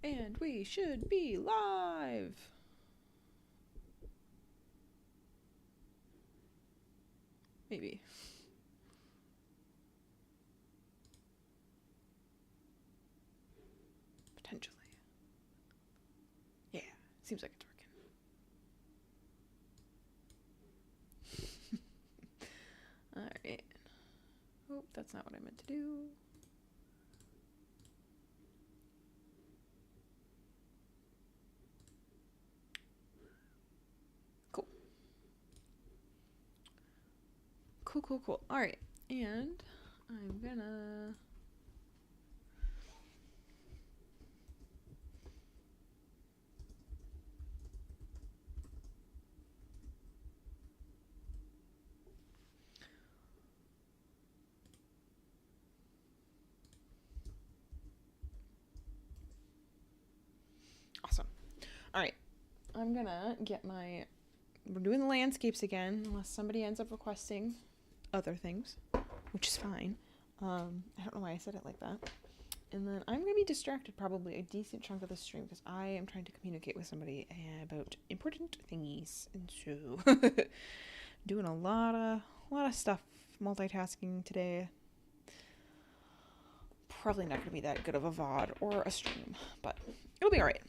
And we should be live. Maybe. Potentially. Yeah, seems like it's working. Alright. Oh, that's not what I meant to do. Cool. Cool. Alright, and I'm gonna... Awesome. Alright, I'm gonna get my... We're doing the landscapes again, unless somebody ends up requesting other things, which is fine. I don't know why I said it like that. And then I'm going to be distracted probably a decent chunk of the stream because I am trying to communicate with somebody about important thingies. And so doing a lot of stuff, multitasking today. Probably not going to be that good of a VOD or a stream, but it'll be all right.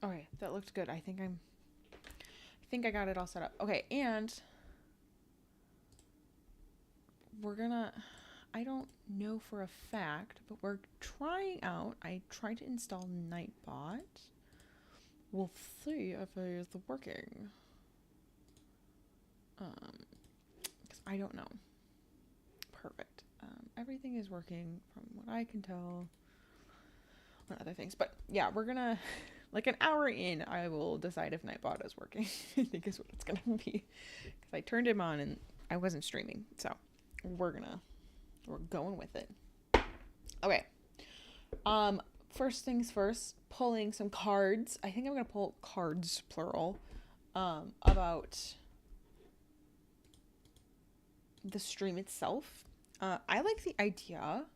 Okay, that looked good. I think I got it all set up. Okay, and we're gonna, I don't know for a fact, but we're trying out, I tried to install Nightbot. We'll see if it is working. Because I don't know. Perfect. Everything is working from what I can tell on other things. But yeah, we're gonna, like an hour in, I will decide if Nightbot is working. I think is what it's gonna be. Because I turned him on and I wasn't streaming. So we're going with it. Okay. First things first, pulling some cards. I think I'm gonna pull cards, plural, about the stream itself. I like the idea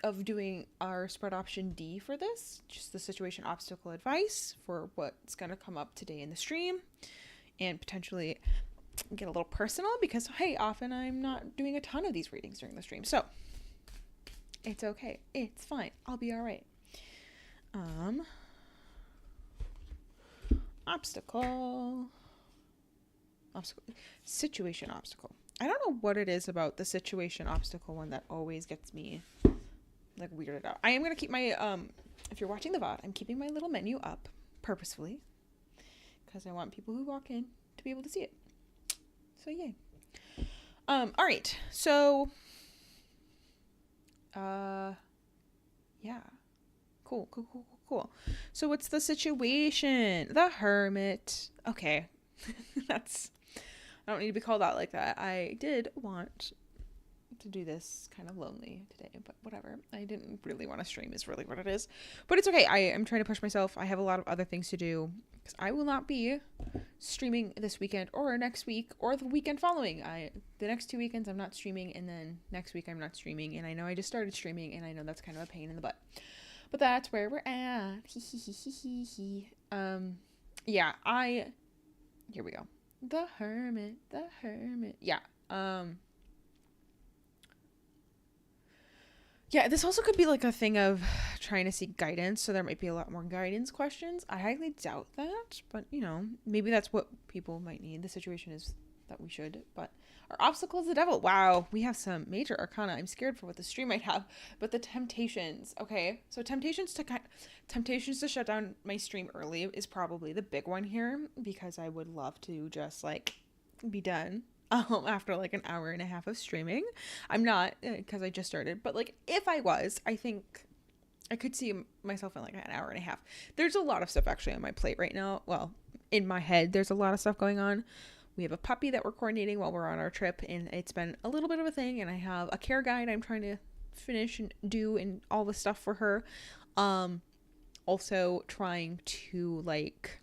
of doing our spread option D for this, just the situation obstacle advice for what's gonna come up today in the stream, and potentially get a little personal because, hey, often I'm not doing a ton of these readings during the stream, so it's okay. It's fine. I'll be all right. Obstacle. Situation obstacle. I don't know what it is about the situation obstacle one that always gets me like weirded out. I am going to keep my, if you're watching the VOD, I'm keeping my little menu up purposefully because I want people who walk in to be able to see it. So yay. All right. So, yeah. Cool. So what's the situation? The Hermit. Okay. I don't need to be called out like that. I did want to do this kind of lonely today, but whatever. I didn't really want to stream is really what it is. But it's okay. I am trying to push myself. I have a lot of other things to do because I will not be streaming this weekend or next week or the weekend following. The next 2 weekends I'm not streaming, and then next week I'm not streaming, and I know I just started streaming, and I know that's kind of a pain in the butt. But that's where we're at. Yeah, here we go. The Hermit. Yeah. Yeah, this also could be like a thing of trying to seek guidance, so there might be a lot more guidance questions. I highly doubt that, but you know, maybe that's what people might need. The situation is that we should, but our obstacle is the devil. Wow, we have some major arcana. I'm scared for what the stream might have, but the temptations. Okay, so temptations to shut down my stream early is probably the big one here, because I would love to just like be done after like an hour and a half of streaming. I'm not, because I just started, but like if I was, I think I could see myself in like an hour and a half. There's a lot of stuff actually on my plate right now. Well, in my head, there's a lot of stuff going on. We have a puppy that we're coordinating while we're on our trip, and it's been a little bit of a thing. And I have a care guide I'm trying to finish and do, and all the stuff for her. Also trying to like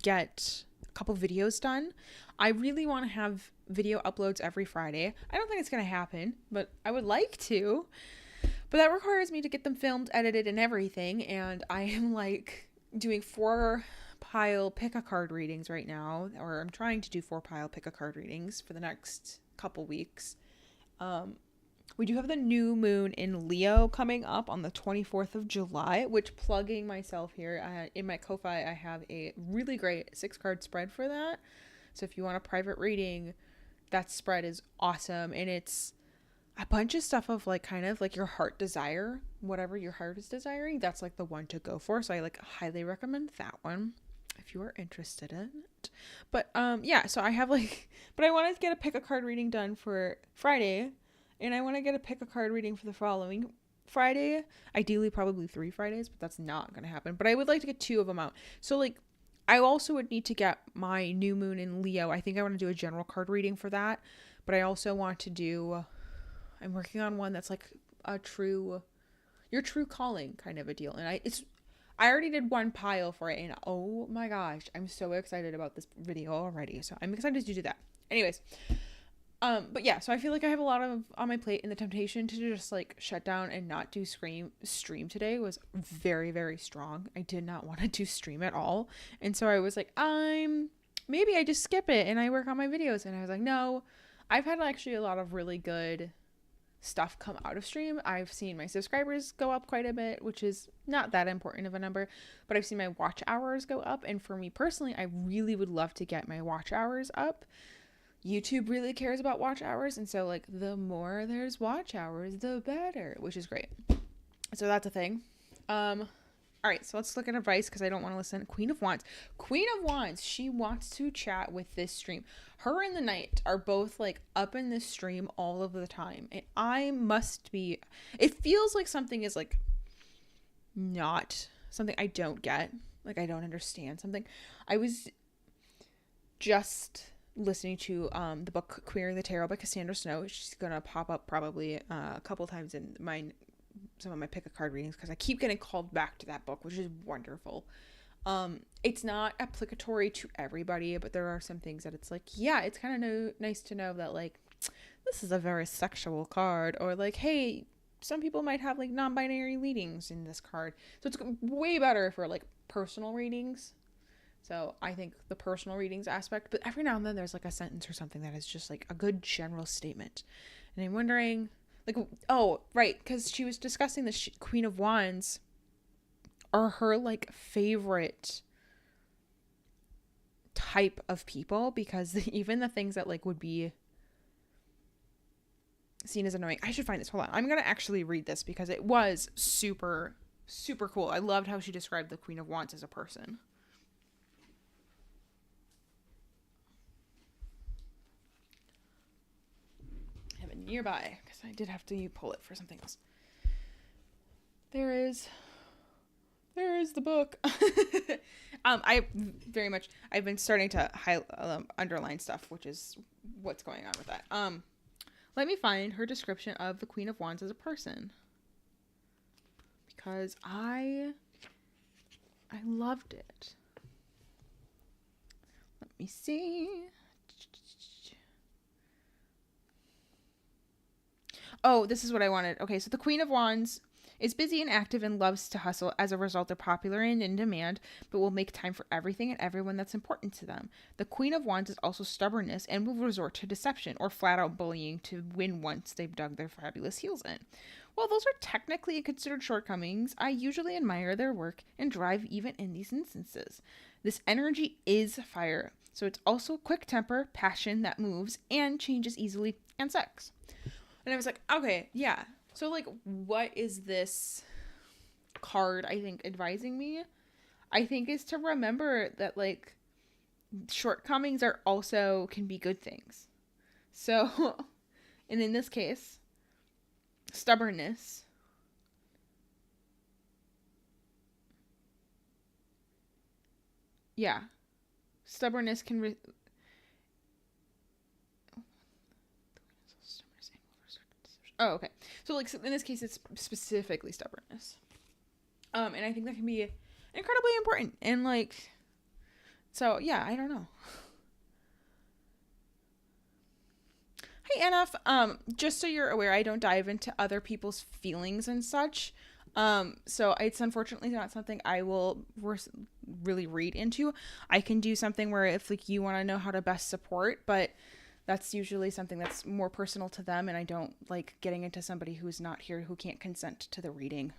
get a couple videos done. I really want to have video uploads every Friday. I don't think it's going to happen, but I would like to. But that requires me to get them filmed, edited, and everything. And I am like doing 4-pile pick-a-card readings right now. Or I'm trying to do 4-pile pick-a-card readings for the next couple weeks. We do have the new moon in Leo coming up on the 24th of July, which, plugging myself here, in my Ko-Fi, I have a really great 6-card spread for that. So if you want a private reading, that spread is awesome. And it's a bunch of stuff of like kind of like your heart desire, whatever your heart is desiring. That's like the one to go for. So I like highly recommend that one if you are interested in it. But yeah, so I have like, but I want to get a pick a card reading done for Friday. And I want to get a pick a card reading for the following Friday. Ideally, probably 3 Fridays, but that's not going to happen. But I would like to get 2 of them out. So, like, I also would need to get my new moon in Leo. I think I want to do a general card reading for that. But I also want to do, I'm working on one that's like your true calling kind of a deal. And I already did 1 pile for it. And oh my gosh, I'm so excited about this video already. So I'm excited to do that. Anyways. But yeah, so I feel like I have a lot of on my plate, and the temptation to just like shut down and not do stream today was very, very strong. I did not want to do stream at all. And so I was like, maybe I just skip it and I work on my videos. And I was like, no, I've had actually a lot of really good stuff come out of stream. I've seen my subscribers go up quite a bit, which is not that important of a number, but I've seen my watch hours go up. And for me personally, I really would love to get my watch hours up. YouTube really cares about watch hours, and so like the more there's watch hours, the better, which is great. So that's a thing. All right, so let's look at advice because I don't want to listen. Queen of Wands, she wants to chat with this stream. Her and the Knight are both like up in this stream all of the time, and I must be. It feels like something is like not something I don't get, like I don't understand something. I was just listening to the book Queering the Tarot by Cassandra Snow. She's gonna pop up probably a couple times in some of my pick a card readings because I keep getting called back to that book, which is wonderful. It's not applicatory to everybody, but there are some things that it's like, yeah, it's kind of nice to know that like this is a very sexual card, or like, hey, some people might have like non-binary leanings in this card, so it's way better for like personal readings. So I think the personal readings aspect, but every now and then there's like a sentence or something that is just like a good general statement. And I'm wondering, like, oh, right, because she was discussing the Queen of Wands are her like favorite type of people, because even the things that like would be seen as annoying. I should find this. Hold on. I'm going to actually read this because it was super, super cool. I loved how she described the Queen of Wands as a person. Nearby because I did have to pull it for something else. There is the book. I've been starting to underline stuff, which is what's going on with that. Let me find her description of the Queen of Wands as a person, because I loved it. Let me see. Oh, this is what I wanted. Okay, so the Queen of Wands Is busy and active and loves to hustle. As a result, they're popular and in demand, but will make time for everything and everyone that's important to them. The Queen of Wands is also stubbornness and will resort to deception or flat out bullying to win once they've dug their fabulous heels in. While those are technically considered shortcomings, I usually admire their work and drive even in these instances. This energy is fire, so it's also quick temper, passion that moves and changes easily, and sex. And I was like, okay, yeah. So, like, what is this card, I think, advising me? I think is to remember that, like, shortcomings are also can be good things. So, and in this case, stubbornness. Yeah. Stubbornness can oh, okay. So, like, in this case, it's specifically stubbornness. And I think that can be incredibly important. And, like, so, yeah, I don't know. Hey, NF, just so you're aware, I don't dive into other people's feelings and such. So it's unfortunately not something I will really read into. I can do something where if, like, you want to know how to best support, but that's usually something that's more personal to them, and I don't like getting into somebody who's not here who can't consent to the reading.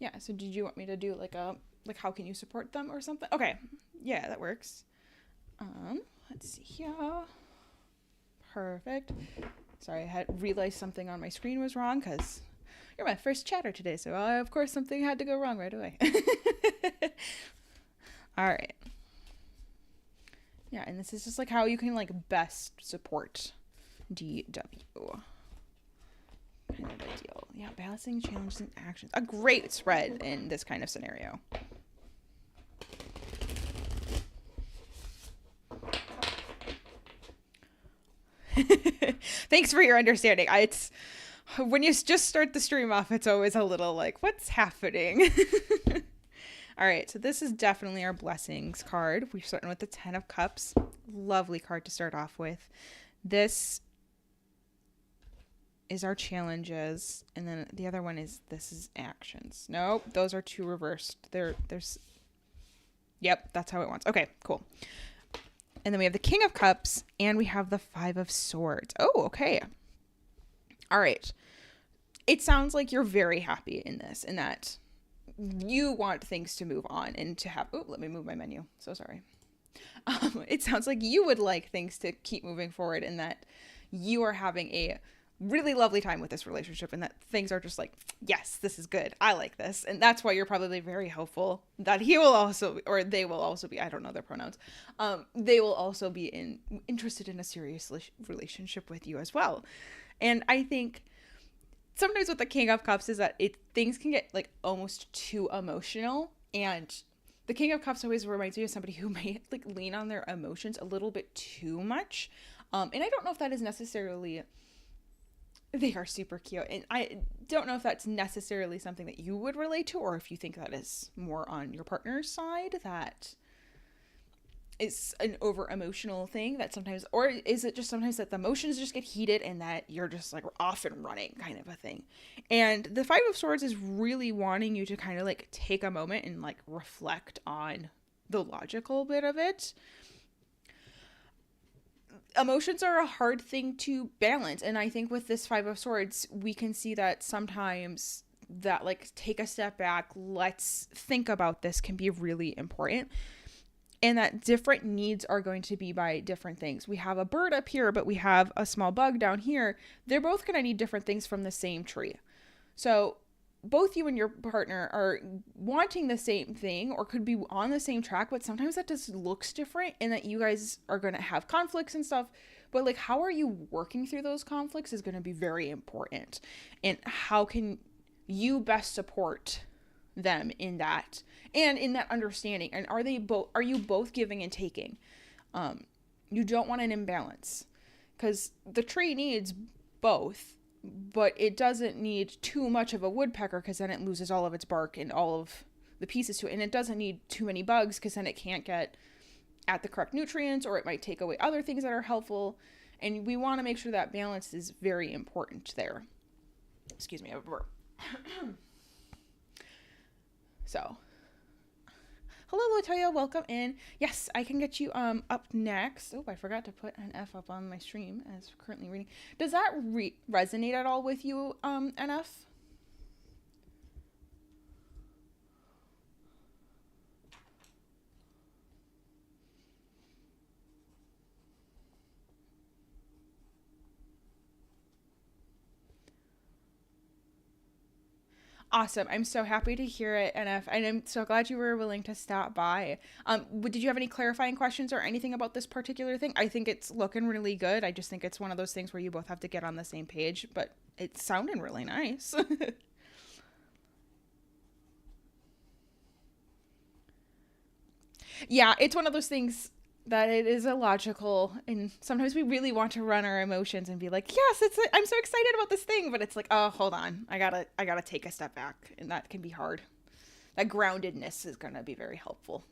Yeah, so did you want me to do like how can you support them or something? Okay. Yeah, that works. Let's see here. Perfect. Sorry, I had realized something on my screen was wrong because you're my first chatter today, so of course something had to go wrong right away. All right. Yeah, and this is just like how you can like best support DW. Kind of a deal. Yeah, balancing challenges and actions. A great spread in this kind of scenario. Thanks for your understanding. It's when you just start the stream off, it's always a little like, what's happening? All right, so this is definitely our blessings card. We're starting with the 10 of Cups. Lovely card to start off with. This is our challenges, and then the other one is this is actions. Nope, those are two reversed. There's yep, that's how it wants. Okay, cool. And then we have the King of Cups, and we have the 5 of Swords. Oh, okay. All right. It sounds like you're very happy in this, in that you want things to move on and to have... Oh, let me move my menu. So sorry. It sounds like you would like things to keep moving forward, and that you are having a really lovely time with this relationship, and that things are just like, yes, this is good. I like this. And that's why you're probably very hopeful that he will also, or they will also be, I don't know their pronouns. They will also be interested in a serious relationship with you as well. And I think sometimes with the King of Cups is that things can get like almost too emotional, and the King of Cups always reminds me of somebody who may like lean on their emotions a little bit too much. And I don't know if that is necessarily... They are super cute, and I don't know if that's necessarily something that you would relate to, or if you think that is more on your partner's side, that it's an over emotional thing that sometimes, or is it just sometimes that the emotions just get heated and that you're just like off and running kind of a thing. And the 5 of Swords is really wanting you to kind of like take a moment and like reflect on the logical bit of it. Emotions are a hard thing to balance, and I think with this 5 of Swords we can see that sometimes that like take a step back, let's think about this, can be really important, and that different needs are going to be by different things. We have a bird up here, but we have a small bug down here. They're both going to need different things from the same tree. So both you and your partner are wanting the same thing, or could be on the same track, but sometimes that just looks different, and that you guys are going to have conflicts and stuff. But like, how are you working through those conflicts is going to be very important. And how can you best support them in that, and in that understanding. And are you both giving and taking? You don't want an imbalance, because the tree needs both, but it doesn't need too much of a woodpecker, because then it loses all of its bark and all of the pieces to it. And it doesn't need too many bugs, because then it can't get at the correct nutrients, or it might take away other things that are helpful. And we want to make sure that balance is very important there. Excuse me, I have a burp. So, hello Latoya, welcome in. Yes, I can get you up next. Oh, I forgot to put an F up on my stream as currently reading. Does that resonate at all with you, NF? Awesome. I'm so happy to hear it, NF, and I'm so glad you were willing to stop by. Did you have any clarifying questions or anything about this particular thing? I think it's looking really good. I just think it's one of those things where you both have to get on the same page, but it's sounding really nice. Yeah, it's one of those things that it is illogical, and sometimes we really want to run our emotions and be like, yes, I'm so excited about this thing, but it's like, oh, hold on, I gotta take a step back, and that can be hard. That groundedness is gonna be very helpful.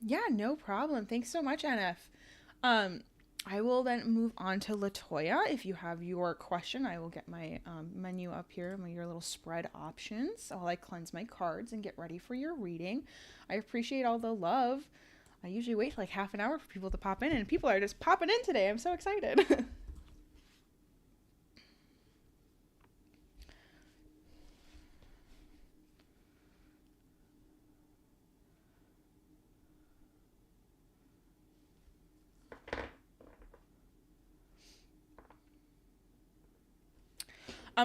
Yeah, no problem. Thanks so much, NF. Um, I will then move on to Latoya. If you have your question, I will get my menu up here, your little spread options while I cleanse my cards and get ready for your reading. I appreciate all the love. I usually wait like half an hour for people to pop in, and people are just popping in today. I'm so excited.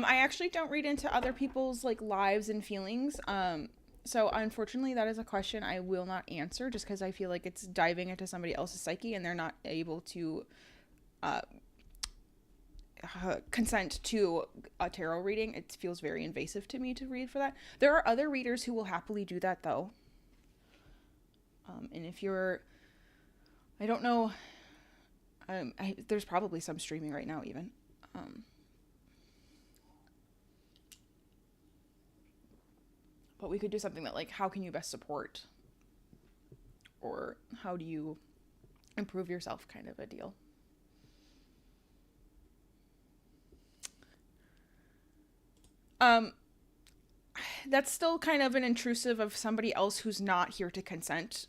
I actually don't read into other people's like lives and feelings. So unfortunately, that is a question I will not answer, just because I feel like it's diving into somebody else's psyche, and they're not able to uh, consent to a tarot reading. It feels very invasive to me to read for that. There are other readers who will happily do that, though. And if you're, I don't know, there's probably some streaming right now even. But we could do something that like, how can you best support, or how do you improve yourself, kind of a deal. That's still kind of an intrusive of somebody else who's not here to consent.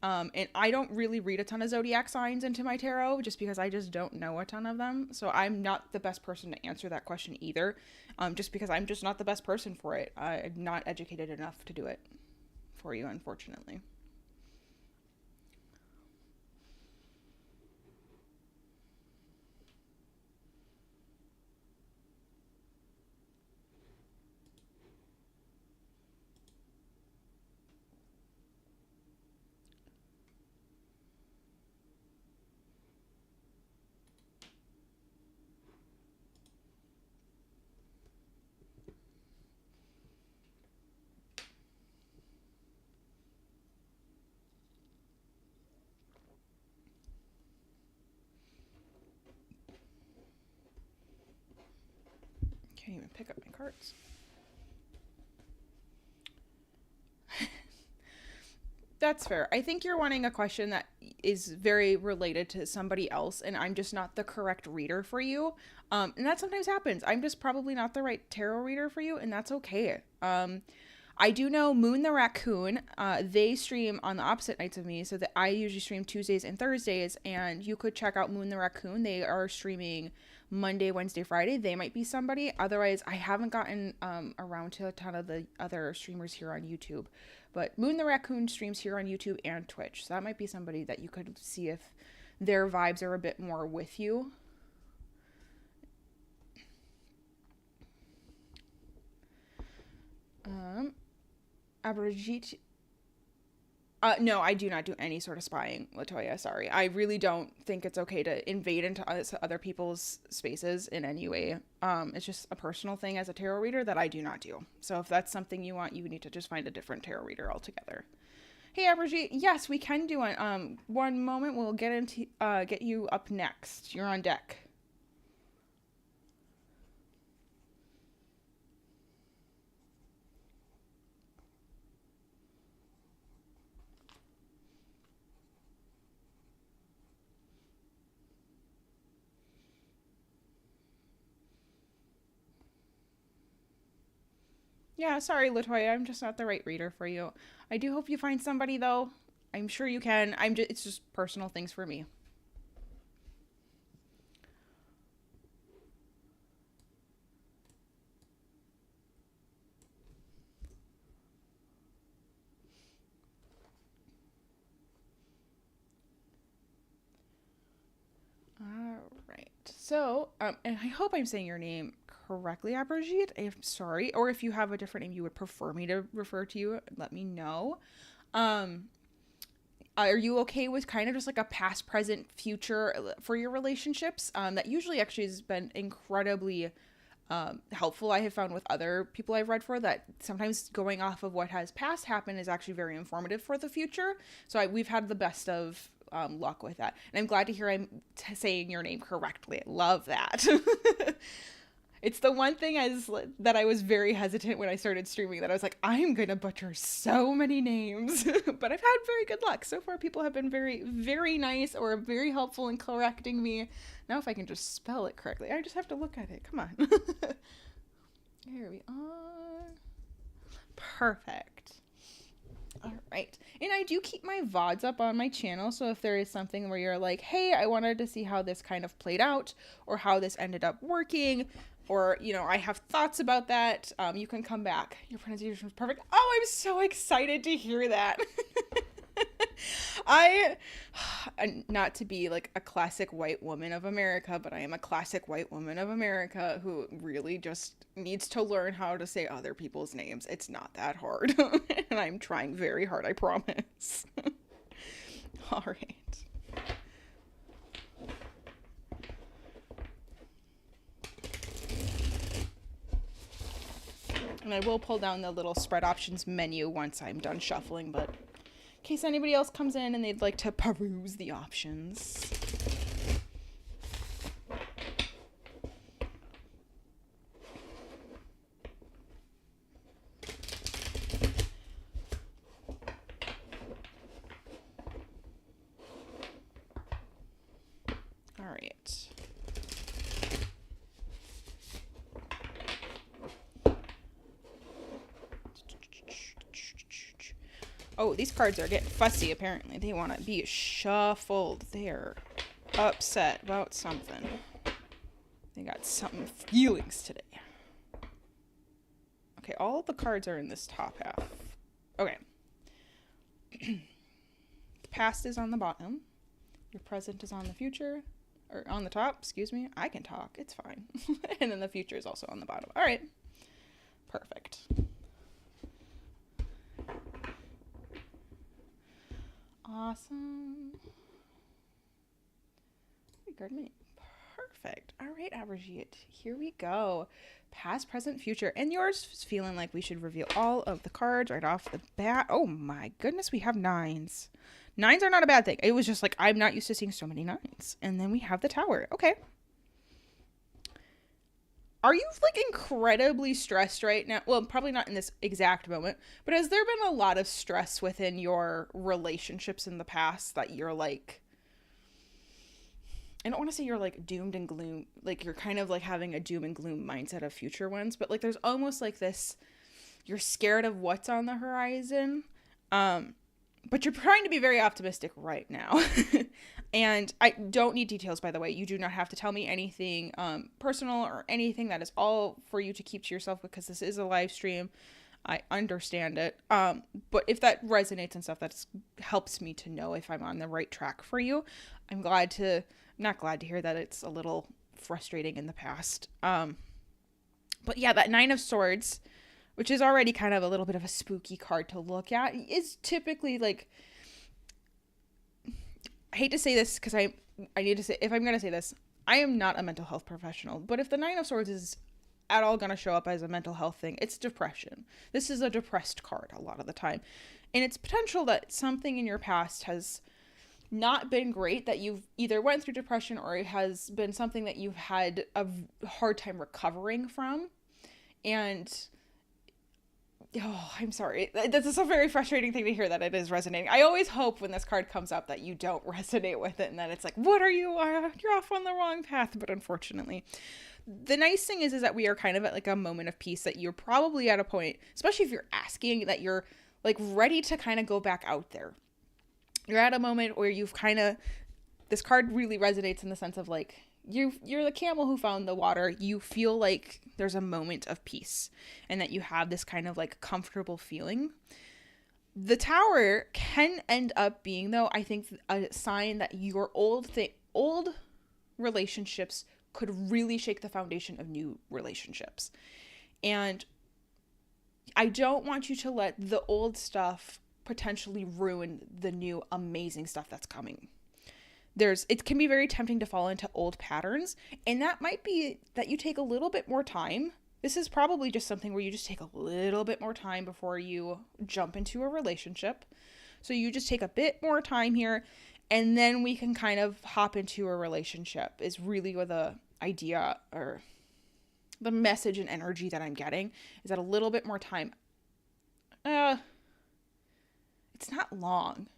And I don't really read a ton of zodiac signs into my tarot, just because I just don't know a ton of them. So I'm not the best person to answer that question either, just because I'm just not the best person for it. I'm not educated enough to do it for you, unfortunately. Can't even pick up my cards. That's fair. I think you're wanting a question that is very related to somebody else, and I'm just not the correct reader for you. And that sometimes happens. I'm just probably not the right tarot reader for you, and that's okay. I do know Moon the Raccoon. They stream on the opposite nights of me, so that I usually stream Tuesdays and Thursdays, and you could check out Moon the Raccoon. They are streaming Monday, Wednesday, Friday. They might be somebody. Otherwise, I haven't gotten around to a ton of the other streamers here on YouTube. But Moon the Raccoon streams here on YouTube and Twitch, so that might be somebody that you could see if their vibes are a bit more with you. Abhrojeet, No, I do not do any sort of spying, Latoya. Sorry. I really don't think it's okay to invade into other people's spaces in any way. It's just a personal thing as a tarot reader that I do not do. So if that's something you want, you need to just find a different tarot reader altogether. Hey, Abhrojeet. Yes, we can do it. One moment. We'll get you up next. You're on deck. Yeah, sorry, Latoya. I'm just not the right reader for you. I do hope you find somebody, though. I'm sure you can. It's just personal things for me. All right. So, and I hope I'm saying your name correctly, Abhrojeet. I'm sorry. Or if you have a different name you would prefer me to refer to you, let me know. Are you okay with kind of just like a past, present, future for your relationships? That usually actually has been incredibly helpful. I have found with other people I've read for that sometimes going off of what has past happened is actually very informative for the future. So we've had the best of luck with that. And I'm glad to hear I'm saying your name correctly. I love that. It's the one thing that I was very hesitant when I started streaming, that I was like, I'm going to butcher so many names. But I've had very good luck. So far, people have been very, very nice or very helpful in correcting me. Now if I can just spell it correctly, I just have to look at it. Come on. Here we are. Perfect. All right. And I do keep my VODs up on my channel. So if there is something where you're like, hey, I wanted to see how this kind of played out or how this ended up working, or, you know, I have thoughts about that, you can come back. Your pronunciation was perfect. Oh, I'm so excited to hear that. Not to be like a classic white woman of America, but I am a classic white woman of America who really just needs to learn how to say other people's names. It's not that hard. And I'm trying very hard, I promise. All right. And I will pull down the little spread options menu once I'm done shuffling, but in case anybody else comes in and they'd like to peruse the options. All right. Oh, these cards are getting fussy, apparently. They want to be shuffled. They're upset about something. They got some feelings today. Okay, all of the cards are in this top half. Okay. The past is on the bottom. Your present is on the future. Or on the top, excuse me. I can talk. It's fine. And then the future is also on the bottom. All right. Perfect. Awesome. Good me. Perfect. All right, Abhrojeet. Here we go. Past, present, future. And yours is feeling like we should reveal all of the cards right off the bat. Oh my goodness, we have nines. Nines are not a bad thing. It was just like, I'm not used to seeing so many nines. And then we have the Tower. Okay. Are you like incredibly stressed right now? Well, probably not in this exact moment, but has there been a lot of stress within your relationships in the past that you're like, I don't want to say you're like doomed and gloom, like you're kind of like having a doom and gloom mindset of future ones, but like there's almost like this, you're scared of what's on the horizon. But you're trying to be very optimistic right now. And I don't need details, by the way. You do not have to tell me anything personal or anything. That is all for you to keep to yourself because this is a live stream. I understand it. But if that resonates and stuff, that helps me to know if I'm on the right track for you. I'm not glad to hear that it's a little frustrating in the past. But yeah, that Nine of Swords, which is already kind of a little bit of a spooky card to look at, is typically like, I hate to say this because I need to say, if I'm going to say this, I am not a mental health professional, but if the Nine of Swords is at all going to show up as a mental health thing, it's depression. This is a depressed card a lot of the time. And it's potential that something in your past has not been great, that you've either went through depression or it has been something that you've had a hard time recovering from. And oh, I'm sorry. This is a very frustrating thing to hear, that it is resonating. I always hope when this card comes up that you don't resonate with it and that it's like, what are you? You're off on the wrong path. But unfortunately, the nice thing is that we are kind of at like a moment of peace, that you're probably at a point, especially if you're asking, that you're like ready to kind of go back out there. You're at a moment where you've kind of, this card really resonates in the sense of like, you're the camel who found the water. You feel like there's a moment of peace and that you have this kind of like comfortable feeling. The Tower can end up being, though, I think, a sign that your old relationships could really shake the foundation of new relationships. And I don't want you to let the old stuff potentially ruin the new amazing stuff that's coming. It can be very tempting to fall into old patterns, and that might be that you take a little bit more time. This is probably just something where you just take a little bit more time before you jump into a relationship. So you just take a bit more time here, and then we can kind of hop into a relationship, is really what the idea or the message and energy that I'm getting, is that a little bit more time. It's not long.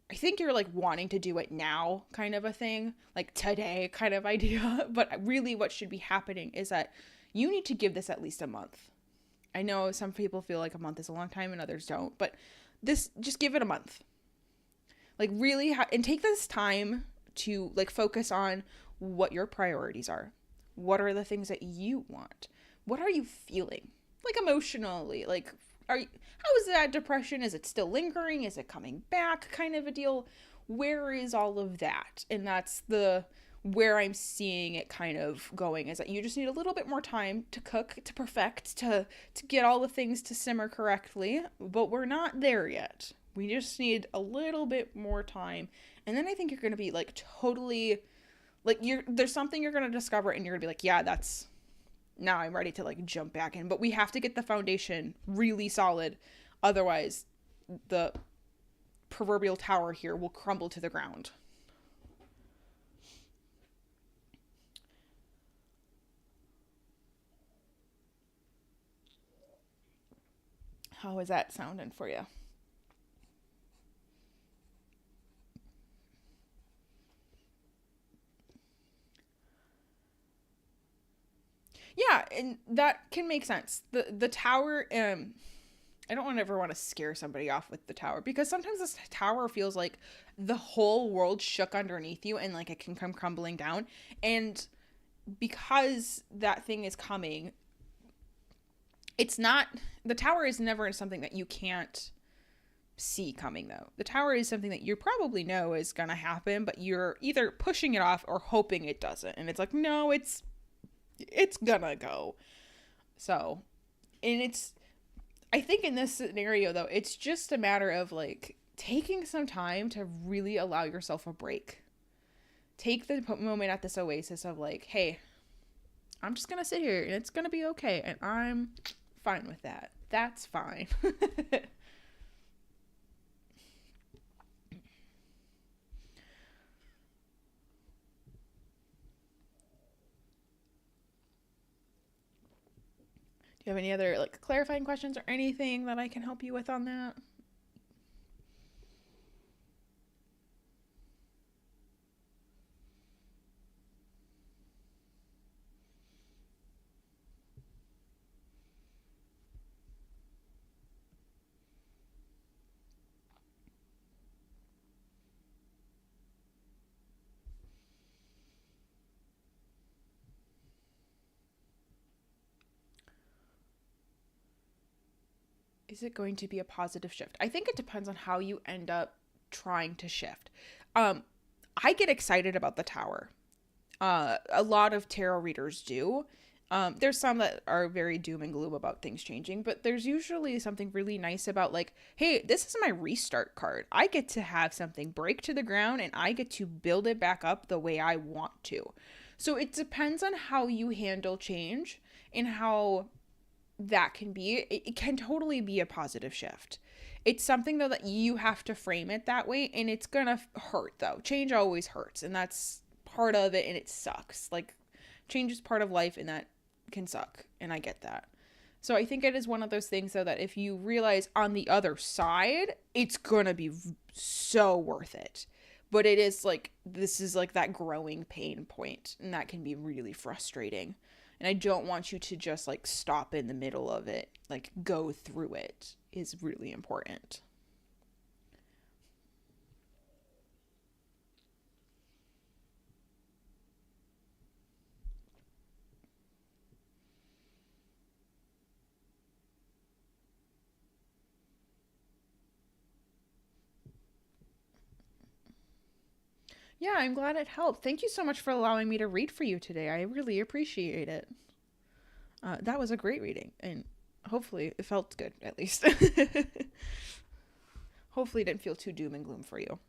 I think you're like wanting to do it now kind of a thing, like today kind of idea. But really what should be happening is that you need to give this at least a month. I know some people feel like a month is a long time and others don't, but just give it a month. Like really, and take this time to like focus on what your priorities are. What are the things that you want? What are you feeling? Like emotionally, like how is that depression? Is it still lingering? Is it coming back kind of a deal? Where is all of that? And that's where I'm seeing it kind of going, is that you just need a little bit more time to cook, to perfect, to get all the things to simmer correctly, but we're not there yet. We just need a little bit more time. And then I think you're going to be like totally, like there's something you're going to discover and you're going to be like, yeah, now I'm ready to like jump back in. But we have to get the foundation really solid. Otherwise, the proverbial tower here will crumble to the ground. How is that sounding for you? Yeah, and that can make sense. The tower, I don't ever want to scare somebody off with the tower, because sometimes this tower feels like the whole world shook underneath you and like it can come crumbling down. And because that thing is coming, the tower is never something that you can't see coming, though. The tower is something that you probably know is going to happen, but you're either pushing it off or hoping it doesn't. And it's like, no, it's gonna go. So, and I think in this scenario, though, it's just a matter of like taking some time to really allow yourself a break. Take the moment at this oasis of like, hey, I'm just gonna sit here and it's gonna be okay, and I'm fine with that. That's fine. Do you have any other like clarifying questions or anything that I can help you with on that? Is it going to be a positive shift? I think it depends on how you end up trying to shift. I get excited about the tower. A lot of tarot readers do. There's some that are very doom and gloom about things changing, but there's usually something really nice about, like, hey, this is my restart card. I get to have something break to the ground and I get to build it back up the way I want to. So it depends on how you handle change and how that can be. It can totally be a positive shift. It's something though that you have to frame it that way, and it's gonna hurt though. Change always hurts, and that's part of it, and it sucks. Like, change is part of life, and that can suck, and I get that. So I think it is one of those things though that if you realize on the other side, it's gonna be so worth it. But it is like, this is like that growing pain point, and that can be really frustrating. And I don't want you to just like stop in the middle of it. Like, go through it is really important. Yeah, I'm glad it helped. Thank you so much for allowing me to read for you today. I really appreciate it. That was a great reading, and hopefully it felt good, at least. Hopefully it didn't feel too doom and gloom for you.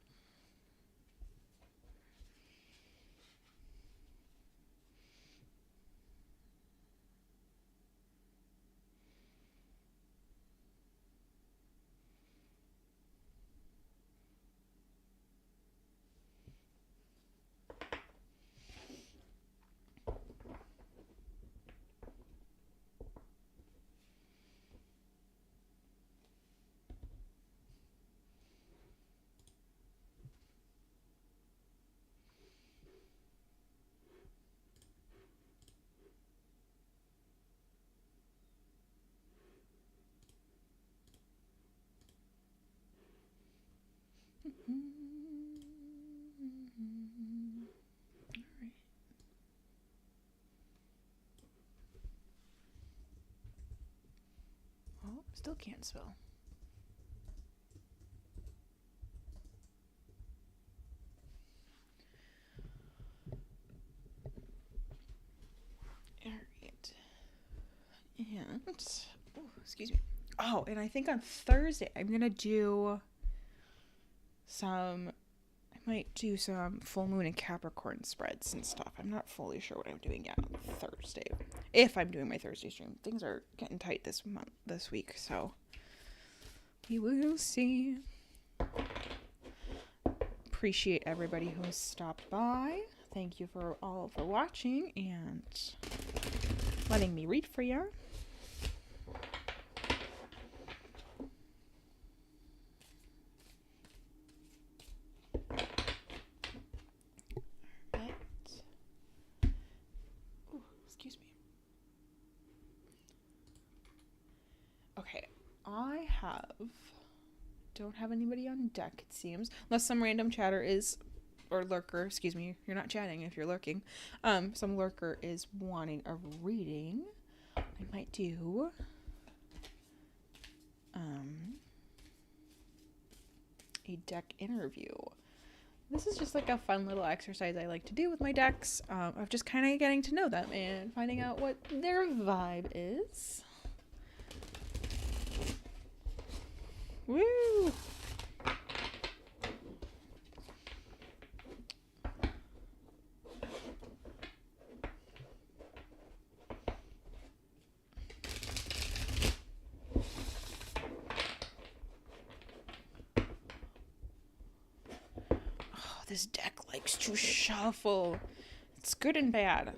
Oh, still can't spell. All right. And, oh, excuse me. Oh, and I think on Thursday I'm going to do some, I might do some full moon and Capricorn spreads and stuff. I'm not fully sure what I'm doing yet on Thursday. If I'm doing my Thursday stream. Things are getting tight this week, so we will see. Appreciate everybody who has stopped by. Thank you for watching and letting me read for you. Right. Ooh, excuse me. Okay, I don't have anybody on deck, it seems, unless some random chatter is, or lurker, excuse me, you're not chatting if you're lurking, some lurker is wanting a reading. I might do a deck interview. This is just like a fun little exercise I like to do with my decks, of just kind of getting to know them and finding out what their vibe is. Woo! Oh, this deck likes to shuffle. It's good and bad.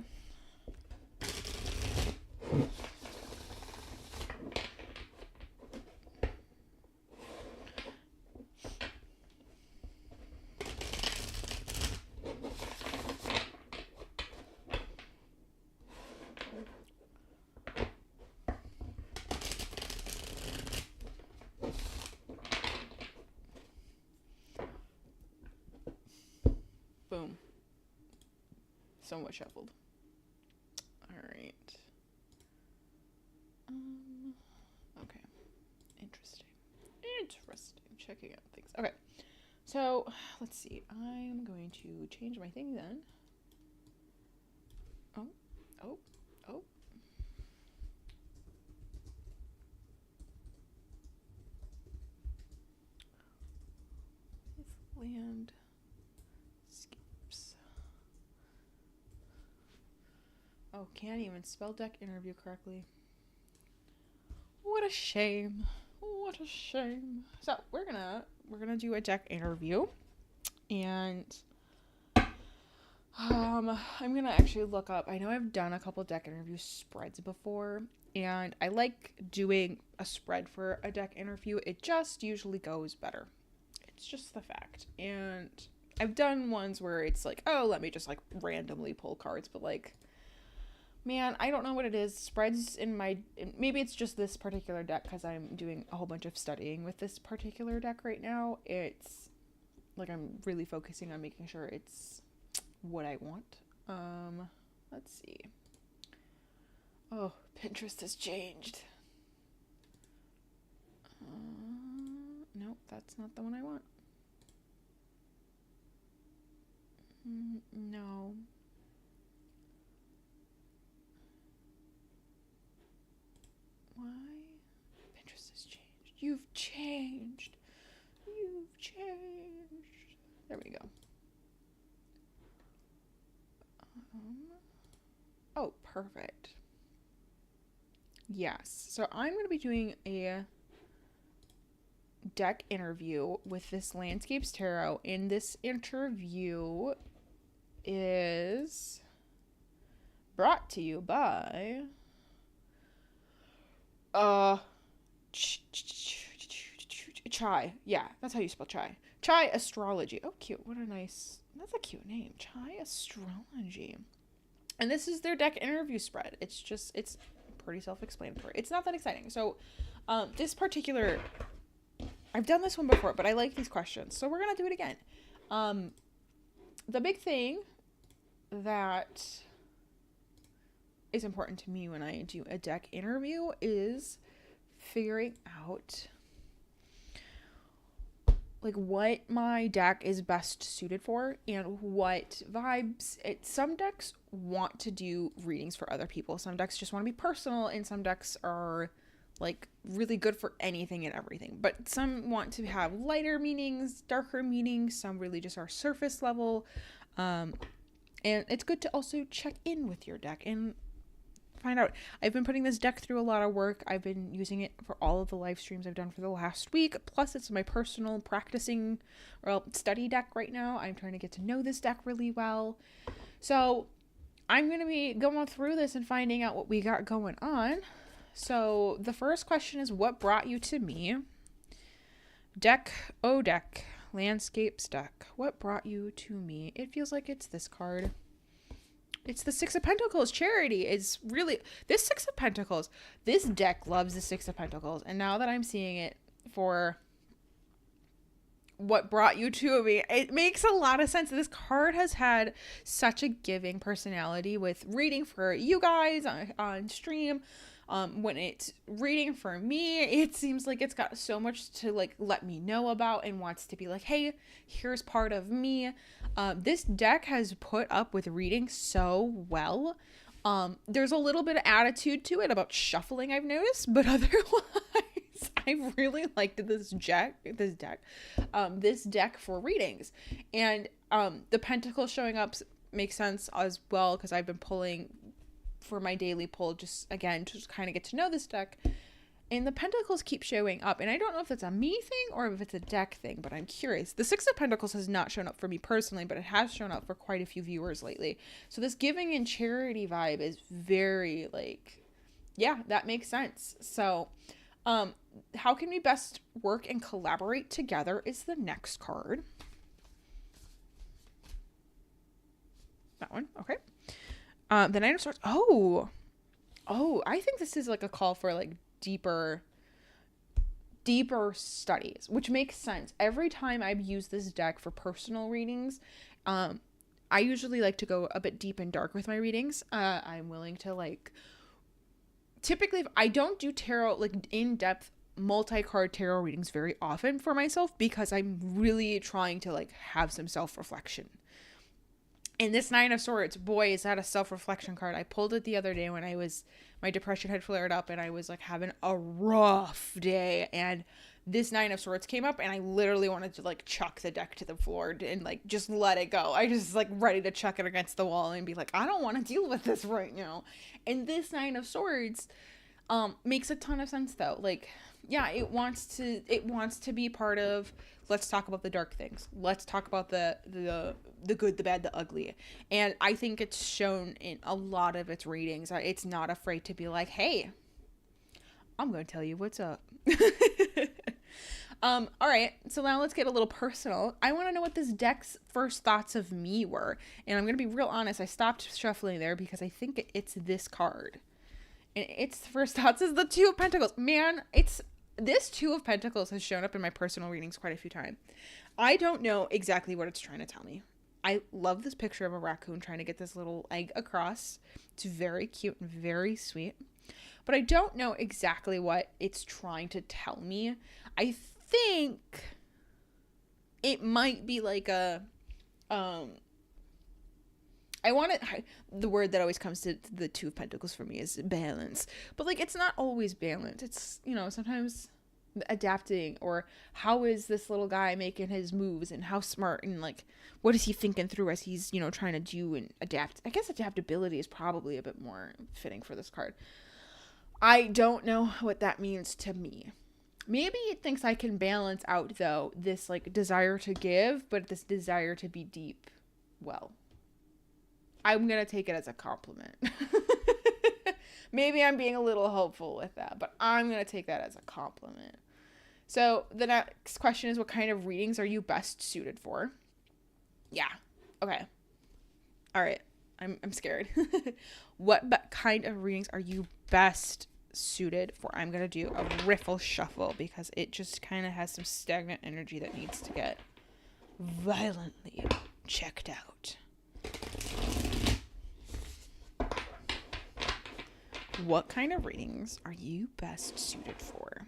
Boom. Somewhat shuffled. Alright. Okay. Interesting. Checking out things. Okay. So, let's see. I'm going to change my thing then. Oh. landscapes. Oh, can't even spell deck interview correctly. What a shame. What a shame. So we're gonna do a deck interview, and I'm gonna actually look up. I know I've done a couple deck interview spreads before, and I like doing a spread for a deck interview. It just usually goes better. It's just the fact. And I've done ones where it's like, oh, let me just like randomly pull cards, but like, man, I don't know what it is. Spreads maybe it's just this particular deck because I'm doing a whole bunch of studying with this particular deck right now. It's like I'm really focusing on making sure it's what I want. Let's see. Oh, Pinterest has changed. Nope, that's not the one I want. No. Why? Pinterest has changed. You've changed. You've changed. There we go. Oh, perfect. Yes. So I'm going to be doing a deck interview with this Landscapes Tarot, and this interview is brought to you by Chai. Yeah, that's how you spell Chai. Chai Astrology. Oh, cute. That's a cute name. Chai Astrology. And this is their deck interview spread. It's pretty self-explanatory. It's not that exciting. So, I've done this one before, but I like these questions. So we're going to do it again. The big thing that is important to me when I do a deck interview is figuring out like what my deck is best suited for and what vibes. Some decks want to do readings for other people. Some decks just want to be personal, and some decks are like really good for anything and everything. But some want to have lighter meanings, darker meanings. Some really just are surface level. And it's good to also check in with your deck and find out. I've been putting this deck through a lot of work. I've been using it for all of the live streams I've done for the last week. Plus, it's my personal practicing or study deck right now. I'm trying to get to know this deck really well. So I'm going to be going through this and finding out what we got going on. So the first question is, what brought you to me? Deck, oh deck, Landscapes deck. What brought you to me? It feels like it's this card. It's the Six of Pentacles. Charity is really, this Six of Pentacles, this deck loves the Six of Pentacles. And now that I'm seeing it for what brought you to me, it makes a lot of sense. This card has had such a giving personality with reading for you guys on stream. When it's reading for me, it seems like it's got so much to like let me know about and wants to be like, hey, here's part of me. This deck has put up with reading so well. There's a little bit of attitude to it about shuffling, I've noticed, but otherwise I really liked this deck for readings. And the Pentacles showing up makes sense as well, because I've been pulling for my daily pull, just again to kind of get to know this deck, and the Pentacles keep showing up, and I don't know if that's a me thing or if it's a deck thing, but I'm curious. The Six of Pentacles has not shown up for me personally, but it has shown up for quite a few viewers lately. So this giving and charity vibe is very like, yeah, that makes sense. So how can we best work and collaborate together is the next card. That one. Okay. The Nine of Swords. Oh, I think this is like a call for like deeper studies, which makes sense. Every time I've used this deck for personal readings, I usually like to go a bit deep and dark with my readings. I'm willing to like, typically, if I don't do tarot, like in-depth multi-card tarot readings very often for myself, because I'm really trying to like have some self-reflection. And this Nine of Swords, boy, is that a self-reflection card. I pulled it the other day when my depression had flared up and I was like having a rough day. And this 9 of Swords came up and I literally wanted to like chuck the deck to the floor and like just let it go. I just like ready to chuck it against the wall and be like, I don't want to deal with this right now. And this 9 of Swords makes a ton of sense though. Like, yeah, it wants to be part of, let's talk about the dark things. Let's talk about the good, the bad, the ugly. And I think it's shown in a lot of its readings. It's not afraid to be like, hey, I'm going to tell you what's up. All right. So now let's get a little personal. I want to know what this deck's first thoughts of me were. And I'm going to be real honest. I stopped shuffling there because I think it's this card. And its first thoughts is the 2 of Pentacles. Man, this 2 of Pentacles has shown up in my personal readings quite a few times. I don't know exactly what it's trying to tell me. I love this picture of a raccoon trying to get this little egg across. It's very cute and very sweet. But I don't know exactly what it's trying to tell me. I think it might be like a, the word that always comes to the 2 of Pentacles for me is balance. But like, it's not always balance. It's, sometimes adapting, or how is this little guy making his moves, and how smart, and like, what is he thinking through as he's, trying to do and adapt. I guess adaptability is probably a bit more fitting for this card. I don't know what that means to me. Maybe it thinks I can balance out, though, this, like, desire to give, but this desire to be deep. Well, I'm going to take it as a compliment. Maybe I'm being a little hopeful with that, but I'm going to take that as a compliment. So the next question is, what kind of readings are you best suited for? Yeah. Okay. All right. I'm scared. What kind of readings are you best suited for? I'm going to do a riffle shuffle because it just kind of has some stagnant energy that needs to get violently checked out. What kind of readings are you best suited for?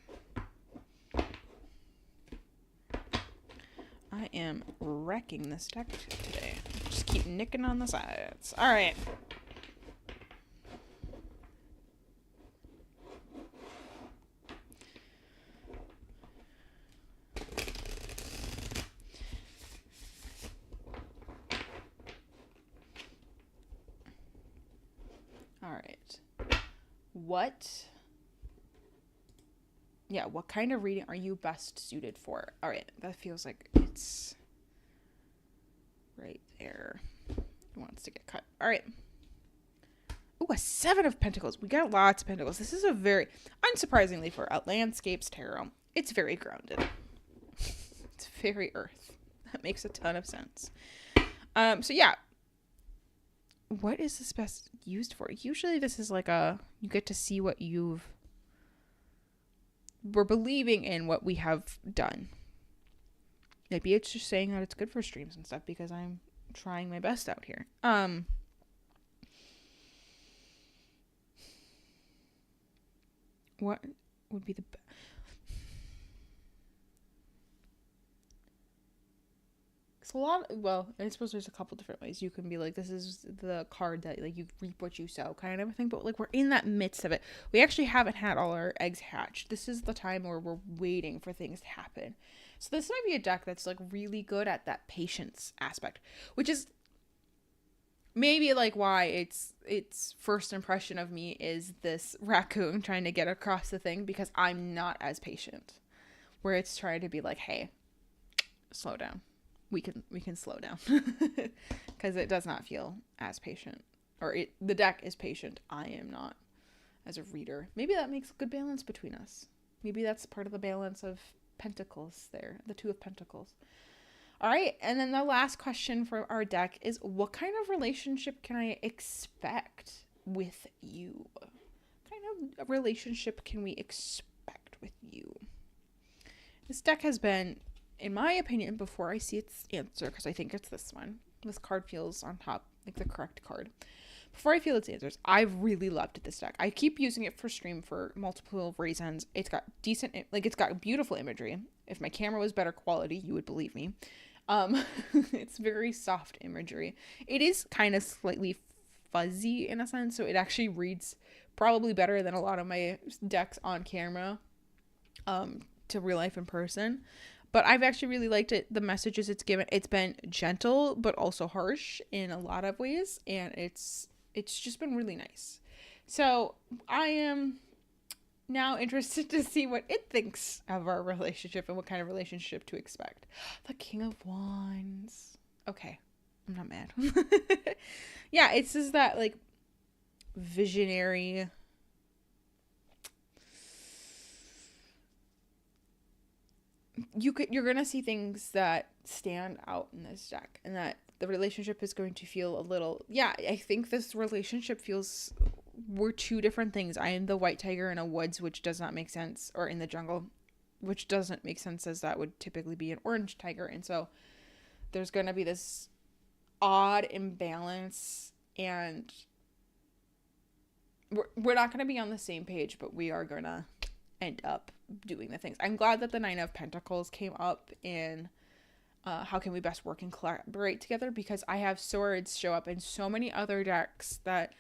I am wrecking this deck today. Just keep nicking on the sides. All right. All right. What kind of reading are you best suited for? All right, that feels like it's right there. It wants to get cut. All right. Ooh, a 7 of Pentacles. We got lots of Pentacles. This is a very, unsurprisingly for a Landscapes Tarot, it's very grounded. It's very earth. That makes a ton of sense. So yeah. What is this best used for? Usually this is like you get to see what we're believing in what we have done. Maybe it's just saying that it's good for streams and stuff because I'm trying my best out here. What would be the I suppose there's a couple different ways you can be like, this is the card that like you reap what you sow kind of a thing, but like we're in that midst of it. We actually haven't had all our eggs hatched. This is the time where we're waiting for things to happen. So this might be a deck that's like really good at that patience aspect, which is maybe like why its first impression of me is this raccoon trying to get across the thing, because I'm not as patient, where it's trying to be like, hey, slow down. We can slow down because it does not feel as patient, or the deck is patient. I am not as a reader. Maybe that makes a good balance between us. Maybe that's part of the balance of Pentacles there, the 2 of Pentacles. All right. And then the last question for our deck is, what kind of relationship can I expect with you? What kind of relationship can we expect with you? This deck has been, in my opinion, before I see its answer, because I think it's this one. This card feels on top like the correct card. Before I feel its answers, I've really loved this deck. I keep using it for stream for multiple reasons. It's got it's got beautiful imagery. If my camera was better quality, you would believe me. It's very soft imagery. It is kind of slightly fuzzy in a sense, so it actually reads probably better than a lot of my decks on camera. to real life in person. But I've actually really liked it. The messages it's given, it's been gentle but also harsh in a lot of ways, and it's just been really nice. So I am now interested to see what it thinks of our relationship and what kind of relationship to expect. The King of Wands. Okay, I'm not mad. Yeah, it says that like visionary. You're gonna see things that stand out in this deck, and that the relationship is going to feel a little. Yeah, I think this relationship feels. We're two different things. I am the white tiger in a woods, which does not make sense, or in the jungle, which doesn't make sense, as that would typically be an orange tiger. And so there's going to be this odd imbalance, and we're not going to be on the same page, but we are going to end up doing the things. I'm glad that the Nine of Pentacles came up in how can we best work and collaborate together, because I have swords show up in so many other decks that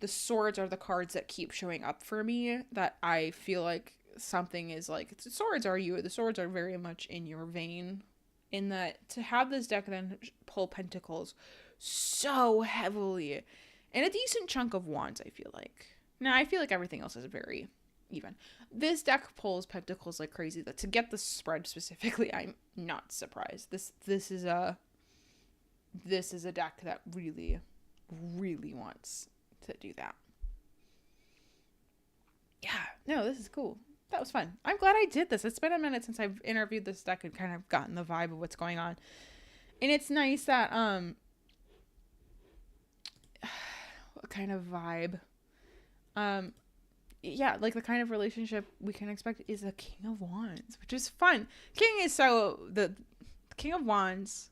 the swords are the cards that keep showing up for me, that I feel like something is like, the swords are you. The swords are very much in your vein, in that to have this deck then pull pentacles so heavily and a decent chunk of wands, I feel like. Now, I feel like everything else is very even. This deck pulls pentacles like crazy. That to get the spread specifically, I'm not surprised. This is a deck that really, really wants to do that. Yeah, no, this is cool. That was fun. I'm glad I did this. It's been a minute since I've interviewed this deck and kind of gotten the vibe of what's going on. And it's nice that what kind of vibe? Yeah, like the kind of relationship we can expect is a King of Wands, which is fun. The King of Wands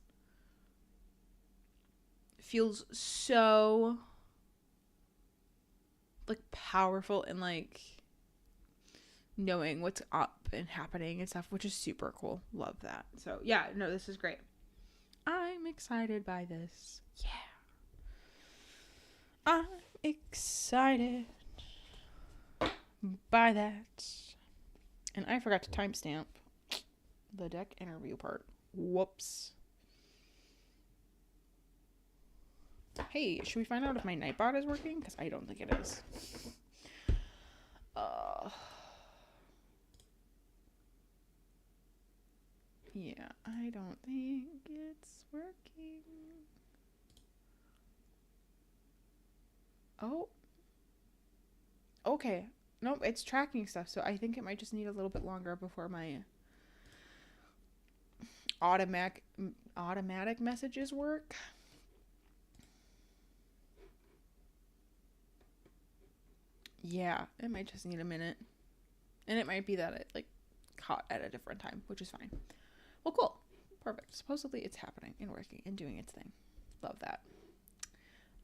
feels so like powerful and like knowing what's up and happening and stuff, which is super cool. Love that. So yeah, no, this is great. I'm excited by this. Yeah. I'm excited by that. And I forgot to timestamp the deck interview part. Whoops. Hey, should we find out if my Nightbot is working? Because I don't think it is. Yeah, I don't think it's working. Oh. Okay. Nope, it's tracking stuff, so I think it might just need a little bit longer before my automatic messages work. Yeah, it might just need a minute. And it might be that it like caught at a different time, which is fine. Well, cool. Perfect. Supposedly it's happening and working and doing its thing. Love that.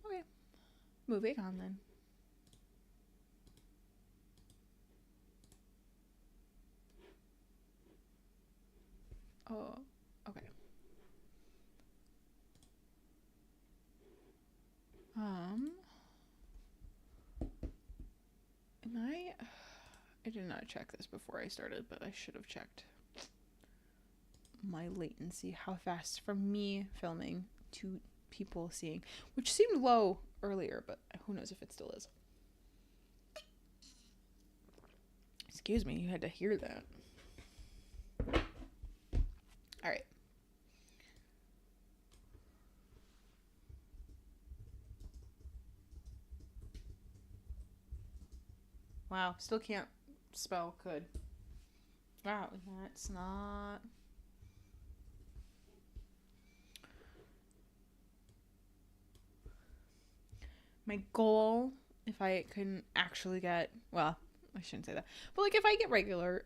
Okay. Moving on then. Oh, okay. And I did not check this before I started, but I should have checked my latency, how fast from me filming to people seeing, which seemed low earlier, but who knows if it still is. Excuse me, you had to hear that. All right. Wow, still can't spell could. Wow, that's not... My goal, if I can actually get... Well, I shouldn't say that. But, like, if I get regular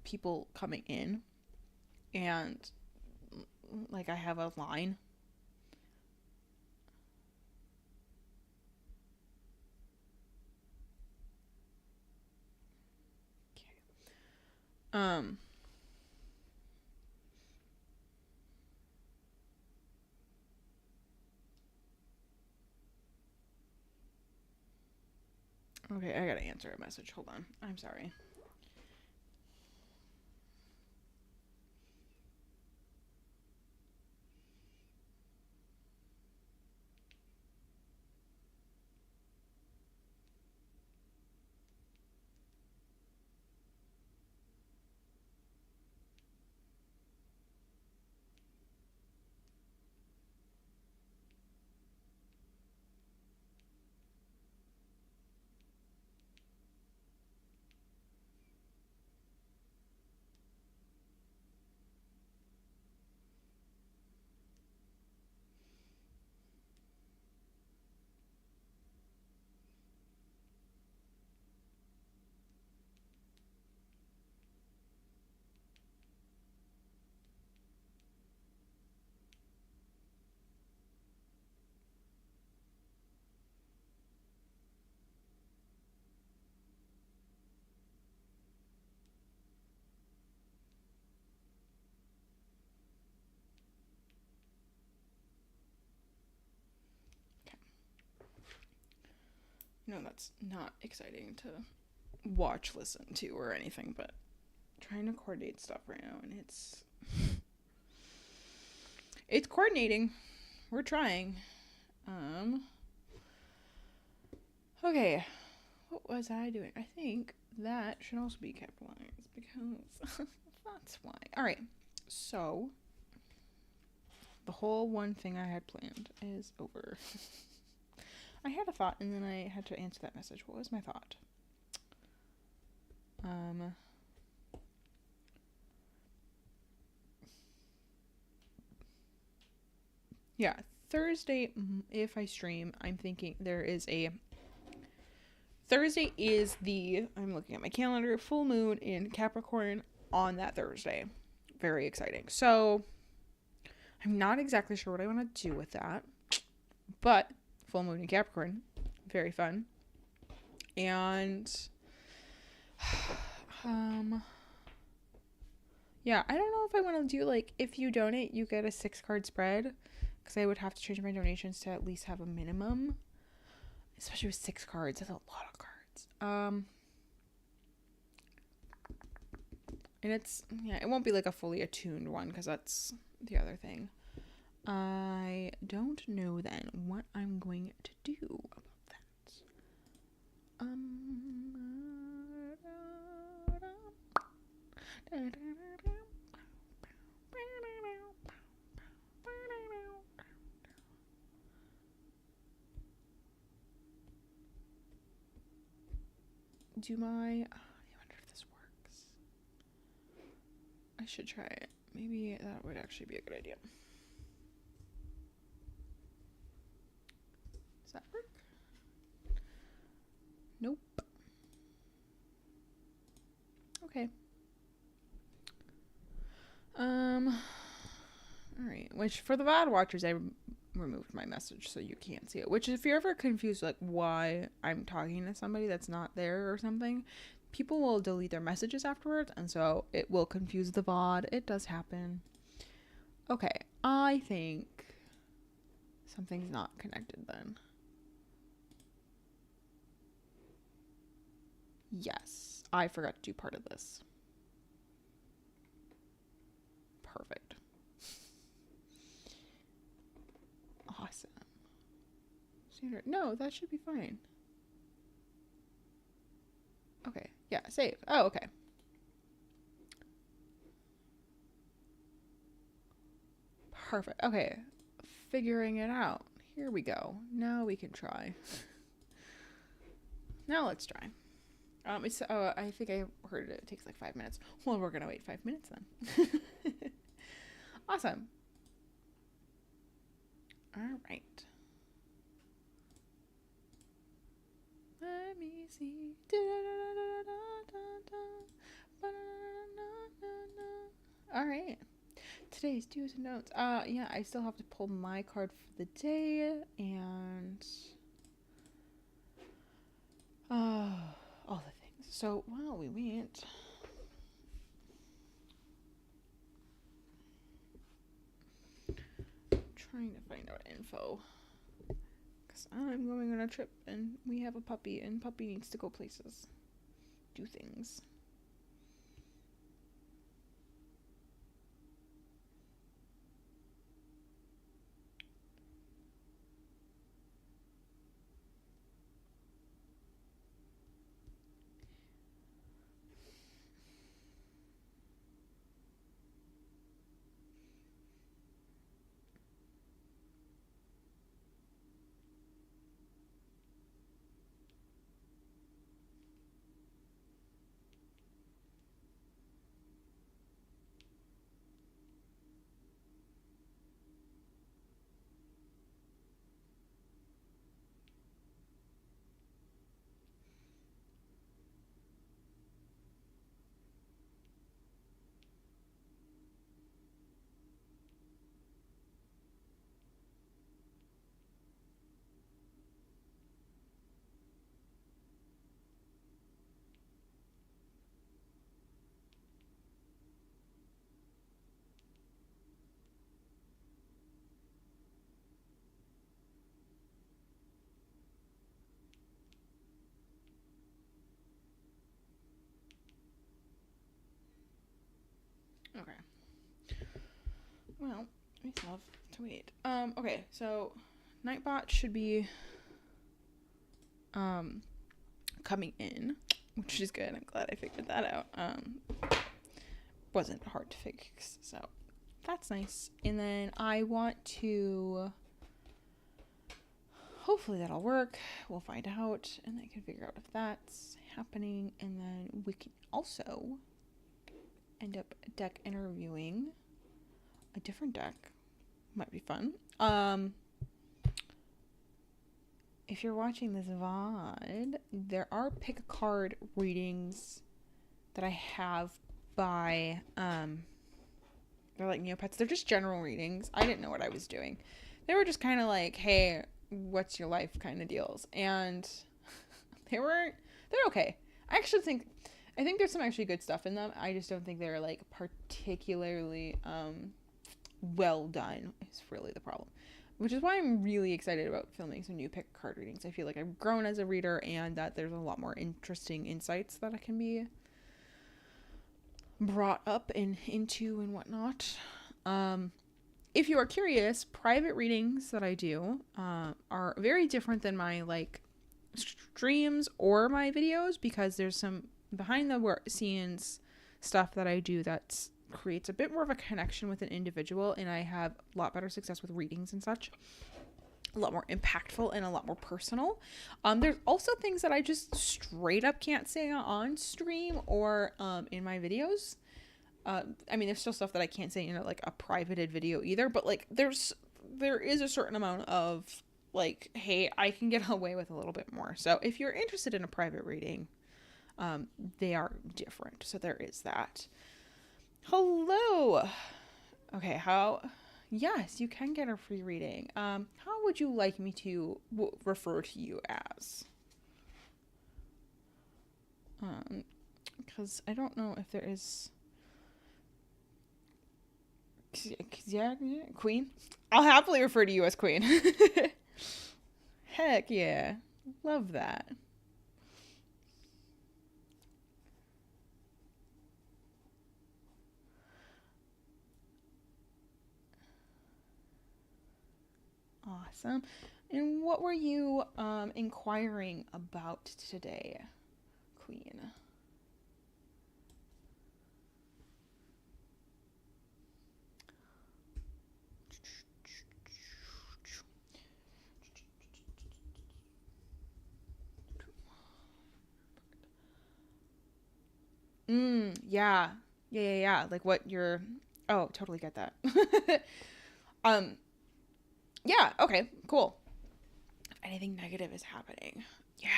people coming in and, like, I have a line... Okay, I gotta answer a message. Hold on. I'm sorry. No, that's not exciting to watch, listen to, or anything, but trying to coordinate stuff right now, and it's coordinating. We're trying. Okay, what was I doing? I think that should also be capitalized because that's why. All right, so the whole one thing I had planned is over. I had a thought and then I had to answer that message. What was my thought? Yeah, Thursday, if I stream, I'm thinking Thursday is I'm looking at my calendar, full moon in Capricorn on that Thursday. Very exciting. So, I'm not exactly sure what I want to do with that, but full moon in Capricorn, very fun. And, yeah, I don't know if I want to do, like, if you donate, you get a 6-card spread, because I would have to change my donations to at least have a minimum, especially with 6 cards. That's a lot of cards. And it won't be like a fully attuned one, because that's the other thing. I don't know then what I'm going to do about that. I wonder if this works. I should try it. Maybe that would actually be a good idea. Does that work? Nope. Okay. Alright. Which, for the VOD watchers, I removed my message so you can't see it. Which, if you're ever confused, like, why I'm talking to somebody that's not there or something, people will delete their messages afterwards, and so it will confuse the VOD. It does happen. Okay. I think something's not connected then. Yes. I forgot to do part of this. Perfect. Awesome. No, that should be fine. Okay. Yeah, save. Oh, okay. Perfect. Okay. Figuring it out. Here we go. Now we can try. Now let's try. I think I heard it takes like 5 minutes. Well, we're gonna wait 5 minutes then. Awesome. All right. Let me see. All right. Today's do's and don'ts. Yeah, I still have to pull my card for the day and all the things. So while we wait, trying to find out info. Because I'm going on a trip and we have a puppy and puppy needs to go places. Do things. Well, we still have to wait. Okay, so Nightbot should be coming in, which is good. I'm glad I figured that out. Wasn't hard to fix, so that's nice. And then I want to, hopefully that'll work. We'll find out, and I can figure out if that's happening. And then we can also end up deck interviewing a different deck. Might be fun. If you're watching this VOD, there are pick a card readings that I have by, they're like Neopets. They're just general readings. I didn't know what I was doing. They were just kind of like, hey, what's your life kind of deals. And they're okay. I think there's some actually good stuff in them. I just don't think they're like particularly, well done is really the problem. Which is why I'm really excited about filming some new pick card readings. I feel like I've grown as a reader and that there's a lot more interesting insights that I can be brought up and into and whatnot. If you are curious, private readings that I do are very different than my like streams or my videos, because there's some behind the scenes stuff that I do that's creates a bit more of a connection with an individual, and I have a lot better success with readings and such, a lot more impactful and a lot more personal. There's also things that I just straight up can't say on stream or in my videos. I mean, there's still stuff that I can't say in like a privated video either, but like there is a certain amount of like, hey, I can get away with a little bit more. So if you're interested in a private reading, they are different. So there is that. Hello. Okay, yes, you can get a free reading. How would you like me to refer to you as? Because I don't know if there is Queen. I'll happily refer to you as Queen. Heck yeah. Love that. Awesome. And what were you inquiring about today, Queen? Yeah. Like what you're, oh, totally get that. Yeah, okay, cool. If anything negative is happening. Yeah.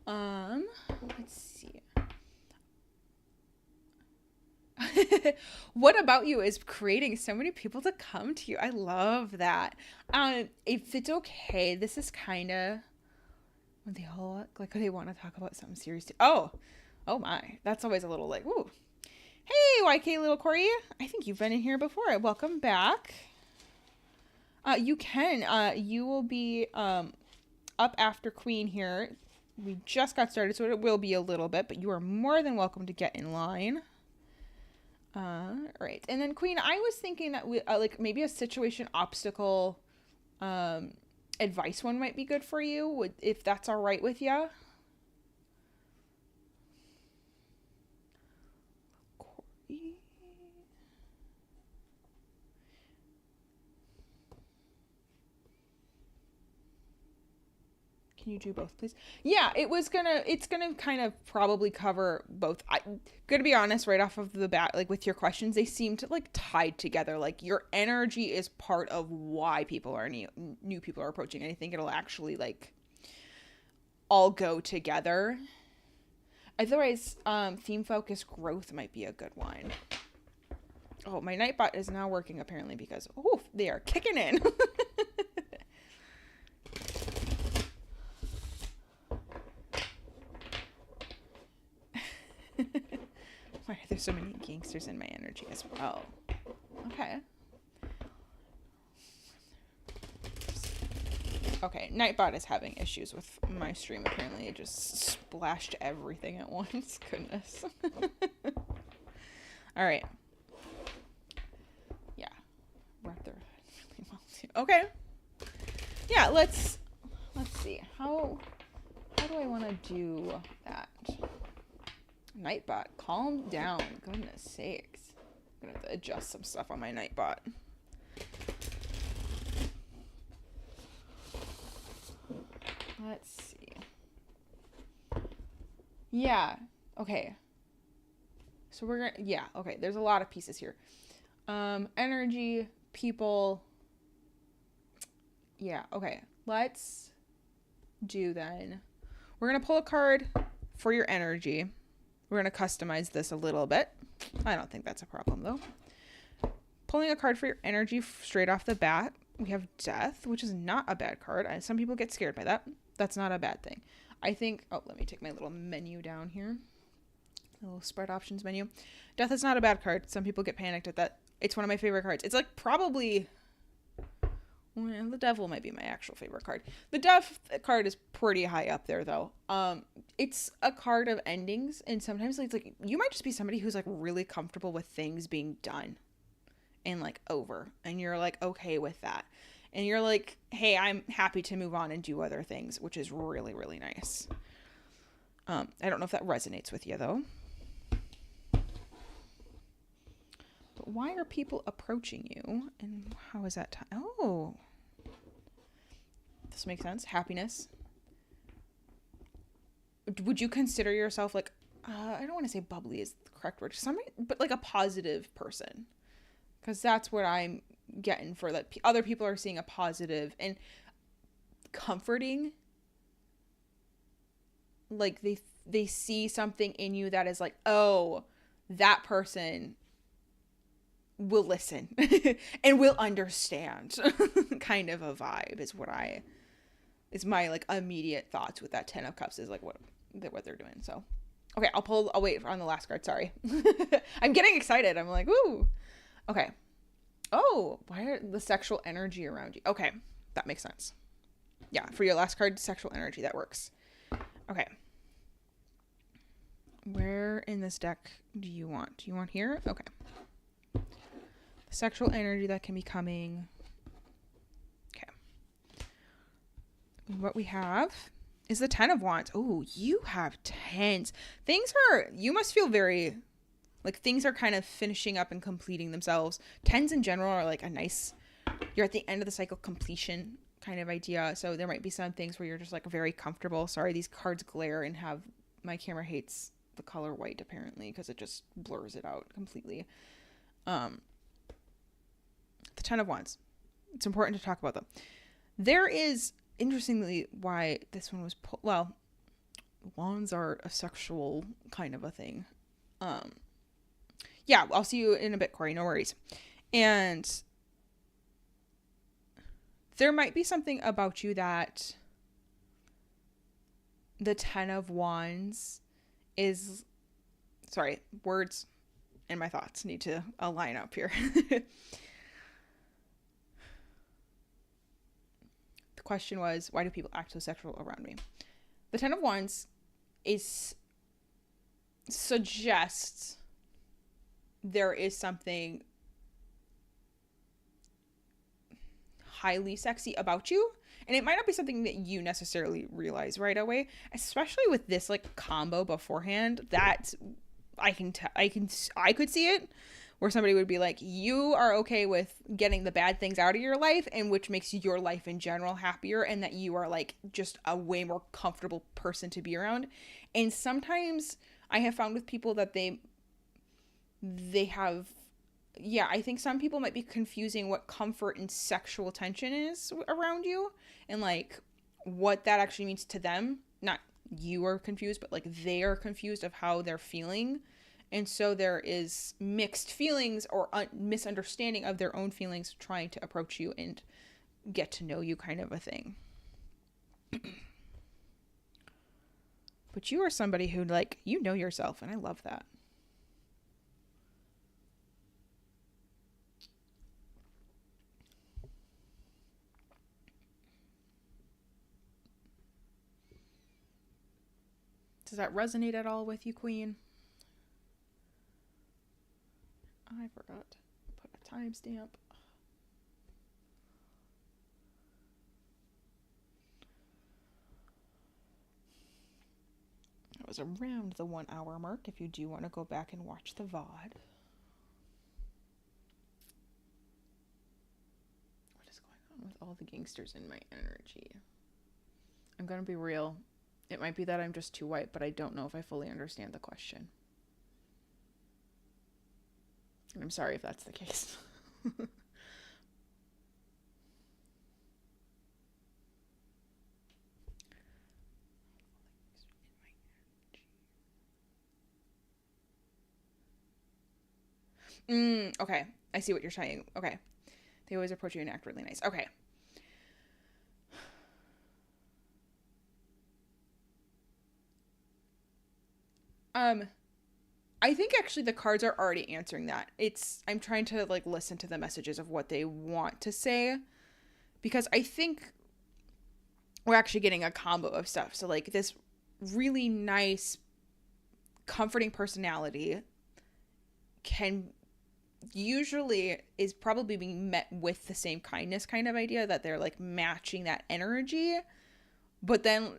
Let's see. What about you is creating so many people to come to you? I love that. If it's okay, this is kind of when they all look like they want to talk about something serious too. Oh my, that's always a little like, ooh. Hey, YkLilCorii. I think you've been in here before. Welcome back. You can. You will be up after Queen here. We just got started, so it will be a little bit, but you are more than welcome to get in line. Right. And then Queen, I was thinking that we like maybe a situation obstacle advice one might be good for you, if that's all right with you. Can you do both, please? Yeah, it's gonna kind of probably cover both. I'm gonna be honest right off of the bat, like with your questions, they seem to like tied together. Like your energy is part of why people are new people are approaching. And I think it'll actually like all go together. Otherwise, theme focused growth might be a good one. Oh, my Nightbot is now working apparently because they are kicking in. Why are there so many gangsters in my energy as well? Okay. Okay, Nightbot is having issues with my stream. Apparently, it just splashed everything at once. Goodness. All right. Yeah. Okay. Yeah, let's see. How do I want to do that? Nightbot, calm down. Goodness sakes. I'm gonna have to adjust some stuff on my Nightbot. Let's see. Yeah. Okay. So we're gonna, yeah, okay. There's a lot of pieces here. Energy, people. Yeah, okay. Let's do then. We're gonna pull a card for your energy. We're gonna customize this a little bit. I don't think that's a problem though. Pulling a card for your energy straight off the bat. We have Death, which is not a bad card. Some people get scared by that. That's not a bad thing. I think, oh, let me take my little menu down here. A little spread options menu. Death is not a bad card. Some people get panicked at that. It's one of my favorite cards. It's like probably, well, the Devil might be my actual favorite card. The Death card is pretty high up there though. It's a card of endings, and sometimes it's like you might just be somebody who's like really comfortable with things being done and like over, and you're like okay with that, and you're like, hey, I'm happy to move on and do other things, which is really, really nice. I don't know if that resonates with you though. But why are people approaching you, and how is that time? Oh, this makes sense. Happiness. Would you consider yourself like, I don't want to say bubbly is the correct word, somebody, but like a positive person? Because that's what I'm getting for that. Other people are seeing a positive and comforting. Like they see something in you that is like, oh, that person will listen and will understand. Kind of a vibe is my like immediate thoughts with that 10 of Cups is like what they're doing. So, okay, I'll wait on the last card. Sorry. I'm getting excited. I'm like, ooh. Okay. Oh, why are the sexual energy around you? Okay, that makes sense. Yeah, for your last card, sexual energy, that works. Okay. Where in this deck do you want? Do you want here? Okay. The sexual energy that can be coming. Okay. What we have is the 10 of Wands. Oh, you have 10s. You must feel very, like things are kind of finishing up and completing themselves. 10s in general are like a nice, you're at the end of the cycle completion kind of idea. So there might be some things where you're just like very comfortable. Sorry, these cards glare and my camera hates the color white apparently because it just blurs it out completely. The 10 of Wands. It's important to talk about them. There is, interestingly, why this one was well, wands are a sexual kind of a thing. Yeah, I'll see you in a bit, Corey. No worries. And there might be something about you that the 10 of Wands is, sorry, words and my thoughts need to align up here. The question was, why do people act so sexual around me? The 10 of Wands suggests there is something highly sexy about you, and it might not be something that you necessarily realize right away, especially with this like combo beforehand. That I could see it where somebody would be like, you are okay with getting the bad things out of your life, and which makes your life in general happier, and that you are like just a way more comfortable person to be around. And sometimes I have found with people that they have, yeah, I think some people might be confusing what comfort and sexual tension is around you, and like what that actually means to them. Not you are confused, but like they are confused of how they're feeling. And so there is mixed feelings or misunderstanding of their own feelings trying to approach you and get to know you, kind of a thing. But you are somebody who, like, you know yourself, and I love that. Does that resonate at all with you, Queen? I forgot to put a timestamp. That was around the 1 hour mark if you do want to go back and watch the VOD. What is going on with all the gangsters in my energy? I'm going to be real. It might be that I'm just too white, but I don't know if I fully understand the question. And I'm sorry if that's the case. Okay. I see what you're saying. Okay. They always approach you and act really nice. Okay. I think actually the cards are already answering that. I'm trying to like listen to the messages of what they want to say, because I think we're actually getting a combo of stuff. So like this really nice, comforting personality can usually is probably being met with the same kindness kind of idea, that they're like matching that energy, but then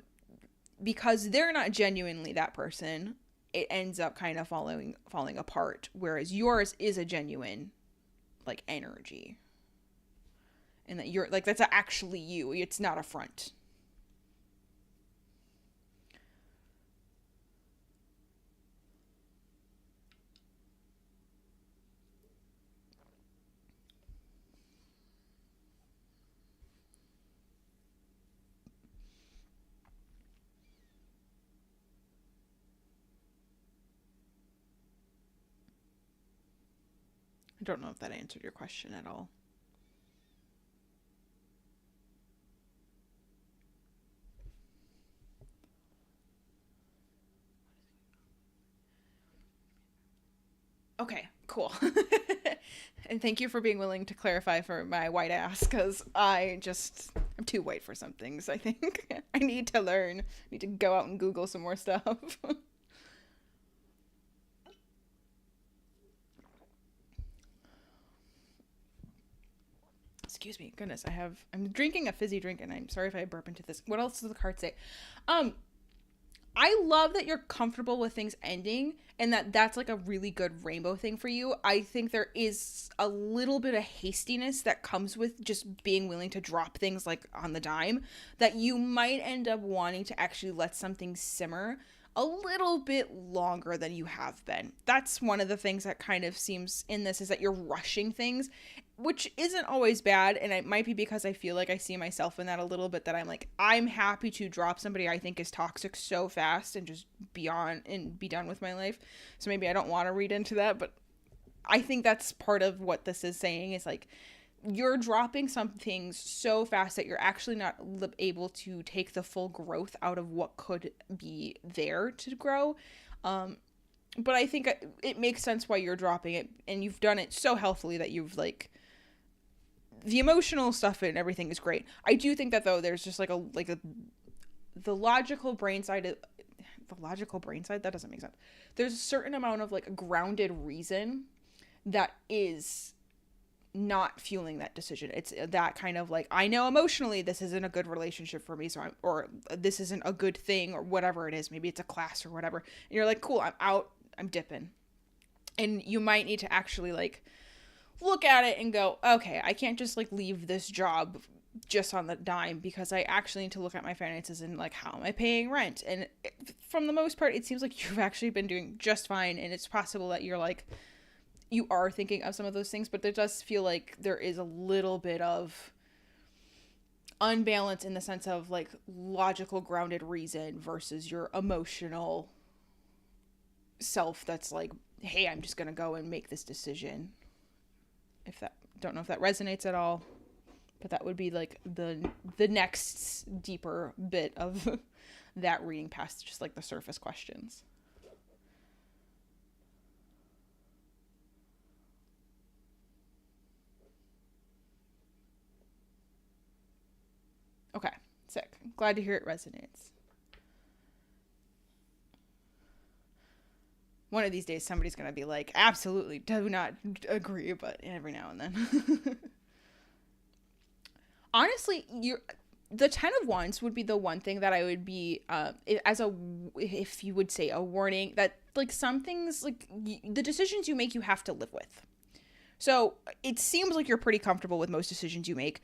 because they're not genuinely that person, it ends up kind of falling apart, whereas yours is a genuine like energy, and that you're like, that's actually you, it's not a front. I don't know if that answered your question at all. Okay, cool. And thank you for being willing to clarify for my white ass, because I'm too white for some things, I think. I need to learn. I need to go out and Google some more stuff. Excuse me. Goodness, I'm drinking a fizzy drink, and I'm sorry if I burp into this. What else does the card say? I love that you're comfortable with things ending, and that's like a really good rainbow thing for you. I think there is a little bit of hastiness that comes with just being willing to drop things like on the dime, that you might end up wanting to actually let something simmer a little bit longer than you have been. That's one of the things that kind of seems in this, is that you're rushing things, which isn't always bad. And it might be because I feel like I see myself in that a little bit, that I'm like, I'm happy to drop somebody I think is toxic so fast and just be on and be done with my life. So maybe I don't want to read into that, but I think that's part of what this is saying, is like, you're dropping some things so fast that you're actually not able to take the full growth out of what could be there to grow. But I think it makes sense why you're dropping it, and you've done it so healthily that you've like, the emotional stuff and everything is great. I do think that though, there's just the logical brain side, that doesn't make sense. There's a certain amount of like a grounded reason that is not fueling that decision. It's that kind of like, I know emotionally this isn't a good relationship for me, or this isn't a good thing, or whatever it is. Maybe it's a class or whatever. And you're like, cool, I'm out, I'm dipping. And you might need to actually like look at it and go, okay, I can't just like leave this job just on the dime, because I actually need to look at my finances and like, how am I paying rent? And from the most part, it seems like you've actually been doing just fine. And it's possible that you're like, you are thinking of some of those things, but there does feel like there is a little bit of unbalance in the sense of like logical grounded reason versus your emotional self that's like, hey, I'm just gonna go and make this decision. Don't know if that resonates at all, but that would be like the next deeper bit of that reading, past just like the surface questions. Okay, sick. Glad to hear it resonates. One of these days, somebody's going to be like, absolutely, do not agree, but every now and then. Honestly, the 10 of Wands would be the one thing that I would be, if you would say a warning, that like some things, like the decisions you make, you have to live with. So it seems like you're pretty comfortable with most decisions you make.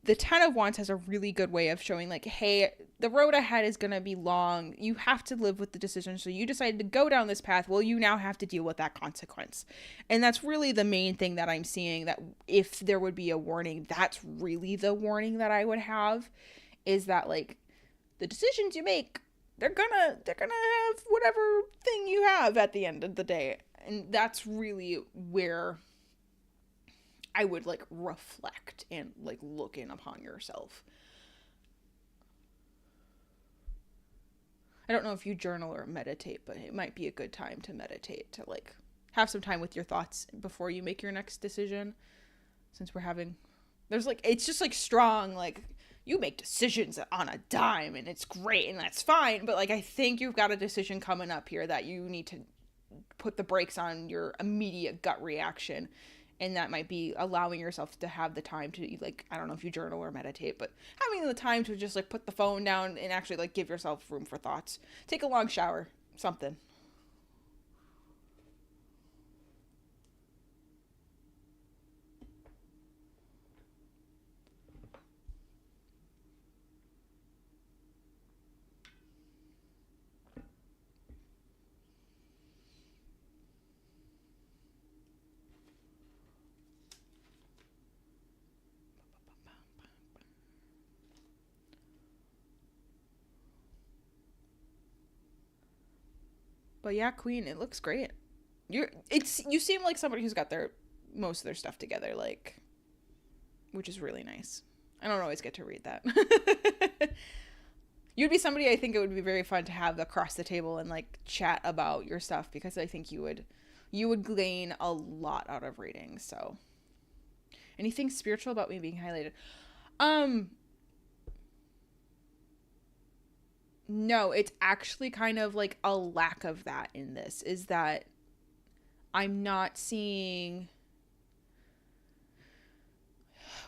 The 10 of Wands has a really good way of showing like, hey, the road ahead is going to be long. You have to live with the decision. So you decided to go down this path. Well, you now have to deal with that consequence. And that's really the main thing that I'm seeing, that if there would be a warning, that's really the warning that I would have, is that like the decisions you make, they're gonna have whatever thing you have at the end of the day. And that's really where I would like reflect and like look in upon yourself. I don't know if you journal or meditate, but it might be a good time to meditate, to like have some time with your thoughts before you make your next decision. Since there's like, it's just like strong, like you make decisions on a dime and it's great and that's fine. But like, I think you've got a decision coming up here that you need to put the brakes on your immediate gut reaction. And that might be allowing yourself to have the time to, like, I don't know if you journal or meditate, but having the time to just, like, put the phone down and actually, like, give yourself room for thoughts. Take a long shower. Something. But yeah, Queen, it looks great. You seem like somebody who's got most of their stuff together, like, which is really nice. I don't always get to read that. You'd be somebody I think it would be very fun to have across the table and like chat about your stuff, because I think you would gain a lot out of reading. So, anything spiritual about me being highlighted? No, it's actually kind of like a lack of that in this, is that I'm not seeing,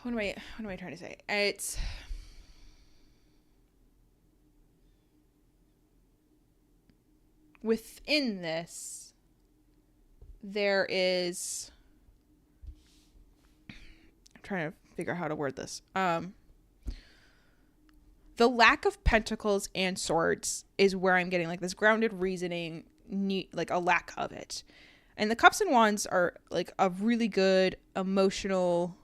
what am I trying to say? It's within this, there is, I'm trying to figure out how to word this. The lack of pentacles and swords is where I'm getting like this grounded reasoning, like a lack of it. And the cups and wands are like a really good emotional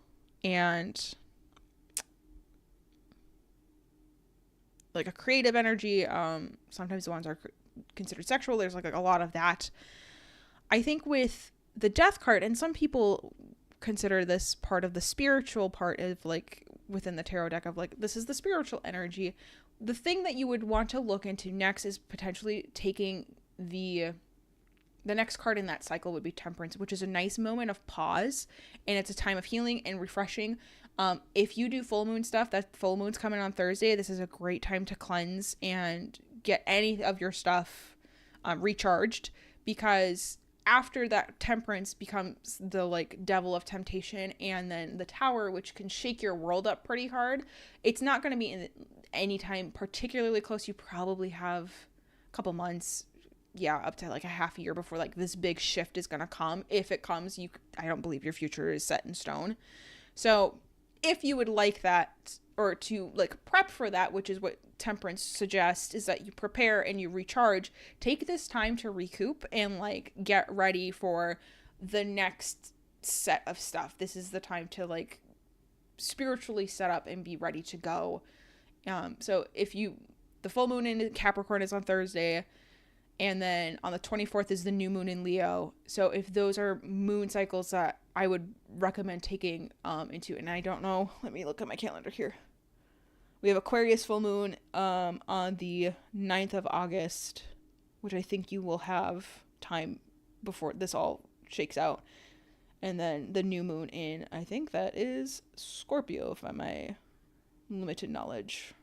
and like a creative energy. Sometimes the wands are considered sexual. There's like a lot of that. I think with the death card, and some people consider this part of the spiritual part of like within the tarot deck, of like, this is the spiritual energy. The thing that you would want to look into next is potentially taking the next card in that cycle would be Temperance, which is a nice moment of pause, and it's a time of healing and refreshing. If you do full moon stuff, that full moon's coming on Thursday. This is a great time to cleanse and get any of your stuff recharged, because after that, Temperance becomes the like devil of temptation, and then the Tower, which can shake your world up pretty hard. It's not going to be in any time particularly close. You probably have a couple months, up to like a half a year before like this big shift is going to come. If it comes, I don't believe your future is set in stone. So if you would like that, or to like prep for that, which is what Temperance suggests, is that you prepare and you recharge. Take this time to recoup and like get ready for the next set of stuff. This is the time to like spiritually set up and be ready to go. So the full moon in Capricorn is on Thursday, and then on the 24th is the new moon in Leo. So if those are moon cycles that I would recommend taking into, and I don't know, let me look at my calendar here. We have Aquarius full moon on the 9th of August, which I think you will have time before this all shakes out. And then the new moon in, I think that is Scorpio, if my limited knowledge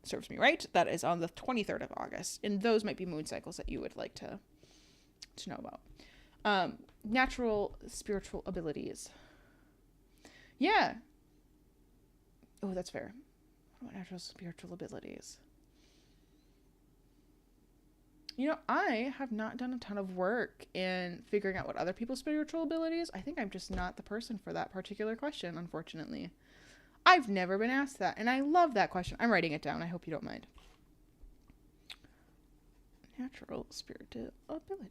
serves me right. That is on the 23rd of August. And those might be moon cycles that you would like to know about. Natural spiritual abilities. Yeah. Oh, that's fair. What natural spiritual abilities? You know, I have not done a ton of work in figuring out what other people's spiritual abilities. I think I'm just not the person for that particular question, unfortunately. I've never been asked that, and I love that question. I'm writing it down. I hope you don't mind. Natural spiritual abilities.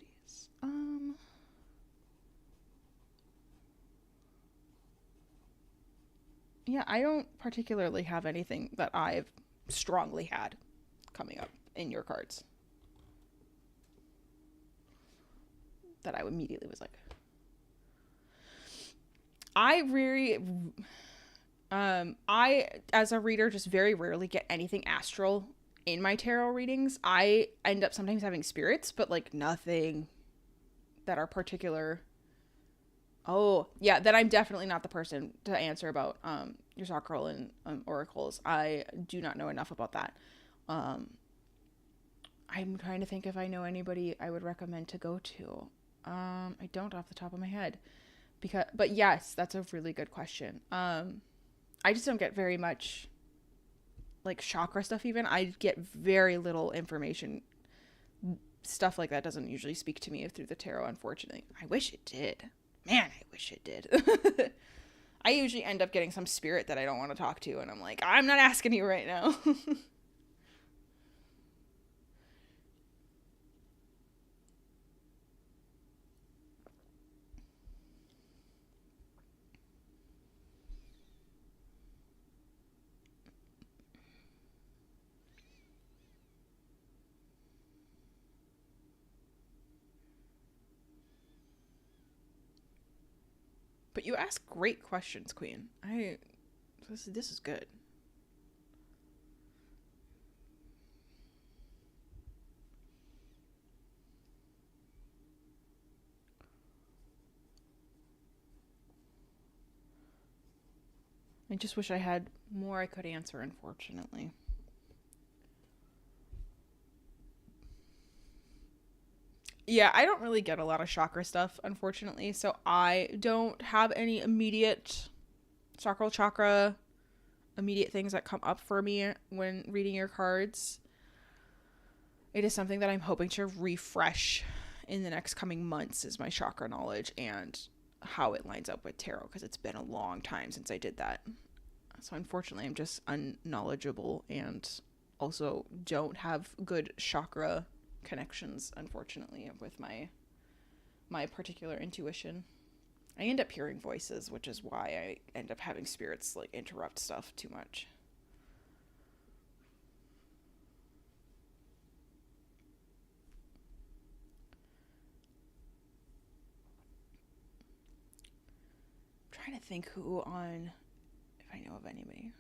Yeah, I don't particularly have anything that I've strongly had coming up in your cards that I immediately was like, I, as a reader, just very rarely get anything astral in my tarot readings. I end up sometimes having spirits, but like nothing that are particular. Oh, yeah, then I'm definitely not the person to answer about your sacral and oracles. I do not know enough about that. I'm trying to think if I know anybody I would recommend to go to. I don't off the top of my head. But yes, that's a really good question. I just don't get very much like chakra stuff even. I get very little information. Stuff like that doesn't usually speak to me through the tarot, unfortunately. I wish it did. Man, I wish it did. I usually end up getting some spirit that I don't want to talk to, and I'm like, I'm not asking you right now. But you ask great questions, Queen. This is good. I just wish I had more I could answer, unfortunately. Yeah, I don't really get a lot of chakra stuff, unfortunately, so I don't have any immediate sacral chakra, immediate things that come up for me when reading your cards. It is something that I'm hoping to refresh in the next coming months, is my chakra knowledge and how it lines up with tarot, because it's been a long time since I did that. So unfortunately, I'm just unknowledgeable and also don't have good chakra connections, unfortunately, with my particular intuition. I end up hearing voices, which is why I end up having spirits like interrupt stuff too much. I'm trying to think if I know of anybody.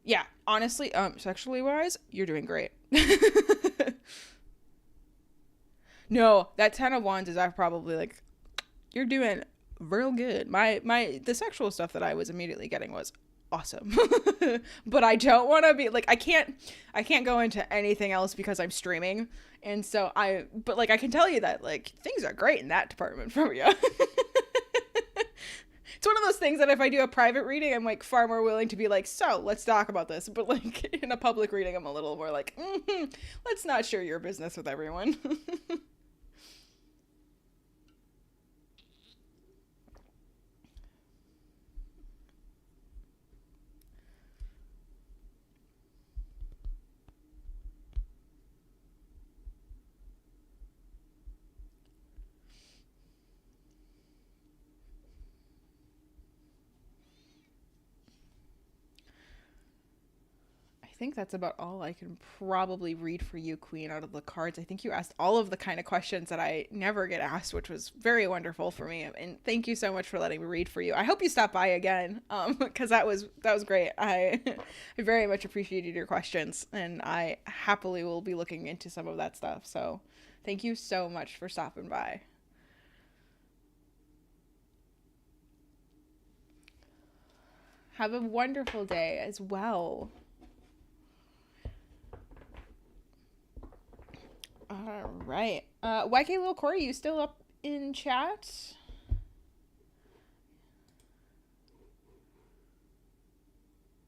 Yeah, honestly, sexually wise, you're doing great. No, that 10 of Wands is probably like, you're doing real good. The sexual stuff that I was immediately getting was awesome. But I don't want to be like, I can't go into anything else because I'm streaming. And so but like, I can tell you that like things are great in that department from you. It's one of those things that if I do a private reading, I'm like far more willing to be like, so let's talk about this. But like in a public reading, I'm a little more like, let's not share your business with everyone. I think that's about all I can probably read for you, Queen, out of the cards. I think you asked all of the kind of questions that I never get asked, which was very wonderful for me. And thank you so much for letting me read for you. I hope you stop by again, because that was great. I very much appreciated your questions, and I happily will be looking into some of that stuff. So thank you so much for stopping by. Have a wonderful day as well. All right. YkLilCorii, you still up in chat?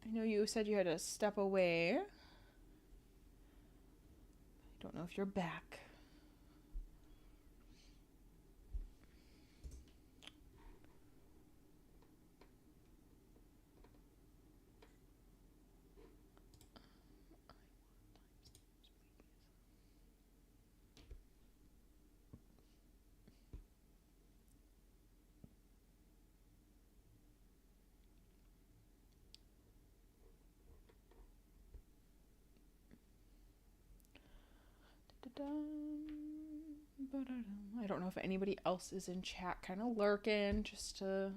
I know you said you had to step away. I don't know if you're back. I don't know if anybody else is in chat kind of lurking just to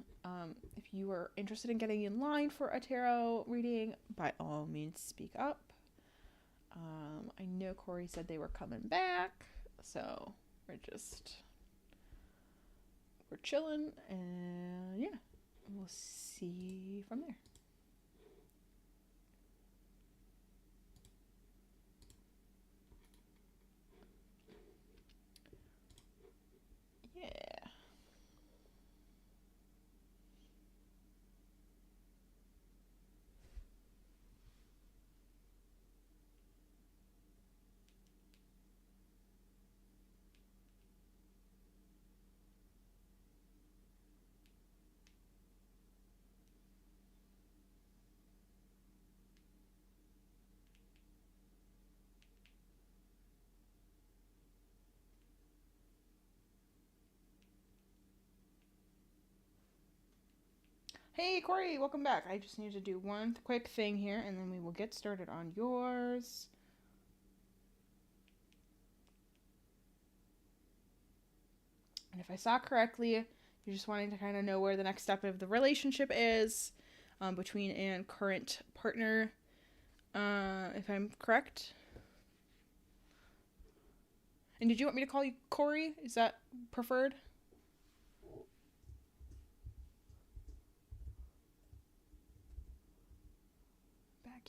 if you are interested in getting in line for a tarot reading, by all means speak up. I know Corey said they were coming back, so we're chilling, and yeah, we'll see from there. Yeah. Hey, Corey, welcome back. I just need to do one quick thing here, and then we will get started on yours. And if I saw correctly, you're just wanting to kind of know where the next step of the relationship is between and current partner, if I'm correct. And did you want me to call you Corey? Is that preferred?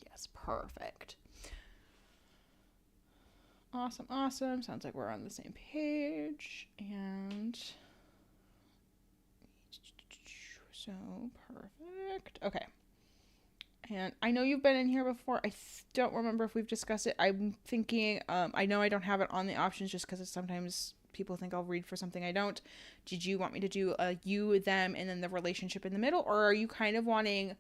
Yes, perfect. Awesome. Sounds like we're on the same page. And so perfect. Okay. And I know you've been in here before. I don't remember if we've discussed it. I'm thinking, I know I don't have it on the options just because sometimes people think I'll read for something I don't. Did you want me to do a you, them, and then the relationship in the middle? Or are you kind of wanting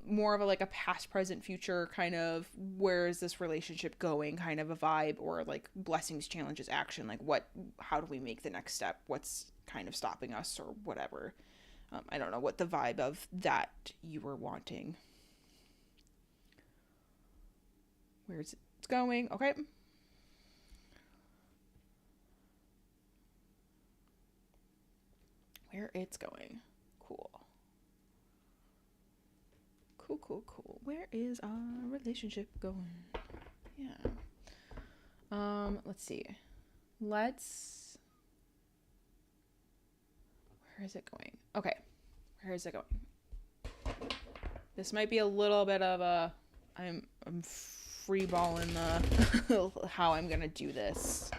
more of a past, present, future kind of where is this relationship going kind of a vibe, or like blessings, challenges, action, how do we make the next step, what's kind of stopping us or whatever. I don't know what the vibe of that you were wanting. Where's it going? Okay. Where it's going. Cool. Where is our relationship going? Yeah. Let's see. Where is it going? Okay. Where is it going? This might be a little bit of a I'm freeballing the how I'm gonna do this.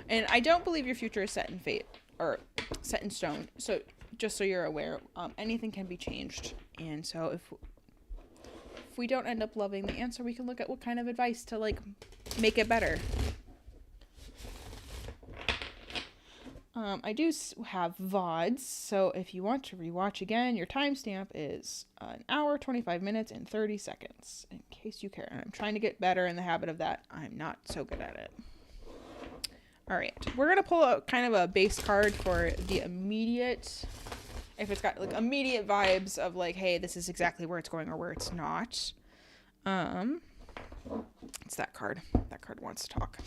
And I don't believe your future is set in fate or set in stone. So just so you're aware, anything can be changed. And so if we don't end up loving the answer, we can look at what kind of advice to make it better. I do have VODs, so if you want to rewatch again, your timestamp is 1 hour, 25 minutes, and 30 seconds, in case you care. And I'm trying to get better in the habit of that. I'm not so good at it. All right, we're going to pull out kind of a base card for the immediate, if it's got immediate vibes of hey, this is exactly where it's going or where it's not. It's that card. That card wants to talk.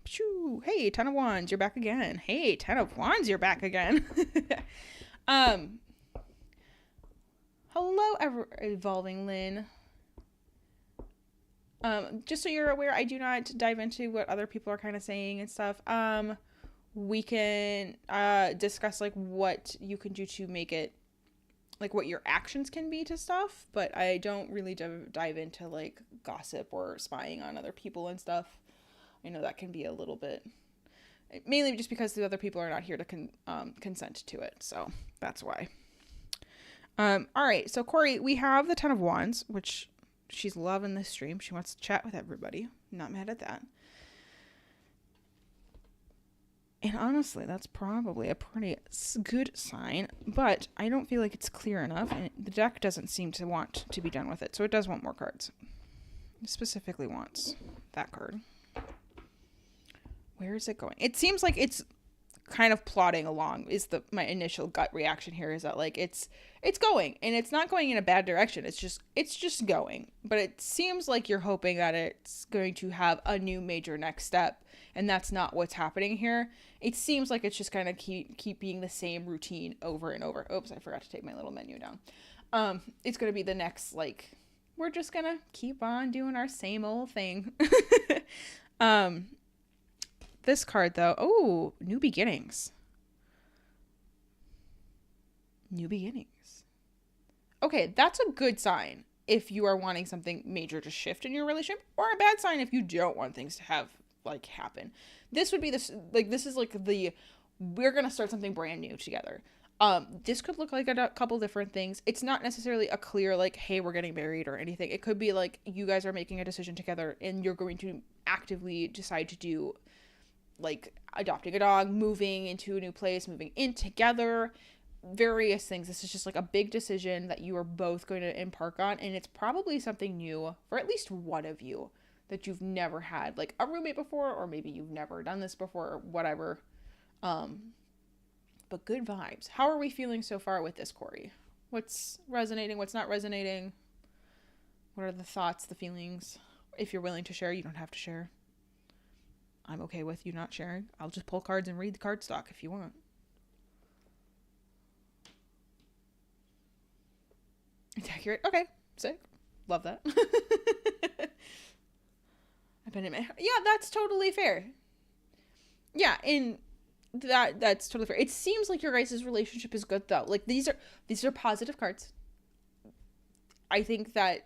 Pshoo. Hey, 10 of Wands, you're back again. Hey, 10 of Wands, you're back again. Hello, EverEvolvingLynn. Just so you're aware, I do not dive into what other people are kind of saying and stuff. we can discuss like what you can do to make it, like what your actions can be to stuff, but I don't really dive into like gossip or spying on other people and stuff. I know that can be a little bit, mainly just because the other people are not here to consent to it, so that's why. All right, so Corey, we have the Ten of Wands, which she's loving this stream. She wants to chat with everybody. Not mad at that. And honestly, that's probably a pretty good sign, but I don't feel like it's clear enough, and the deck doesn't seem to want to be done with it, so it does want more cards. It specifically wants that card. Where is it going? It seems like it's kind of plodding along, is my initial gut reaction here, is that like it's going, and it's not going in a bad direction. It's just going, but it seems like you're hoping that it's going to have a new major next step, and that's not what's happening here. It seems like it's just kind of keep being the same routine over and over. Oops, I forgot to take my little menu down. It's going to be the next, like, we're just going to keep on doing our same old thing. This card, though, oh, new beginnings. New beginnings. Okay, that's a good sign if you are wanting something major to shift in your relationship, or a bad sign if you don't want things to have, like, happen. This would be this is like we're going to start something brand new together. This could look like a couple different things. It's not necessarily a clear, like, hey, we're getting married or anything. It could be like you guys are making a decision together and you're going to actively decide to do, like, adopting a dog, moving into a new place, moving in together, various things. This is just like a big decision that you are both going to embark on, and it's probably something new for at least one of you that you've never had, like, a roommate before, or maybe you've never done this before, or whatever. But good vibes. How are we feeling so far with this, Corey? What's resonating? What's not resonating? What are the thoughts, the feelings? If you're willing to share, you don't have to share. I'm okay with you not sharing. I'll just pull cards and read the card stock if you want. It's accurate. Okay, sick. Love that. I've been in my... Yeah, that's totally fair. Yeah, and that's totally fair. It seems like your guys' relationship is good, though. Like, these are positive cards. I think that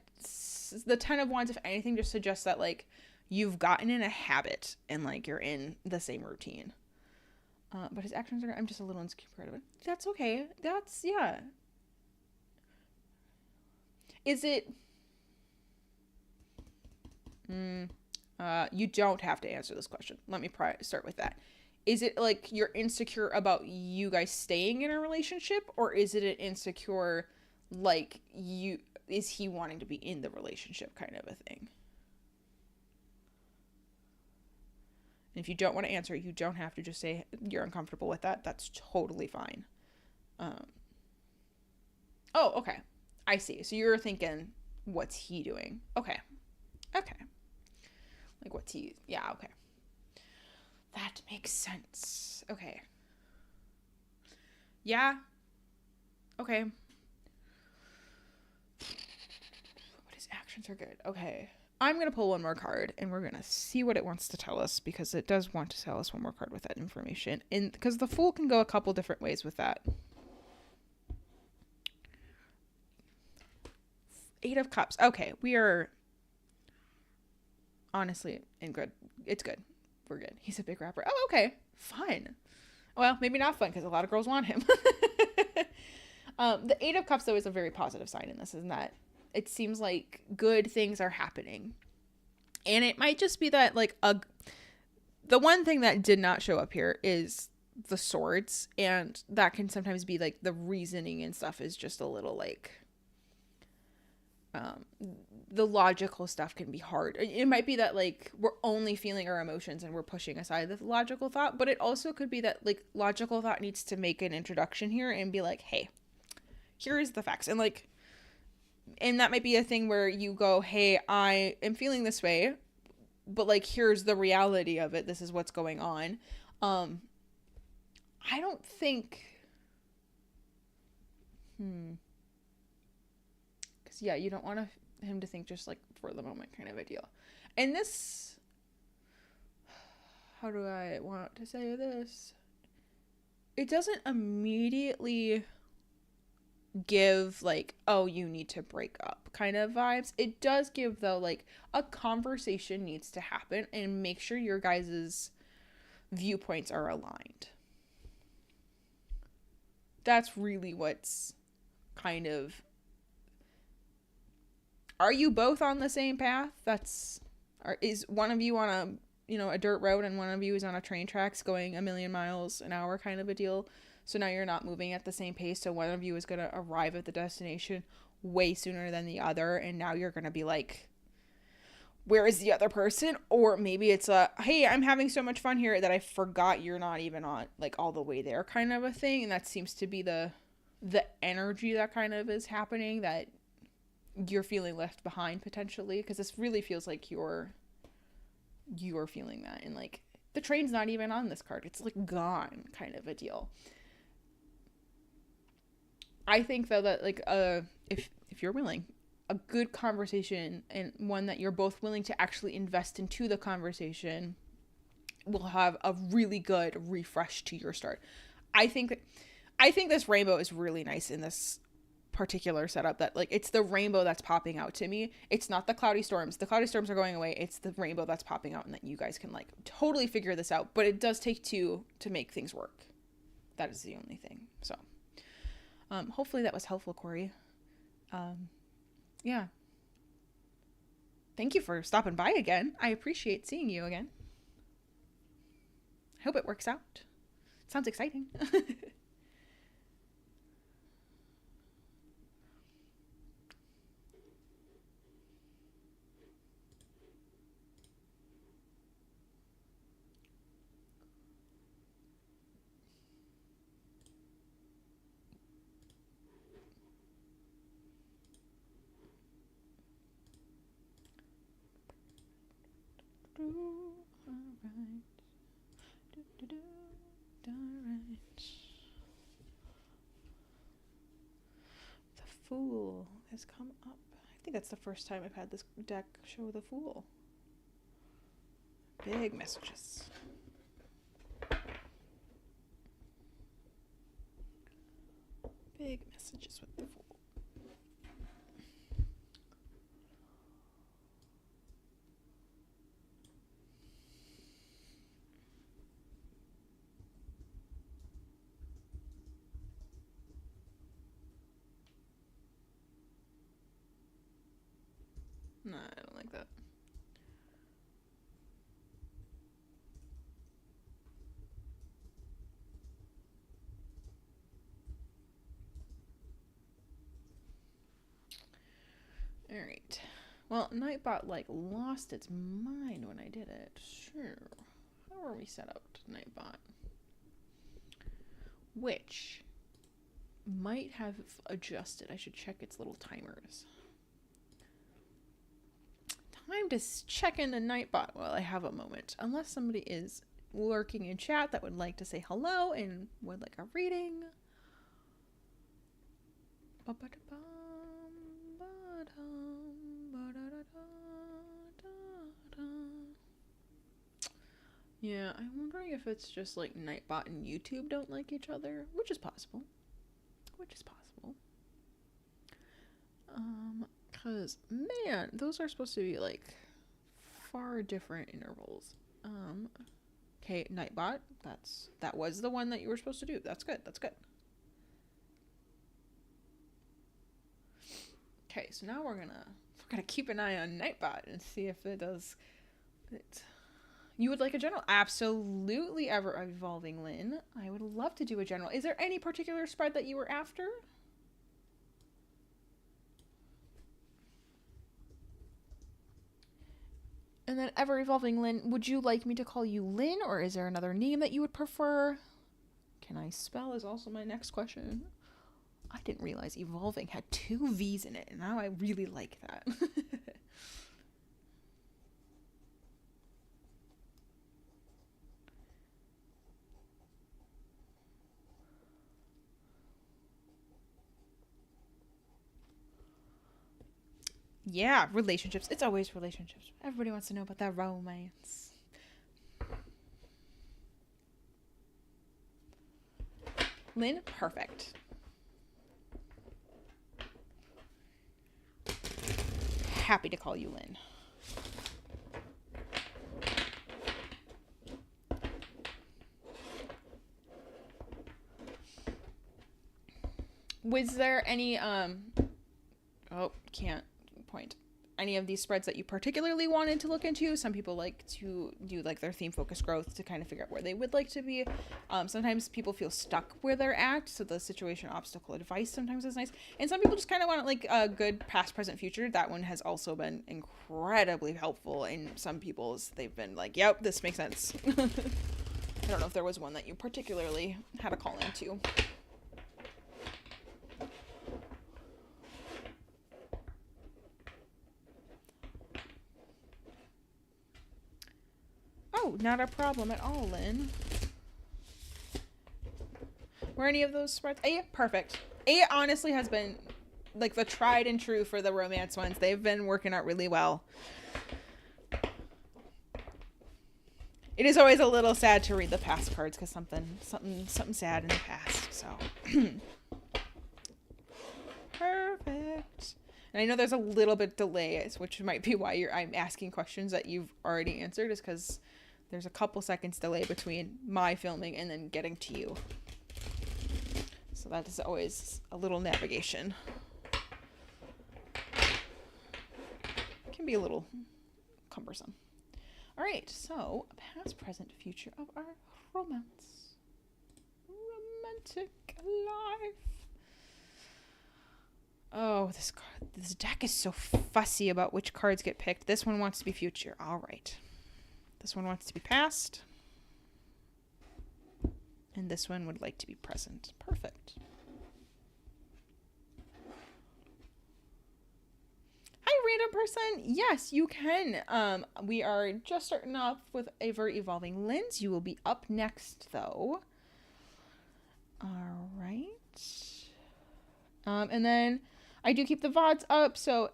the Ten of Wands, if anything, just suggests that, like, you've gotten in a habit and, like, you're in the same routine. But his actions are... I'm just a little insecure about it. That's okay. That's... Yeah. Is it... you don't have to answer this question. Let me start with that. Is it like you're insecure about you guys staying in a relationship, or is it an insecure, like, is he wanting to be in the relationship kind of a thing? And if you don't want to answer, you don't have to just say you're uncomfortable with that. That's totally fine. Oh, okay. I see. So you're thinking, what's he doing? Okay. Like, what's he... Yeah, okay. That makes sense. Okay. Yeah. Okay. But his actions are good. Okay. I'm going to pull one more card, and we're going to see what it wants to tell us, because it does want to tell us one more card with that information. And because the Fool can go a couple different ways with that. Eight of Cups. Okay, we are... honestly in good. It's good. We're good. He's a big rapper. Oh, okay. Fun. Well, maybe not fun, because a lot of girls want him. The Eight of Cups, though, is a very positive sign in this, isn't that? It seems like good things are happening. And it might just be that, like, the one thing that did not show up here is the swords. And that can sometimes be, like, the reasoning and stuff is just a little, like... the logical stuff can be hard. It might be that, like, we're only feeling our emotions and we're pushing aside the logical thought, but it also could be that, like, logical thought needs to make an introduction here and be like, hey, here is the facts. And, like, and that might be a thing where you go, hey, I am feeling this way, but, like, here's the reality of it. This is what's going on. I don't think, yeah, you don't want him to think just, like, for the moment kind of a deal. And this, how do I want to say this? it doesn't immediately give like, oh, you need to break up kind of vibes. It does give though like a conversation needs to happen and make sure your guys's viewpoints are aligned. That's really what's kind of, are you both on the same path? Is one of you on a dirt road and one of you is on a train tracks going 1,000,000 miles an hour kind of a deal? So now you're not moving at the same pace. So one of you is going to arrive at the destination way sooner than the other. And now you're going to be like, where is the other person? Or maybe it's hey, I'm having so much fun here that I forgot you're not even on like all the way there kind of a thing. And that seems to be the energy that kind of is happening, that you're feeling left behind potentially. Because this really feels like you're feeling that. And like the train's not even on this card. It's like gone kind of a deal. I think though that like if you're willing, a good conversation and one that you're both willing to actually invest into the conversation will have a really good refresh to your start. I think this rainbow is really nice in this particular setup, that like it's the rainbow that's popping out to me. It's not the cloudy storms. The cloudy storms are going away. It's the rainbow that's popping out, and that you guys can like totally figure this out. But it does take two to make things work. That is the only thing. So hopefully that was helpful, Corey. Yeah. Thank you for stopping by again. I appreciate seeing you again. I hope it works out. Sounds exciting. The Fool has come up. I think that's the first time I've had this deck show the Fool. Big messages. Big messages with the Fool. No, I don't like that. Alright. Well, Nightbot, like, lost its mind when I did it. Sure. How are we set up, Nightbot? Which might have adjusted. I should check its little timers. Time to check into Nightbot while I have a moment. Unless somebody is lurking in chat that would like to say hello and would like a reading. Yeah, I'm wondering if it's just like Nightbot and YouTube don't like each other, which is possible. Because, man, those are supposed to be, like, far different intervals. Okay, Nightbot, that was the one that you were supposed to do. That's good. Okay, so now we're gonna keep an eye on Nightbot and see if it does it. You would like a general? Absolutely, EverEvolvingLynn. I would love to do a general. Is there any particular spread that you were after? And then EverEvolvingLynn, would you like me to call you Lynn, or is there another name that you would prefer? Can I spell is also my next question. I didn't realize evolving had 2 V's in it, and now I really like that. Yeah, relationships. It's always relationships. Everybody wants to know about that romance. Lynn, perfect. Happy to call you Lynn. Was there any, can't point. Any of these spreads that you particularly wanted to look into? Some people like to do like their theme focused growth to kind of figure out where they would like to be. Sometimes people feel stuck where they're at, so the situation obstacle advice sometimes is nice. And some people just kind of want like a good past, present, future. That one has also been incredibly helpful. And some people's, they've been like, yep, this makes sense. I don't know if there was one that you particularly had a call into. Oh, not a problem at all, Lynn. Were any of those spreads? A, perfect. A honestly has been like the tried and true for the romance ones. They've been working out really well. It is always a little sad to read the past cards because something sad in the past. So perfect. And I know there's a little bit delay, which might be why I'm asking questions that you've already answered, is because there's a couple seconds delay between my filming and then getting to you. So that is always a little navigation. Can be a little cumbersome. All right, so past, present, future of our romance. Romantic life. Oh, this deck is so fussy about which cards get picked. This one wants to be future. All right. This one wants to be past. And this one would like to be present. Perfect. Hi, random person. Yes, you can. We are just starting off with EverEvolvingLynn. You will be up next, though. All right. And then I do keep the VODs up, so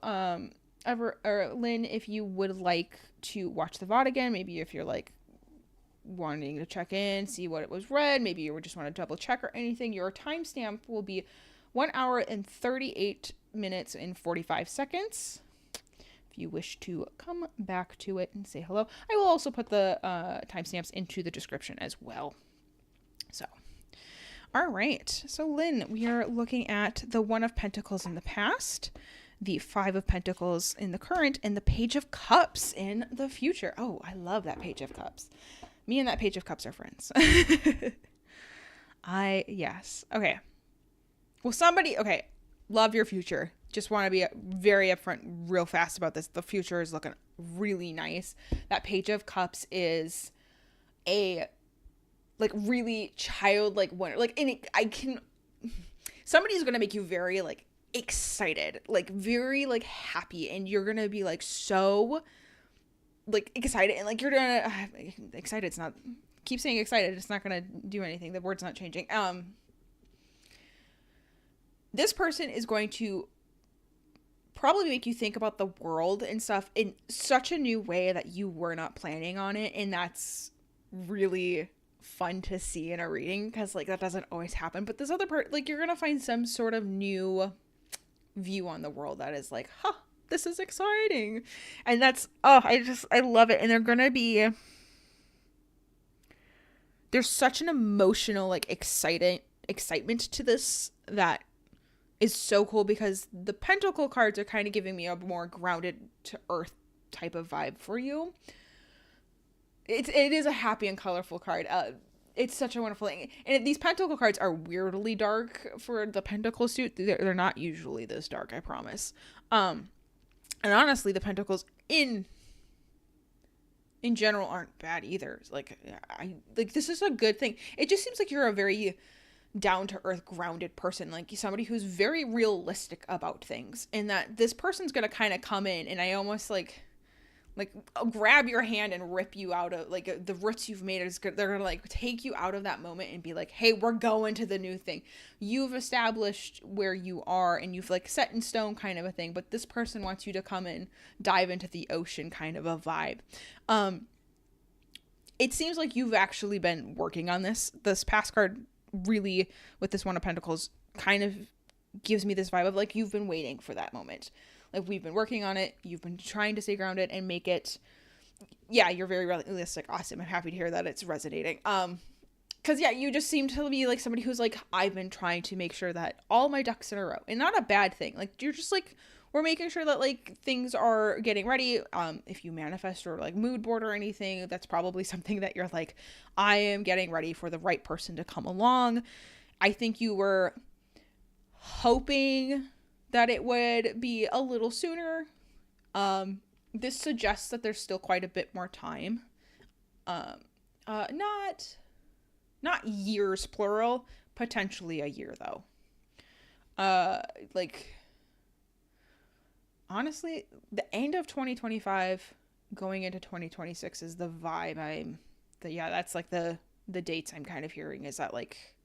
Lynn, if you would like to watch the VOD again, maybe if you're like wanting to check in, see what it was read, maybe you just want to double check or anything, your timestamp will be 1 hour and 38 minutes and 45 seconds. If you wish to come back to it and say hello, I will also put the timestamps into the description as well. So. All right, so Lynn, we are looking at the One of Pentacles in the past, the Five of Pentacles in the current, and the Page of Cups in the future. Oh, I love that Page of Cups. Me and that Page of Cups are friends. Yes. Okay. Well, okay, love your future. Just want to be very upfront real fast about this. The future is looking really nice. That Page of Cups is a like really childlike wonder, like, and somebody's gonna make you very like excited, like very like happy, and you're gonna be like so like excited, and like you're gonna excited. It's not, keep saying excited. It's not gonna do anything. The word's not changing. This person is going to probably make you think about the world and stuff in such a new way that you were not planning on it, and that's really fun to see in a reading, because like that doesn't always happen. But this other part, like, you're gonna find some sort of new view on the world that is like, this is exciting. And that's, I love it. And there's such an emotional like excitement to this that is so cool, because the Pentacle cards are kind of giving me a more grounded to earth type of vibe for you. It is a happy and colorful card. It's such a wonderful thing. And these Pentacle cards are weirdly dark for the Pentacle suit. They're not usually this dark, I promise. And honestly, the Pentacles in general aren't bad either. Like, this is a good thing. It just seems like you're a very down to earth, grounded person, like somebody who's very realistic about things, and that this person's gonna kind of come in and I almost like grab your hand and rip you out of like the roots you've made. They're gonna like take you out of that moment and be like, hey, we're going to the new thing. You've established where you are and you've like set in stone kind of a thing, but this person wants you to come and dive into the ocean kind of a vibe. It seems like you've actually been working on this past card really, with this One of Pentacles, kind of gives me this vibe of like, you've been waiting for that moment. Like, we've been working on it. You've been trying to stay grounded and make it. Yeah, you're very realistic. Awesome. I'm happy to hear that it's resonating. Because, yeah, you just seem to be like somebody who's like, I've been trying to make sure that all my ducks in a row. And not a bad thing. Like, you're just like, we're making sure that like things are getting ready. If you manifest or like mood board or anything, that's probably something that you're like, I am getting ready for the right person to come along. I think you were hoping that it would be a little sooner. This suggests that there's still quite a bit more time. Not years plural, potentially a year though. Like, honestly, the end of 2025 going into 2026 is the vibe that's like the dates I'm kind of hearing, is that like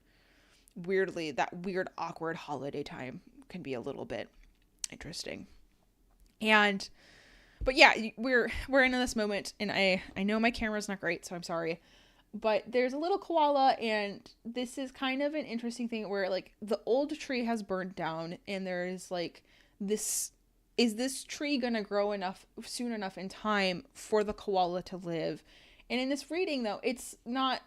weirdly, that weird awkward holiday time can be a little bit interesting. But yeah, we're in this moment, and I know my camera's not great, so I'm sorry. But there's a little koala, and this is kind of an interesting thing where like the old tree has burned down, and there's like this, is this tree gonna grow soon enough in time for the koala to live? And in this reading though, it's not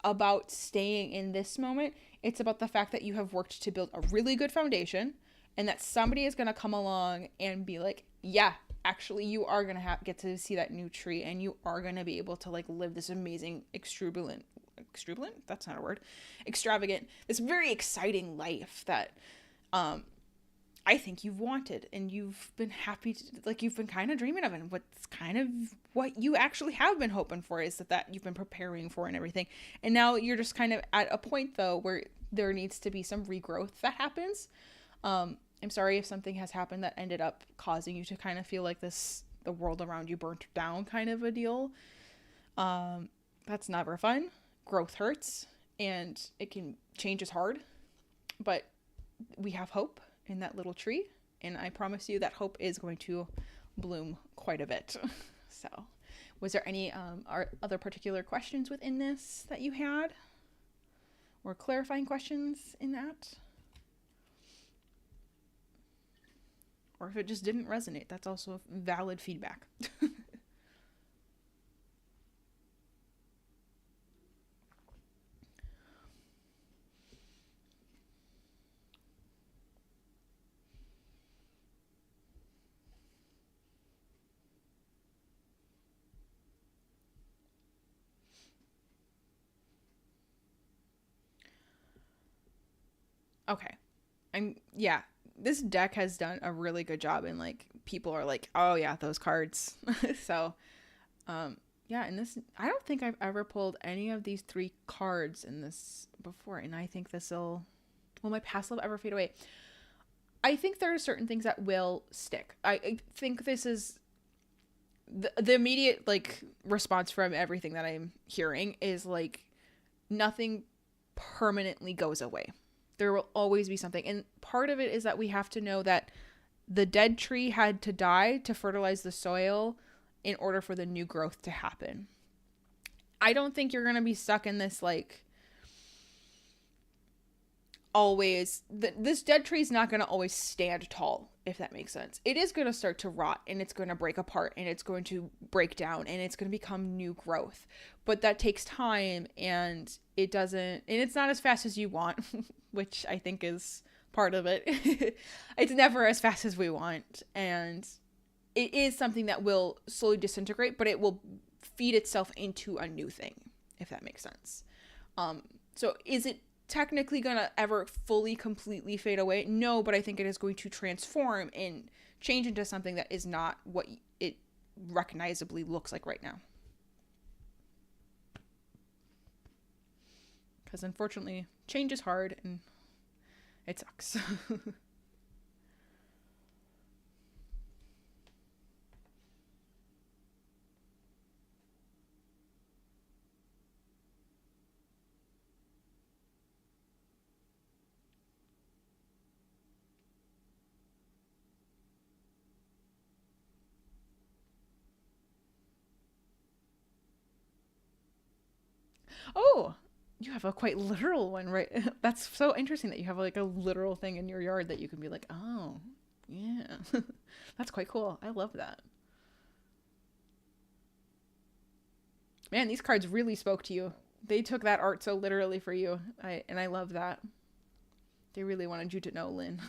about staying in this moment. It's about the fact that you have worked to build a really good foundation, and that somebody is gonna come along and be like, yeah, actually you are going to get to see that new tree, and you are going to be able to like live this amazing extravagant, that's not a word, extravagant, this very exciting life that I think you've wanted, and you've been happy to, like, you've been kind of dreaming of, and what's kind of what you actually have been hoping for is that you've been preparing for and everything. And now you're just kind of at a point though where there needs to be some regrowth that happens. I'm sorry if something has happened that ended up causing you to kind of feel like the world around you burnt down kind of a deal. That's never fun. Growth hurts, and change is hard, but we have hope in that little tree, and I promise you that hope is going to bloom quite a bit. So, was there any other particular questions within this that you had, or clarifying questions in that? Or if it just didn't resonate, that's also valid feedback. Okay. This deck has done a really good job, and like people are like, oh yeah, those cards. So and this, I don't think I've ever pulled any of these 3 cards in this before, and I think will my past love ever fade away? I think there are certain things that will stick. I think this is the immediate like response from everything that I'm hearing is like, nothing permanently goes away. There will always be something. And part of it is that we have to know that the dead tree had to die to fertilize the soil in order for the new growth to happen. I don't think you're going to be stuck in this like always. This dead tree is not going to always stand tall, if that makes sense. It is going to start to rot, and it's going to break apart, and it's going to break down, and it's going to become new growth. But that takes time, and it's not as fast as you want, which I think is part of it. It's never as fast as we want, and it is something that will slowly disintegrate, but it will feed itself into a new thing, if that makes sense. So is it technically gonna ever fully completely fade away? No, but I think it is going to transform and change into something that is not what it recognizably looks like right now. Because unfortunately, change is hard, and it sucks. Oh, You have a quite literal one, right? That's so interesting that you have like a literal thing in your yard that you can be like, oh, yeah. That's quite cool. I love that. Man, these cards really spoke to you. They took that art so literally for you. I love that. They really wanted you to know, Lynn.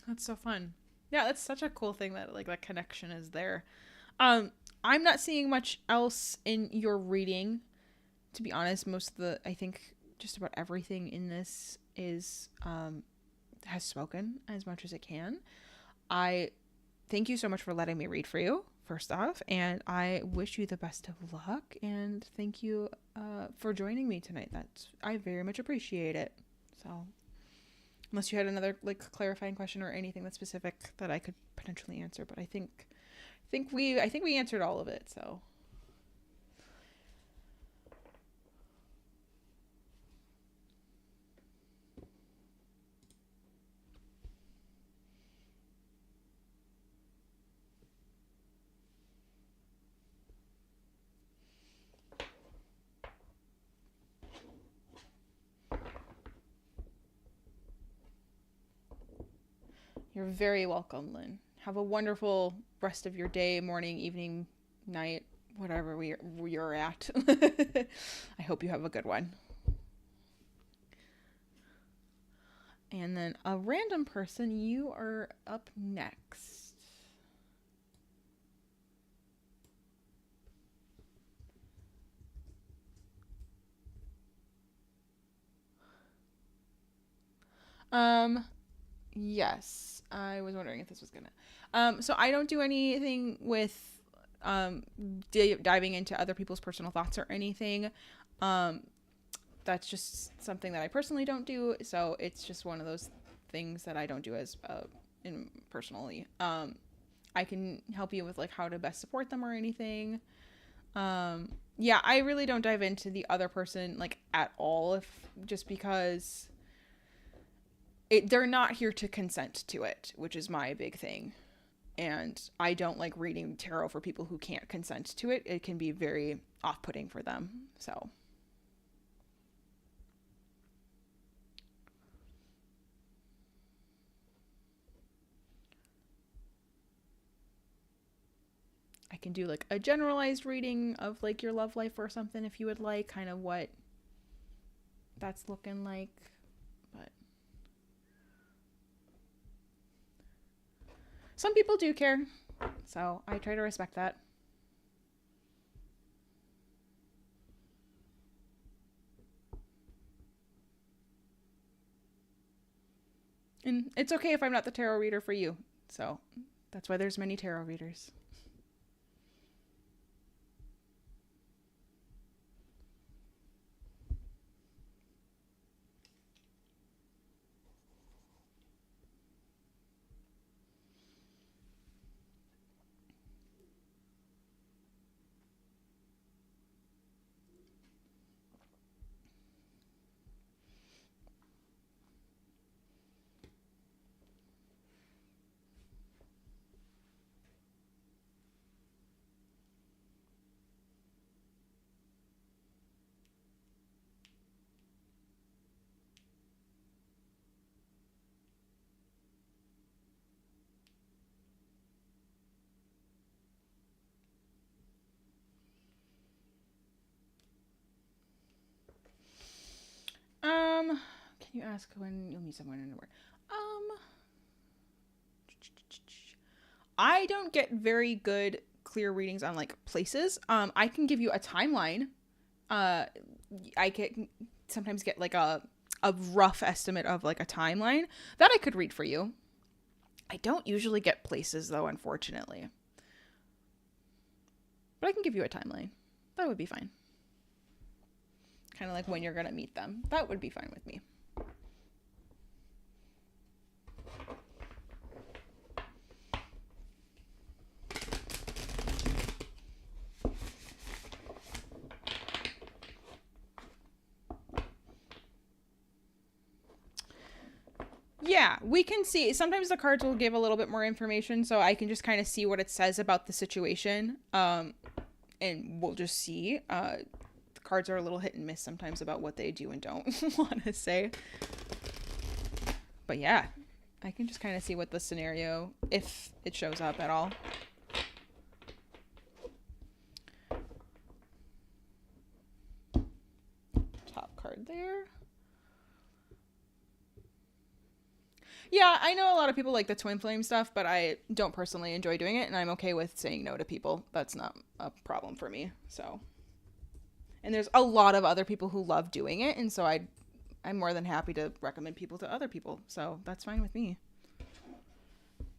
That's so fun. Yeah, that's such a cool thing that like that connection is there. Um, I'm not seeing much else in your reading. To be honest, most of the I think just about everything in this is has spoken as much as it can. I thank you so much for letting me read for you, first off, and I wish you the best of luck and thank you for joining me tonight. I very much appreciate it. So unless you had another like clarifying question or anything that's specific that I could potentially answer, but I think we answered all of it. So you're very welcome, Lynn. Have a wonderful rest of your day, morning, evening, night, whatever you're at. I hope you have a good one. And then a random person, you are up next. Yes, I was wondering if this was gonna. So I don't do anything with diving into other people's personal thoughts or anything. Um, that's just something that I personally don't do. So it's just one of those things that I don't do as in personally. I can help you with like how to best support them or anything. Yeah, I really don't dive into the other person like at all, if just because they're not here to consent to it, which is my big thing. And I don't like reading tarot for people who can't consent to it. It can be very off-putting for them. So I can do like a generalized reading of like your love life or something if you would like, kind of what that's looking like. But some people do care, so I try to respect that. And it's okay if I'm not the tarot reader for you. So that's why there's many tarot readers. Can you ask when you'll meet someone in the word? I don't get very good clear readings on like places. I can give you a timeline. I can sometimes get like a rough estimate of like a timeline that I could read for you. I don't usually get places though, unfortunately. But I can give you a timeline. That would be fine. Kind of like when you're going to meet them. That would be fine with me. Yeah, we can see. Sometimes the cards will give a little bit more information, so I can just kind of see what it says about the situation. And we'll just see. The cards are a little hit and miss sometimes about what they do and don't want to say. But yeah, I can just kind of see what the scenario, if it shows up at all. Top card there. Yeah, I know a lot of people like the twin flame stuff, but I don't personally enjoy doing it, and I'm okay with saying no to people. That's not a problem for me. So, and there's a lot of other people who love doing it, and so I'm more than happy to recommend people to other people. So that's fine with me.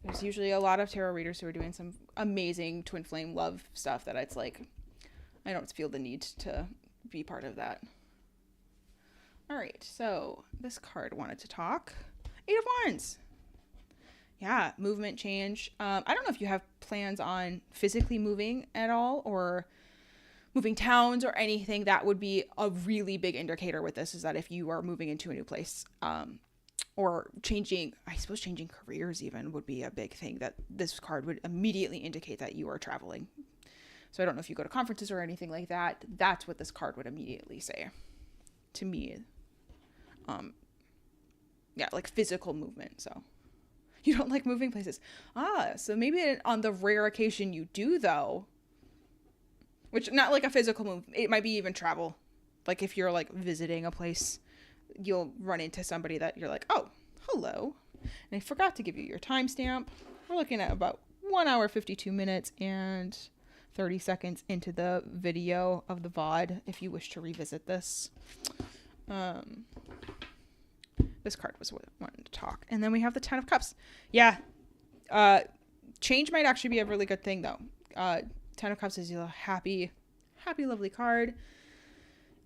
There's usually a lot of tarot readers who are doing some amazing twin flame love stuff that it's like, I don't feel the need to be part of that. All right, so this card wanted to talk. 8 of Wands. Yeah, movement change. I don't know if you have plans on physically moving at all or moving towns or anything. That would be a really big indicator with this, is that if you are moving into a new place, or changing, I suppose changing careers even would be a big thing that this card would immediately indicate that you are traveling. So I don't know if you go to conferences or anything like that. That's what this card would immediately say to me. Yeah, like physical movement. So you don't like moving places. So maybe on the rare occasion you do, though, which not like a physical move. It might be even travel. Like if you're like visiting a place, you'll run into somebody that you're like, oh, hello. And I forgot to give you your timestamp. We're looking at about 1 hour, 52 minutes and 30 seconds into the video of the VOD if you wish to revisit this. This card was what I wanted to talk. And then we have the 10 of Cups. Yeah. Change might actually be a really good thing, though. 10 of Cups is a happy, lovely card.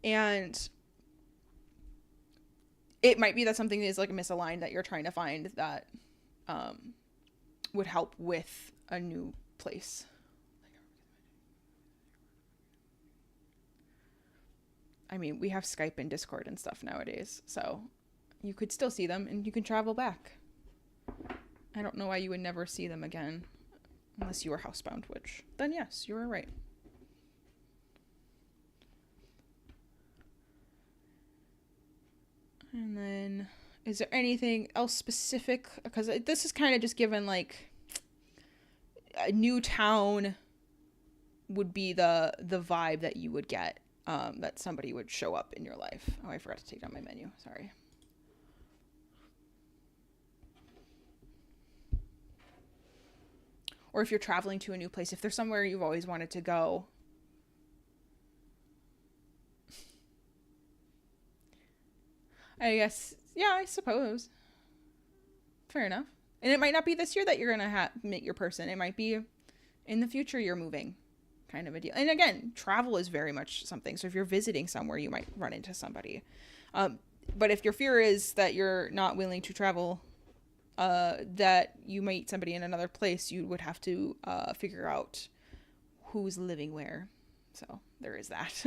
And it might be that something is like misaligned that you're trying to find that would help with a new place. I mean, we have Skype and Discord and stuff nowadays, so you could still see them and you can travel back. I don't know why you would never see them again unless you were housebound, which then yes, you were right. And then is there anything else specific? Because this is kind of just given like a new town would be the vibe that you would get, that somebody would show up in your life. Oh, I forgot to take down my menu. Sorry. Or if you're traveling to a new place, if there's somewhere you've always wanted to go. I guess, yeah, I suppose. Fair enough. And it might not be this year that you're going to meet your person. It might be in the future you're moving, kind of a deal. And again, travel is very much something. So if you're visiting somewhere, you might run into somebody. But if your fear is that you're not willing to travel, that you might meet somebody in another place, you would have to figure out who's living where. So there is that.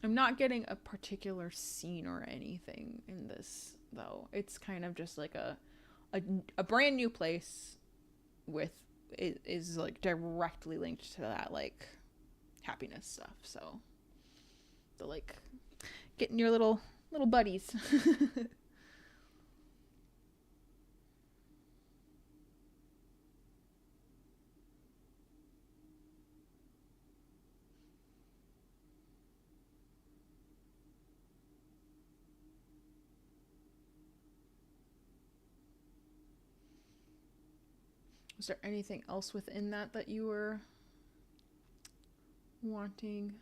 I'm not getting a particular scene or anything in this, though. It's kind of just like a brand new place with is like directly linked to that like happiness stuff. So the like getting your little buddies. Was there anything else within that you were wanting?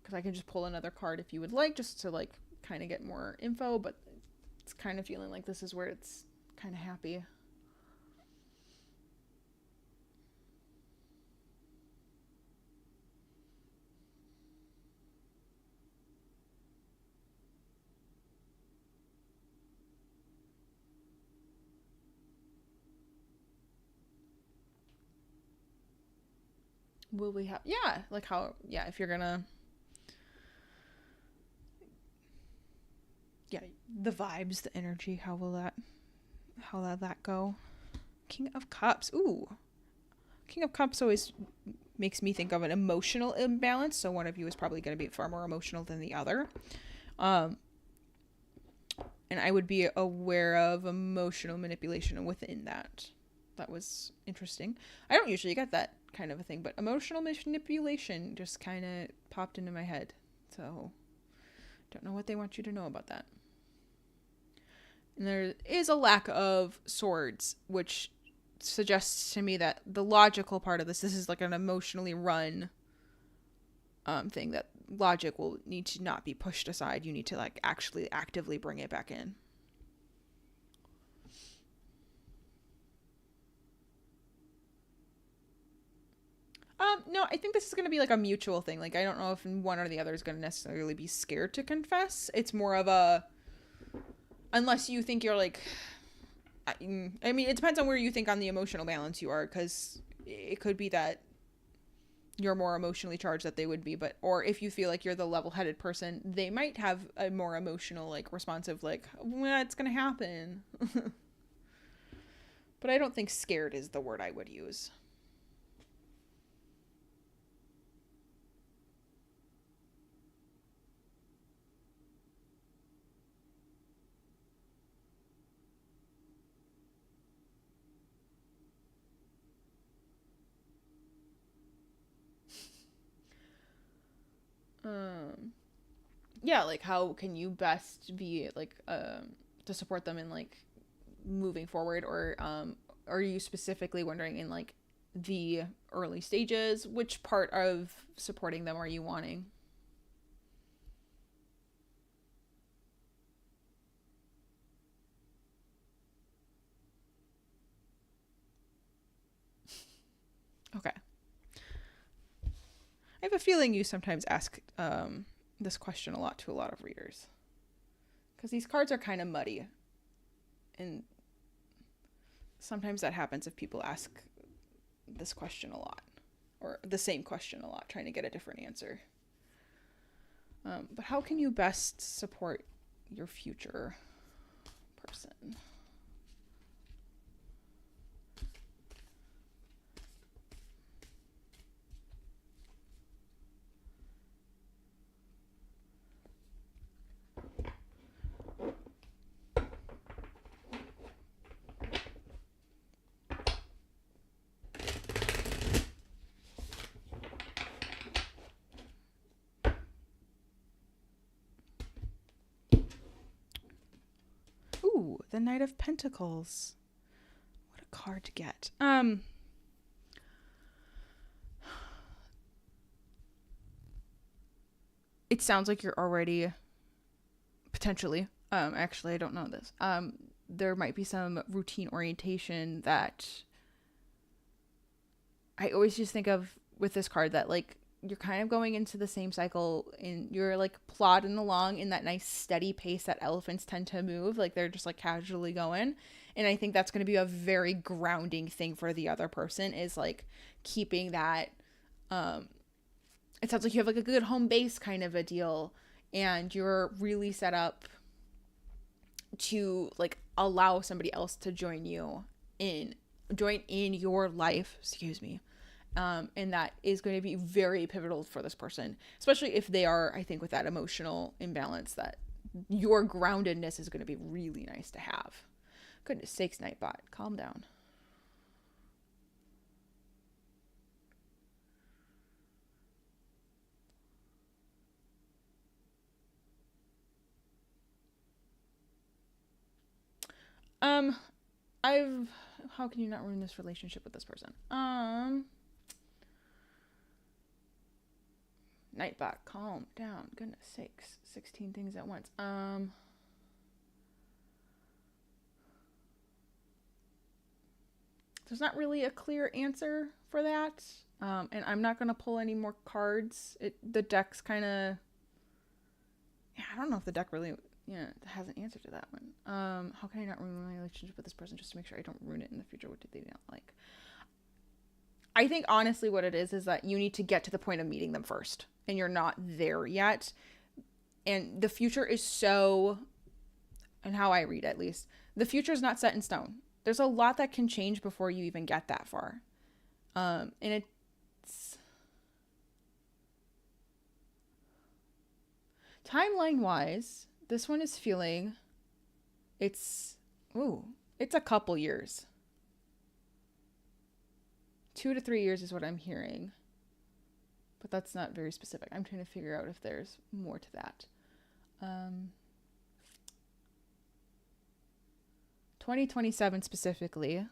Because I can just pull another card if you would like, just to like kind of get more info, but it's kind of feeling like this is where it's kind of happy. will we have, yeah, like how, yeah, if you're gonna, yeah, the vibes, the energy, how will that go? King of Cups. Ooh, King of Cups always makes me think of an emotional imbalance, so one of you is probably going to be far more emotional than the other. And I would be aware of emotional manipulation within that. That was interesting. I don't usually get that kind of a thing, but emotional manipulation just kind of popped into my head. So, don't know what they want you to know about that. And there is a lack of swords, which suggests to me that the logical part of this is like an emotionally run thing, that logic will need to not be pushed aside. You need to like actually actively bring it back in. No, I think this is going to be like a mutual thing. Like, I don't know if one or the other is going to necessarily be scared to confess. It's more of a, unless you think you're like, I mean, it depends on where you think on the emotional balance you are, because it could be that you're more emotionally charged that they would be, but, or if you feel like you're the level-headed person, they might have a more emotional, like, responsive, like, what's gonna happen? But I don't think scared is the word I would use. Yeah, like, how can you best be, like, to support them in, like, moving forward, or, are you specifically wondering in, like, the early stages, which part of supporting them are you wanting? Okay. I have a feeling you sometimes ask, this question a lot to a lot of readers, because these cards are kind of muddy, and sometimes that happens if people ask this question a lot, or the same question a lot, trying to get a different answer. But how can you best support your future person? Ooh, the Knight of Pentacles. What a card to get. It sounds like you're already potentially, actually I don't know this. There might be some routine orientation that I always just think of with this card, that like you're kind of going into the same cycle, and you're like plodding along in that nice steady pace that elephants tend to move, like they're just like casually going. And I think that's going to be a very grounding thing for the other person, is like keeping that, it sounds like you have like a good home base kind of a deal, and you're really set up to like allow somebody else to join in your life, excuse me. And that is going to be very pivotal for this person, especially if they are, I think, with that emotional imbalance, that your groundedness is going to be really nice to have. Goodness sakes, Nightbot, calm down. Um, I've, how can you not ruin this relationship with this person? Nightbot, calm down. Goodness sakes, 16 things at once. There's not really a clear answer for that. And I'm not gonna pull any more cards. The deck's kind of, yeah, I don't know if the deck really, yeah, has an answer to that one. How can I not ruin my relationship with this person just to make sure I don't ruin it in the future? What did they not like? I think honestly what it is that you need to get to the point of meeting them first, and you're not there yet. And the future is so, and how I read at least, the future is not set in stone. There's a lot that can change before you even get that far. And it's timeline wise, this one is feeling it's a couple years. 2 to 3 years is what I'm hearing. But that's not very specific. I'm trying to figure out if there's more to that. 2027 specifically.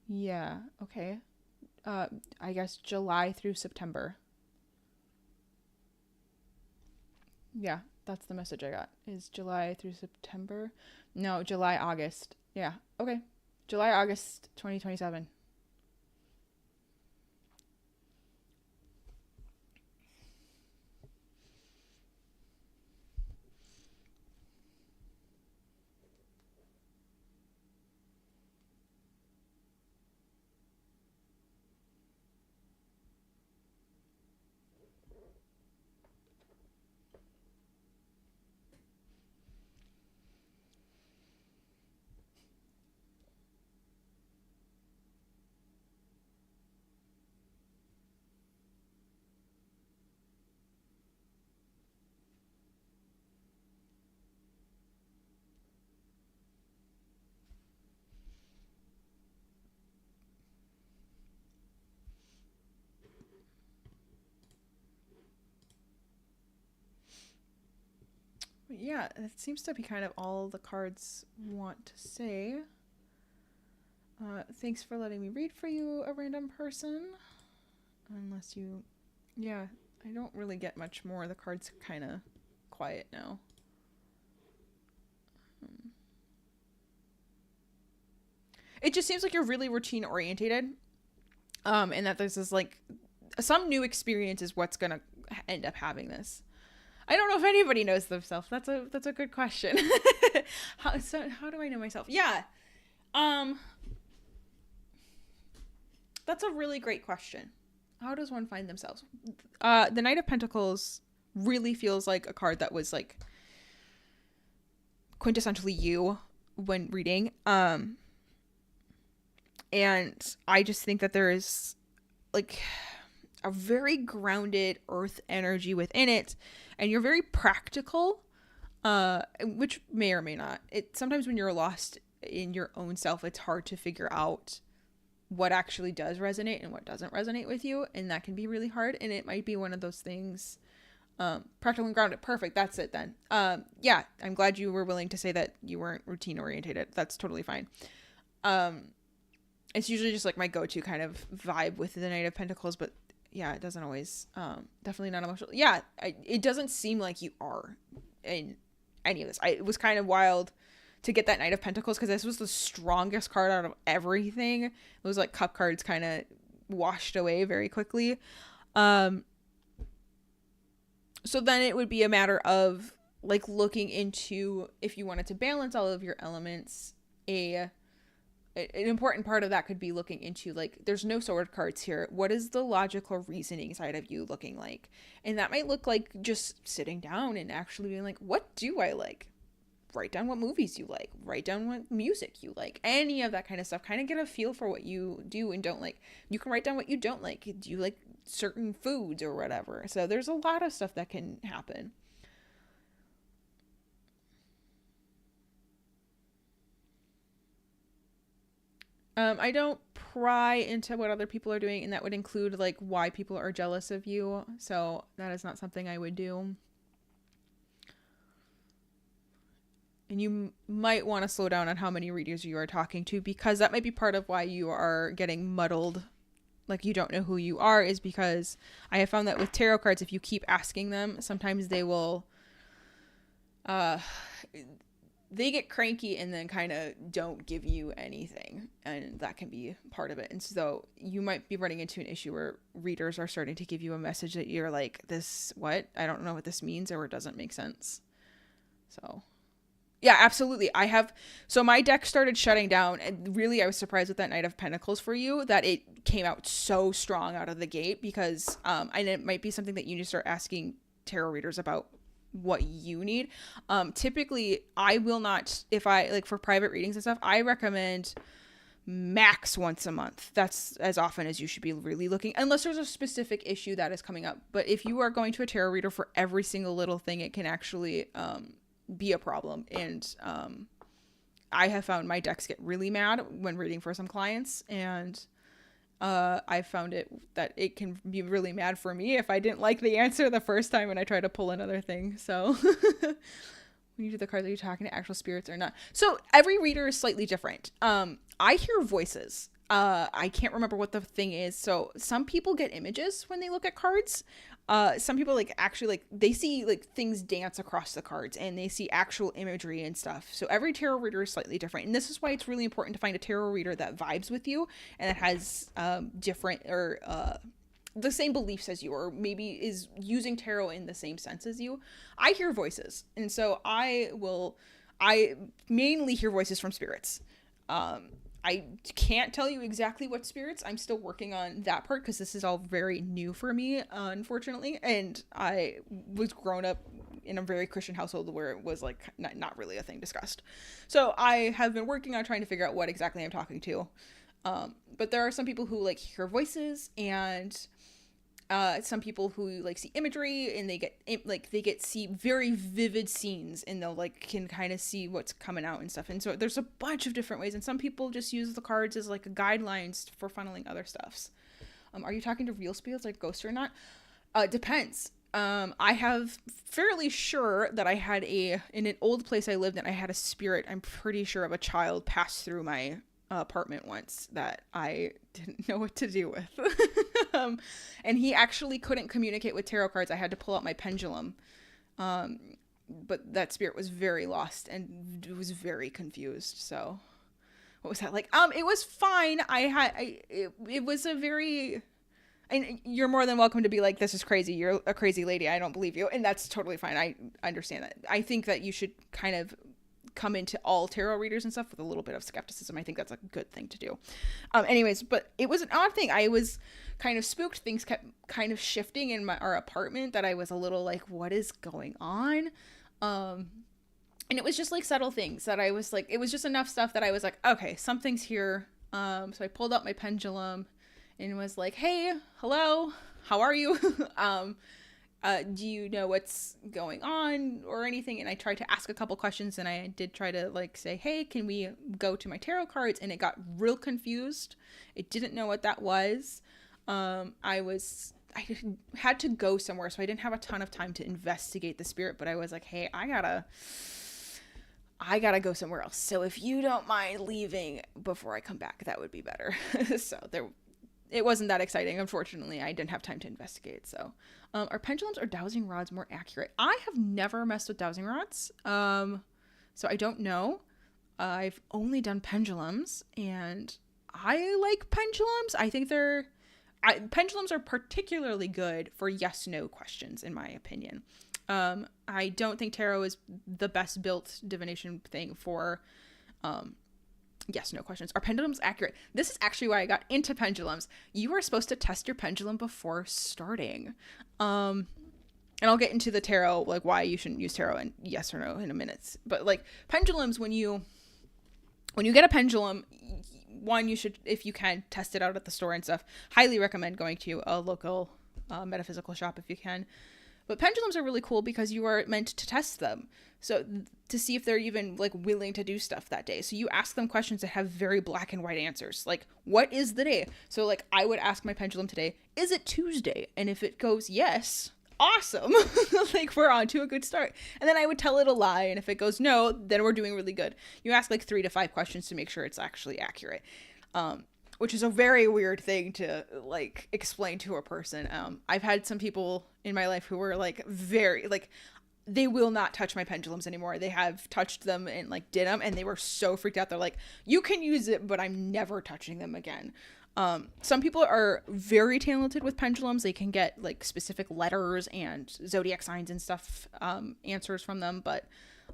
Yeah, okay. I guess July through September. Yeah, that's the message I got. Is July through September? No, July, August. Yeah, okay. July, August 2027. Yeah, it seems to be kind of all the cards want to say. Thanks for letting me read for you, a random person. Unless you... Yeah, I don't really get much more. The card's kind of quiet now. It just seems like you're really routine orientated. And that there's this like... Some new experience is what's going to end up having this. I don't know if anybody knows themselves. That's a good question. How do I know myself? Yeah. That's a really great question. How does one find themselves? The Knight of Pentacles really feels like a card that was like quintessentially you when reading. And I just think that there is like a very grounded earth energy within it, and you're very practical, which may or may not. Sometimes when you're lost in your own self, it's hard to figure out what actually does resonate and what doesn't resonate with you, and that can be really hard. And it might be one of those things. Practical and grounded, perfect. That's it then. Yeah, I'm glad you were willing to say that you weren't routine orientated. That's totally fine. It's usually just like my go-to kind of vibe with the Knight of Pentacles, but yeah, it doesn't always, definitely not emotional. Yeah, it doesn't seem like you are in any of this. It was kind of wild to get that Knight of Pentacles because this was the strongest card out of everything. It was like cup cards kind of washed away very quickly. So then it would be a matter of like looking into, if you wanted to balance all of your elements, an important part of that could be looking into like, there's no sword cards here. What is the logical reasoning side of you looking like? And that might look like just sitting down and actually being like, what do I like? Write down what movies you like. Write down what music you like. Any of that kind of stuff. Kind of get a feel for what you do and don't like. You can write down what you don't like. Do you like certain foods or whatever? So there's a lot of stuff that can happen. I don't pry into what other people are doing, and that would include like why people are jealous of you. So that is not something I would do. And you might want to slow down on how many readers you are talking to, because that might be part of why you are getting muddled. Like you don't know who you are, is because I have found that with tarot cards, if you keep asking them, sometimes they will, they get cranky and then kind of don't give you anything, and that can be part of it. And so you might be running into an issue where readers are starting to give you a message that you're like, this, what? I don't know what this means, or it doesn't make sense. So Yeah, absolutely. So my deck started shutting down, and really I was surprised with that Knight of Pentacles for you, that it came out so strong out of the gate, because and it might be something that you need to start asking tarot readers about what you need. Typically I will not, if I like for private readings and stuff, I recommend max once a month. That's as often as you should be really looking, unless there's a specific issue that is coming up. But if you are going to a tarot reader for every single little thing, it can actually be a problem. And I have found my decks get really mad when reading for some clients, and I found that it can be really mad for me if I didn't like the answer the first time when I try to pull another thing. So when you do the cards, are you talking to actual spirits or not? So every reader is slightly different. I hear voices. I can't remember what the thing is. So some people get images when they look at cards. Some people actually they see things dance across the cards, and they see actual imagery and stuff. So every tarot reader is slightly different. And this is why it's really important to find a tarot reader that vibes with you and that has different or the same beliefs as you, or maybe is using tarot in the same sense as you. I hear voices, and so I mainly hear voices from spirits. I can't tell you exactly what spirits. I'm still working on that part, because this is all very new for me, unfortunately. And I was grown up in a very Christian household where it was not really a thing discussed. So I have been working on trying to figure out what exactly I'm talking to. But there are some people who hear voices, and some people who see imagery, and they see very vivid scenes, and they'll can kind of see what's coming out and stuff. And so there's a bunch of different ways, and some people just use the cards as guidelines for funneling other stuffs. Are you talking to real spirits like ghosts or not? Depends. I have fairly sure that I had in an old place I lived in, I had a spirit, I'm pretty sure, of a child pass through my apartment once that I didn't know what to do with. And he actually couldn't communicate with tarot cards. I had to pull out my pendulum. But that spirit was very lost and was very confused. So what was that like? It was fine. It was a very, and you're more than welcome to be like, this is crazy. You're a crazy lady. I don't believe you. And that's totally fine. I understand that. I think that you should kind of come into all tarot readers and stuff with a little bit of skepticism. I think that's a good thing to do. Anyways, but it was an odd thing. I was kind of spooked. Things kept kind of shifting in our apartment that I was a little what is going on? And it was just subtle things that I was it was just enough stuff that I was okay, something's here. So I pulled out my pendulum and was hey, hello, how are you? Do you know what's going on or anything? And I tried to ask a couple questions, and I did try to say, hey, can we go to my tarot cards? And it got real confused. It didn't know what that was. I had to go somewhere, so I didn't have a ton of time to investigate the spirit, but I was hey, I gotta go somewhere else. So if you don't mind leaving before I come back, that would be better. So it wasn't that exciting. Unfortunately, I didn't have time to investigate. So, are pendulums or dowsing rods more accurate? I have never messed with dowsing rods. So I don't know. I've only done pendulums, and I like pendulums. I think pendulums are particularly good for yes/no questions, in my opinion. I don't think tarot is the best built divination thing for, yes/no questions. Are pendulums accurate? This is actually why I got into pendulums. You are supposed to test your pendulum before starting. And I'll get into the tarot, why you shouldn't use tarot and yes or no in a minute. But pendulums, when you get a pendulum, one, you should, if you can, test it out at the store and stuff. Highly recommend going to a local metaphysical shop if you can. But pendulums are really cool because you are meant to test them. So to see if they're even willing to do stuff that day. So you ask them questions that have very black and white answers. What is the day? So I would ask my pendulum today, is it Tuesday? And if it goes yes, awesome. We're on to a good start. And then I would tell it a lie. And if it goes no, then we're doing really good. You ask 3 to 5 questions to make sure it's actually accurate. Which is a very weird thing to explain to a person. I've had some people in my life who were very they will not touch my pendulums anymore. They have touched them and did them, and they were so freaked out. They're you can use it, but I'm never touching them again. Some people are very talented with pendulums. They can get specific letters and zodiac signs and stuff, answers from them. But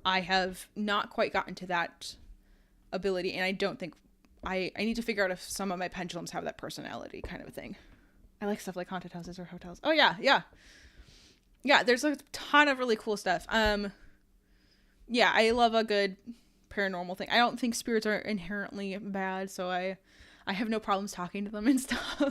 I have not quite gotten to that ability, and I don't think I need to figure out if some of my pendulums have that personality kind of a thing. I like stuff like haunted houses or hotels. Oh yeah. There's a ton of really cool stuff. Yeah, I love a good paranormal thing. I don't think spirits are inherently bad, so I have no problems talking to them and stuff.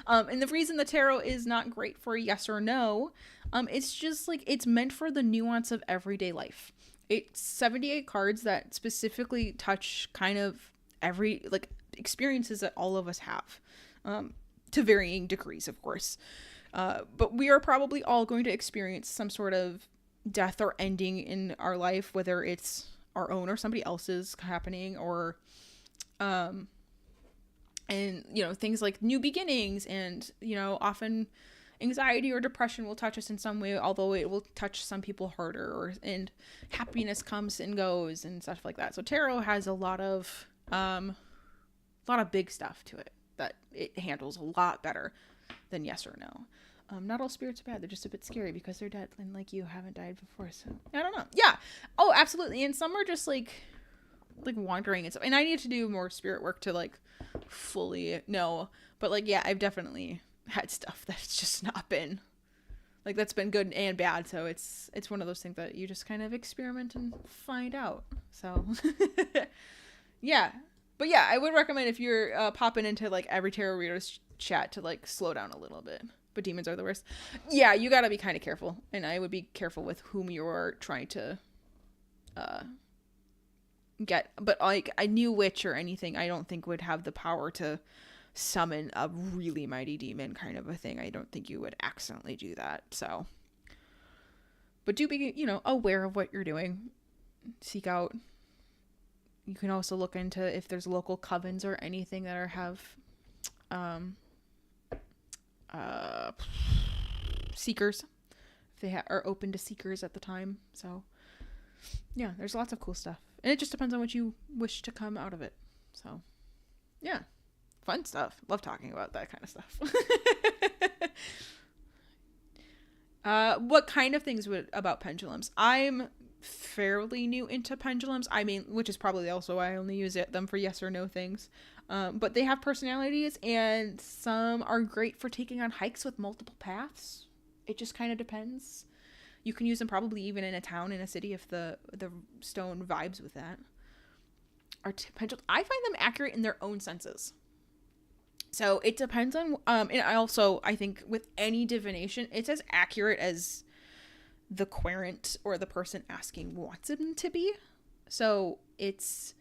And the reason the tarot is not great for yes or no, it's just like it's meant for the nuance of everyday life. It's 78 cards that specifically touch kind of every like experiences that all of us have, to varying degrees, of course. But we are probably all going to experience some sort of death or ending in our life, whether it's our own or somebody else's happening, or and things like new beginnings, and often anxiety or depression will touch us in some way, although it will touch some people harder, and happiness comes and goes and stuff like that. So tarot has a lot of big stuff to it that it handles a lot better than yes or no. Not all spirits are bad. They're just a bit scary because they're dead, and like you haven't died before. So I don't know. Yeah. Oh, absolutely. And some are just like wandering and stuff. And I need to do more spirit work to like fully know. But like, yeah, I've definitely had stuff that's just not been like, that's been good and bad. So it's one of those things that you just kind of experiment and find out. So yeah. But yeah, I would recommend if you're popping into like every tarot reader's chat to like slow down a little bit. But demons are the worst. Yeah, you gotta be kind of careful. And I would be careful with whom you're trying to get. But like a new witch or anything, I don't think would have the power to summon a really mighty demon kind of a thing. I don't think you would accidentally do that. So, but do be, aware of what you're doing. Seek out. You can also look into if there's local covens or anything that have seekers, if they are open to seekers at the time. So yeah, there's lots of cool stuff, and it just depends on what you wish to come out of it. So yeah, fun stuff. Love talking about that kind of stuff. What kind of things about pendulums? I'm fairly new into pendulums. I mean, which is probably also why I only use them for yes or no things. But they have personalities, and some are great for taking on hikes with multiple paths. It just kind of depends. You can use them probably even in a town, in a city, if the stone vibes with that. I find them accurate in their own senses. So it depends on, and I think with any divination, it's as accurate as the querent or the person asking wants them to be. So it's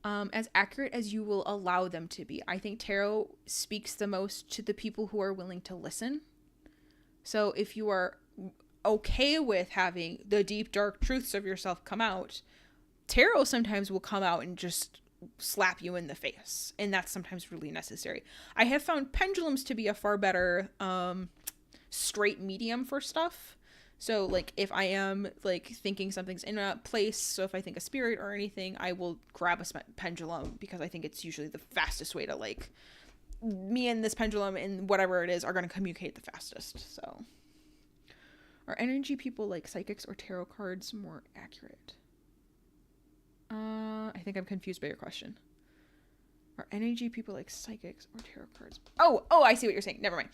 as accurate as you will allow them to be. I think tarot speaks the most to the people who are willing to listen. So if you are okay with having the deep, dark truths of yourself come out, tarot sometimes will come out and just slap you in the face. And that's sometimes really necessary. I have found pendulums to be a far better straight medium for stuff. So, like, if I am, like, thinking something's in a place, so if I think a spirit or anything, I will grab a pendulum, because I think it's usually the fastest way to, like, me and this pendulum and whatever it is are going to communicate the fastest. So, are energy people like psychics or tarot cards more accurate? I think I'm confused by your question. Are energy people like psychics or tarot cards? Oh, I see what you're saying. Never mind.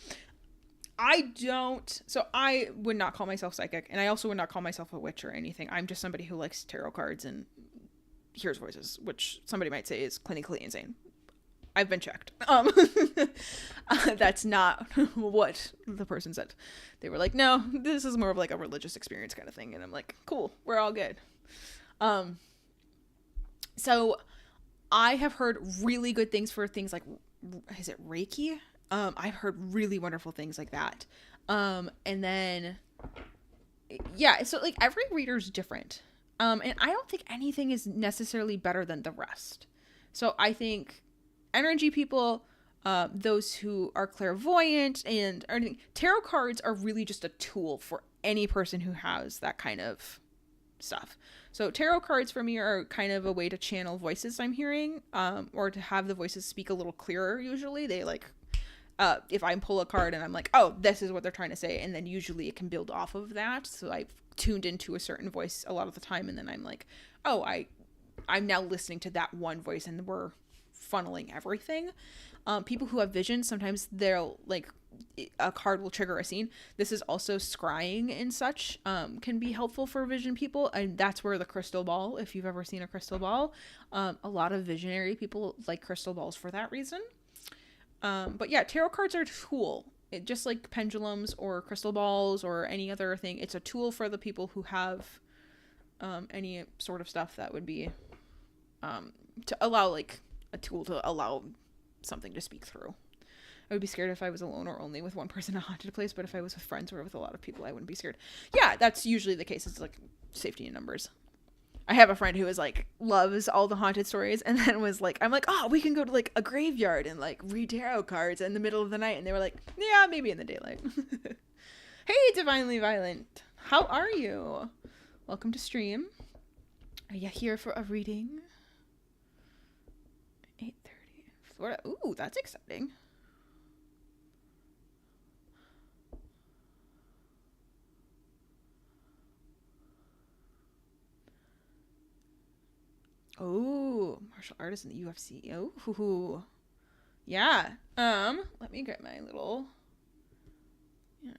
I would not call myself psychic, and I also would not call myself a witch or anything. I'm just somebody who likes tarot cards and hears voices, which somebody might say is clinically insane. I've been checked. That's not what the person said. They were like, no, this is more of like a religious experience kind of thing. And I'm like, cool, we're all good. So I have heard really good things for things like, is it Reiki? I've heard really wonderful things like that. And then, yeah, so like every reader's different. And I don't think anything is necessarily better than the rest. So I think energy people, those who are clairvoyant and everything, tarot cards are really just a tool for any person who has that kind of stuff. So tarot cards for me are kind of a way to channel voices I'm hearing, or to have the voices speak a little clearer. Usually they if I pull a card and I'm like, oh, this is what they're trying to say, and then usually it can build off of that. So I've tuned into a certain voice a lot of the time, and then I'm like, oh, I'm now listening to that one voice, and we're funneling everything. People who have vision, sometimes they'll like a card will trigger a scene. This is also scrying and such, can be helpful for vision people, and that's where the crystal ball, if you've ever seen a crystal ball, a lot of visionary people like crystal balls for that reason. But yeah, tarot cards are a tool. It, just like pendulums or crystal balls or any other thing, it's a tool for the people who have any sort of stuff that would be to allow, like a tool to allow something to speak through. I would be scared if I was alone or only with one person in a haunted place, but if I was with friends or with a lot of people, I wouldn't be scared. Yeah, that's usually the case. It's like safety in numbers. I have a friend who is like, loves all the haunted stories, and then was like, I'm like, oh, we can go to like a graveyard and like read tarot cards in the middle of the night. And they were like, yeah, maybe in the daylight. Hey, Divinely Violent. How are you? Welcome to stream. Are you here for a reading? 8:30. Florida. Ooh, that's exciting. Oh, martial artist in the UFC. Oh, yeah. Let me get my little. Yeah.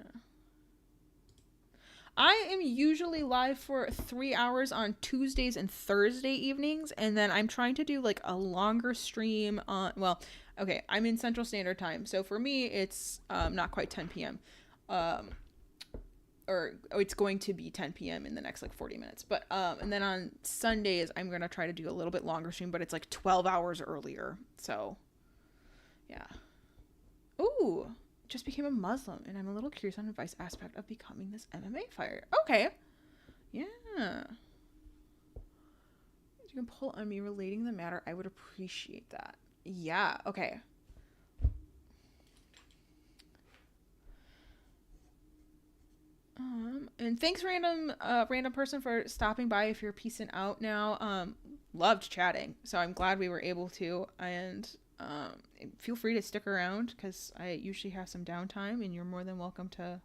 I am usually live for 3 hours on Tuesdays and Thursday evenings, and then I'm trying to do like a longer stream on. Well, okay, I'm in Central Standard Time, so for me it's not quite 10 p.m. Or it's going to be 10 p.m. in the next like 40 minutes. But and then on Sundays I'm gonna try to do a little bit longer stream, but it's like 12 hours earlier. So yeah. Ooh, just became a Muslim, and I'm a little curious on advice aspect of becoming this MMA fighter. Okay. Yeah. You can pull on me relating the matter. I would appreciate that. Yeah. Okay. And thanks random person for stopping by. If you're peacing out now, loved chatting, so I'm glad we were able to, and feel free to stick around because I usually have some downtime, and you're more than welcome to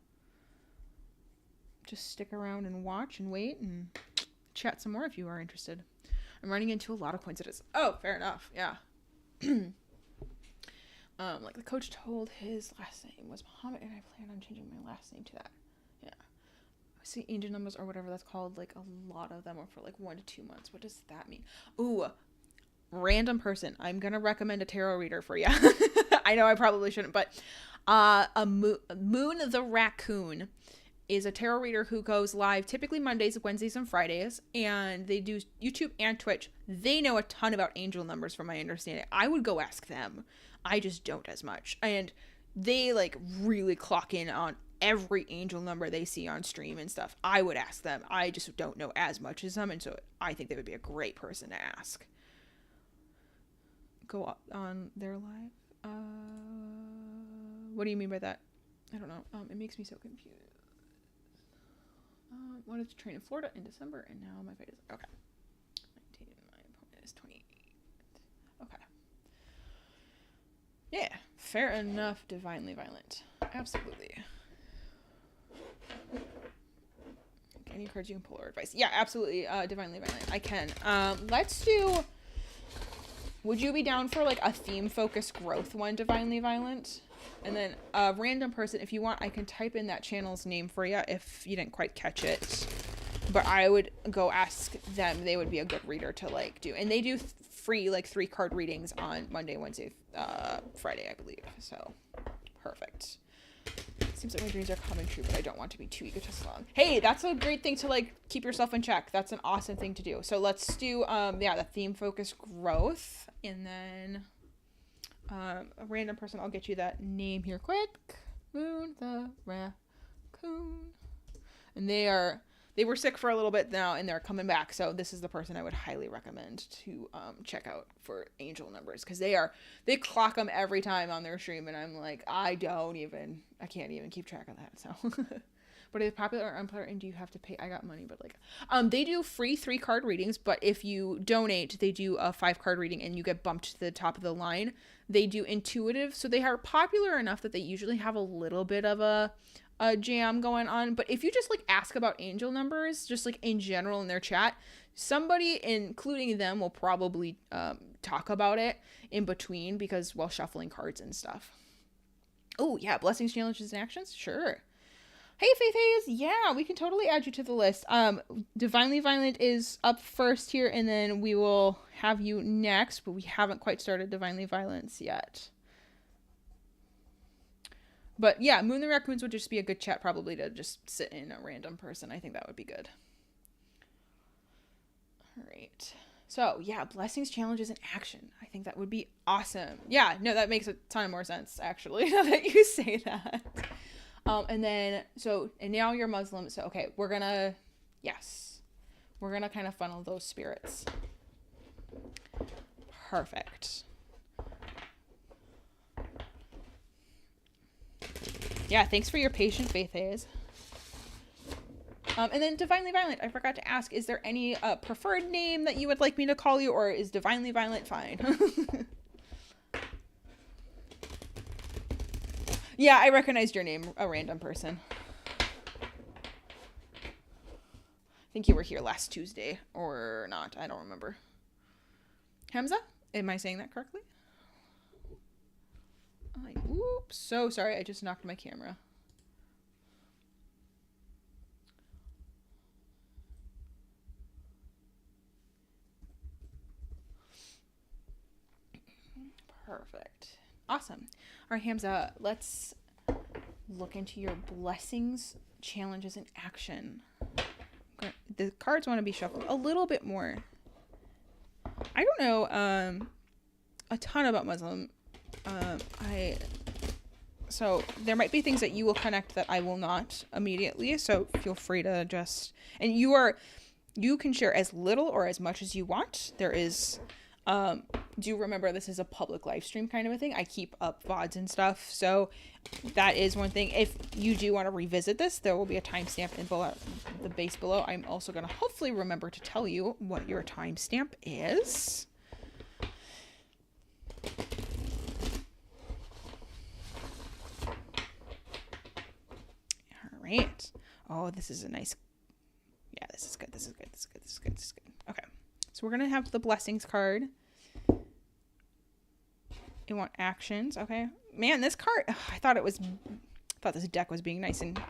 just stick around and watch and wait and chat some more if you are interested. I'm running into a lot of coincidences. Oh, fair enough. Yeah. Like the coach told his last name was Muhammad, and I plan on changing my last name to that. Yeah. I see angel numbers or whatever that's called, like a lot of them are for like 1 to 2 months. What does that mean? Ooh, random person. I'm going to recommend a tarot reader for you. I know I probably shouldn't, but Moon the Raccoon is a tarot reader who goes live typically Mondays, Wednesdays, and Fridays, and they do YouTube and Twitch. They know a ton about angel numbers from my understanding. I would go ask them. I just don't as much. And they like really clock in on every angel number they see on stream and stuff. I would ask them. I just don't know as much as them, and so I think they would be a great person to ask. Go on their live? What do you mean by that? I don't know. It makes me so confused. Wanted to train in Florida in December, and now my fight is okay. 19. My opponent is 28. Okay. Yeah, fair enough. Divinely Violent. Absolutely. Any cards you can pull or advice? Yeah, absolutely. Divinely Violent. I can. Let's do. Would you be down for like a theme-focused growth one, Divinely Violent? And then a random person, if you want, I can type in that channel's name for you if you didn't quite catch it. But I would go ask them. They would be a good reader to like do. And they do free like 3-card readings on Monday, Wednesday, Friday, I believe. So perfect. Seems like my dreams are coming true, but I don't want to be too egotistical. Hey, that's a great thing to like keep yourself in check. That's an awesome thing to do. So let's do the theme focused growth, and then a random person. I'll get you that name here quick. Moon the Raccoon, and they were sick for a little bit now, and they're coming back. So this is the person I would highly recommend to check out for angel numbers, because they clock them every time on their stream, and I'm like, I can't even keep track of that. So, But if popular or unpopular, and do you have to pay? I got money, but like, they do free 3-card readings, but if you donate, they do a 5-card reading and you get bumped to the top of the line. They do intuitive, so they are popular enough that they usually have a little bit of a jam going on. But if you just like ask about angel numbers, just like in general in their chat, somebody, including them, will probably talk about it in between, because while shuffling cards and stuff. Oh yeah, blessings, challenges, and actions. Sure. Hey, Faith Hayes. Yeah, we can totally add you to the list. Divinely Violent is up first here, and then we will have you next, but we haven't quite started Divinely Violence yet. But yeah, Moon the Raccoons would just be a good chat probably to just sit in a random person. I think that would be good. All right. So yeah, blessings, challenges, and action. I think that would be awesome. Yeah, no, that makes a ton more sense, actually, now that you say that. And then, and now you're Muslim. So, okay, we're gonna kind of funnel those spirits. Perfect. Yeah, thanks for your patience, Faith Hayes. And then Divinely Violent, I forgot to ask, is there any preferred name that you would like me to call you, or is Divinely Violent fine? Yeah, I recognized your name, a random person. I think you were here last Tuesday, or not, I don't remember. Hamza? Am I saying that correctly? Oops, so sorry, I just knocked my camera. Perfect. Awesome. All right, Hamza, let's look into your blessings, challenges, and action. The cards want to be shuffled a little bit more. I don't know a ton about Muslim. So there might be things that you will connect that I will not immediately. So feel free to just, and you can share as little or as much as you want. There is, do remember this is a public live stream kind of a thing. I keep up VODs and stuff. So that is one thing. If you do want to revisit this, there will be a timestamp in the base below. I'm also going to hopefully remember to tell you what your timestamp is. All right. Oh, this is a nice, yeah, this is good. This is good. This is good. This is good. This is good. Okay. So we're going to have the blessings card. You want actions. Okay. Man, this card, I thought this deck was being nice and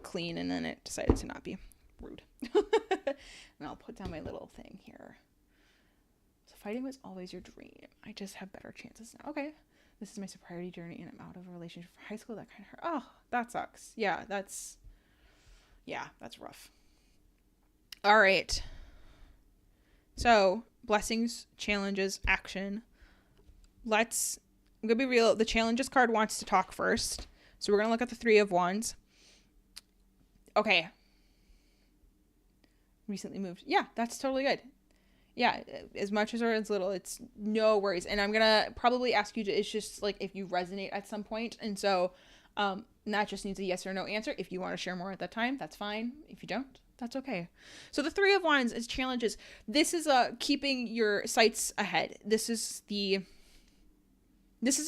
clean, and then it decided to not be. Rude. And I'll put down my little thing here. So fighting was always your dream. I just have better chances now. Okay. This is my sobriety journey, and I'm out of a relationship for high school. That kind of hurt. Oh, that sucks. Yeah, that's rough. All right. So, blessings, challenges, action. I'm going to be real. The challenges card wants to talk first. So, we're going to look at the 3 of Wands. Okay. Recently moved. Yeah, that's totally good. Yeah, as much as or as little, it's no worries. And I'm going to probably ask you to, it's just like if you resonate at some point. And so, that just needs a yes or no answer. If you want to share more at that time, that's fine. If you don't, that's okay. So the 3 of Wands is challenges. This is keeping your sights ahead. This is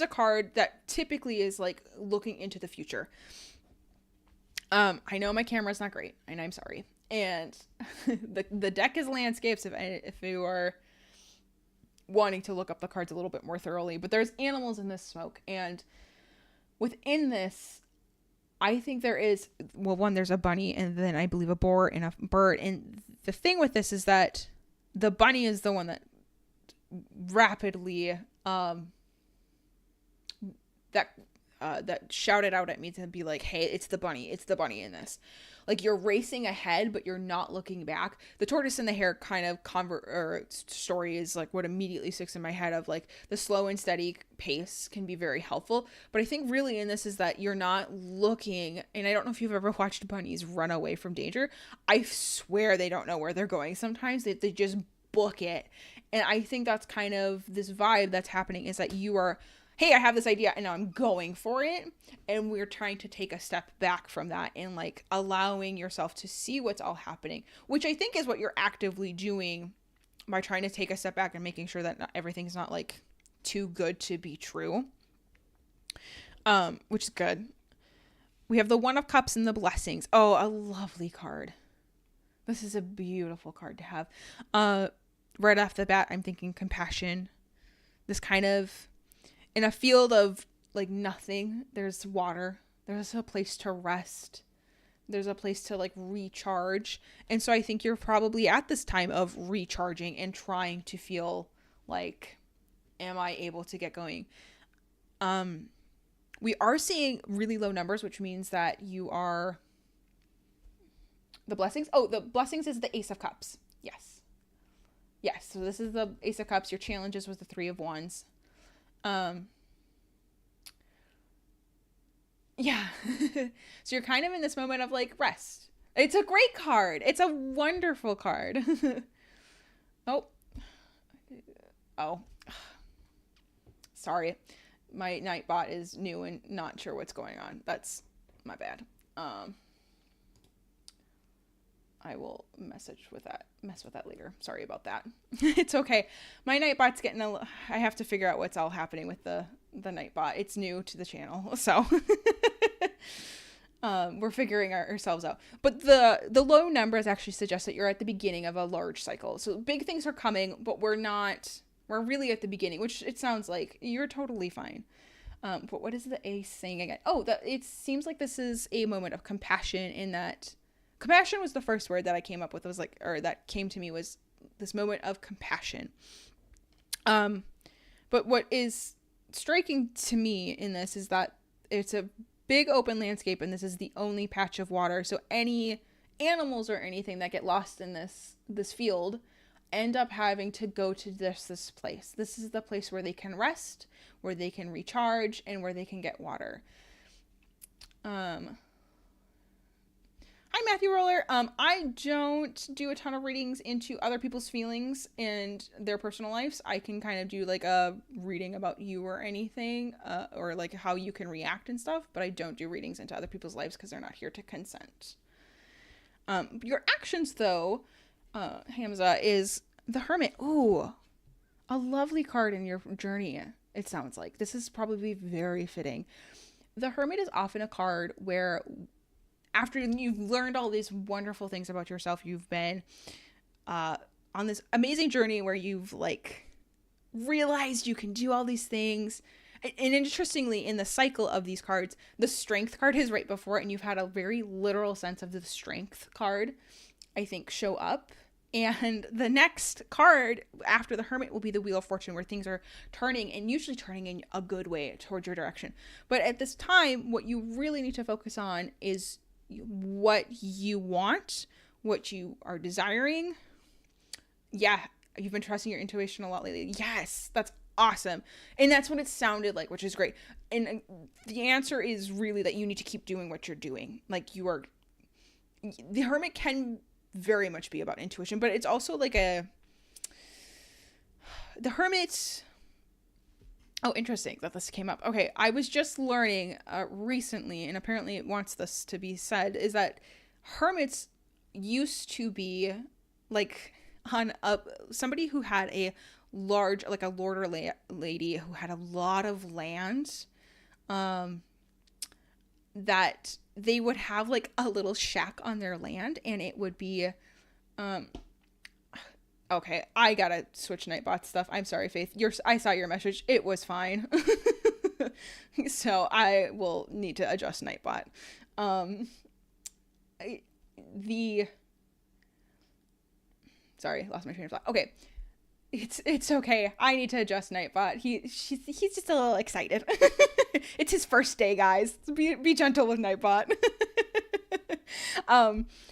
a card that typically is like looking into the future. I know my camera's not great, and I'm sorry. And the deck is landscapes if you are wanting to look up the cards a little bit more thoroughly. But there's animals in this smoke, and within this, I think there is, well, one, there's a bunny, and then I believe a boar and a bird. And the thing with this is that the bunny is the one that rapidly that shouted out at me to be like, hey, it's the bunny in this. Like, you're racing ahead, but you're not looking back. The tortoise and the hare kind of story is like what immediately sticks in my head of like the slow and steady pace can be very helpful. But I think really in this is that you're not looking, and I don't know if you've ever watched bunnies run away from danger. I swear they don't know where they're going. Sometimes they just book it. And I think that's kind of this vibe that's happening, is that you are hey, I have this idea and now I'm going for it. And we're trying to take a step back from that and like allowing yourself to see what's all happening, which I think is what you're actively doing by trying to take a step back and making sure that everything's not like too good to be true. Which is good. We have the One of Cups and the Blessings. Oh, a lovely card. This is a beautiful card to have. Right off the bat, I'm thinking compassion. This kind of, in a field of like nothing, there's water. There's a place to rest. There's a place to like recharge. And so I think you're probably at this time of recharging and trying to feel like, am I able to get going? We are seeing really low numbers, which means that you are... The Blessings? Oh, the Blessings is the Ace of Cups. Yes. Yes, so this is the Ace of Cups. Your challenges was the Three of Wands. Yeah. So you're kind of in this moment of like rest. It's a great card. It's a wonderful card. Oh. Sorry. My Nightbot is new and not sure what's going on. That's my bad. I will mess with that later. Sorry about that. It's okay. My Nightbot's getting I have to figure out what's all happening with the Nightbot. It's new to the channel, so we're figuring ourselves out. But the low numbers actually suggest that you're at the beginning of a large cycle. So big things are coming, but we're really at the beginning, which it sounds like you're totally fine. But what is the Ace saying again? Oh, it seems like this is a moment of compassion, in that compassion was the first word that I came up with. It was like, or that came to me, was this moment of compassion. But what is striking to me in this is that it's a big open landscape and this is the only patch of water. So any animals or anything that get lost in this field end up having to go to this place. This is the place where they can rest, where they can recharge, and where they can get water. Hi, Matthew Roller. I don't do a ton of readings into other people's feelings and their personal lives. I can kind of do like a reading about you or anything, or like how you can react and stuff, but I don't do readings into other people's lives because they're not here to consent. Your actions, though, Hamza, is the Hermit. Ooh, a lovely card in your journey. It sounds like this is probably very fitting. The Hermit is often a card where, after you've learned all these wonderful things about yourself, you've been on this amazing journey where you've like realized you can do all these things. And interestingly, in the cycle of these cards, the Strength card is right before it, and you've had a very literal sense of the Strength card, I think, show up. And the next card after the Hermit will be the Wheel of Fortune, where things are turning, and usually turning in a good way towards your direction. But at this time, what you really need to focus on is what you want, what you are desiring. Yeah, you've been trusting your intuition a lot lately. Yes, that's awesome. And that's what it sounded like, which is great. And the answer is really that you need to keep doing what you're doing. Like, the Hermit can very much be about intuition, but it's also like the Hermit. Oh, interesting that this came up. Okay, I was just learning recently, and apparently it wants this to be said, is that hermits used to be like somebody who had a large, like a lord or lady who had a lot of land, that they would have like a little shack on their land, and it would be okay, I gotta switch Nightbot stuff. I'm sorry, Faith. I saw your message. It was fine. So I will need to adjust Nightbot. Sorry, lost my train of thought. Okay. It's okay. I need to adjust Nightbot. He's just a little excited. It's his first day, guys. Be gentle with Nightbot.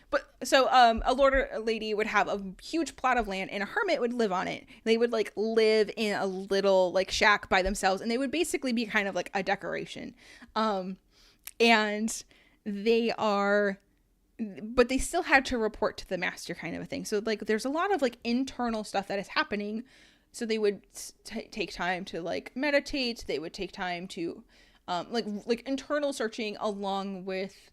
But so a lord or a lady would have a huge plot of land, and a hermit would live on it. They would like live in a little like shack by themselves, and they would basically be kind of like a decoration. And but they still had to report to the master, kind of a thing. So like there's a lot of like internal stuff that is happening So they would take time to like meditate. They would take time to like internal searching, along with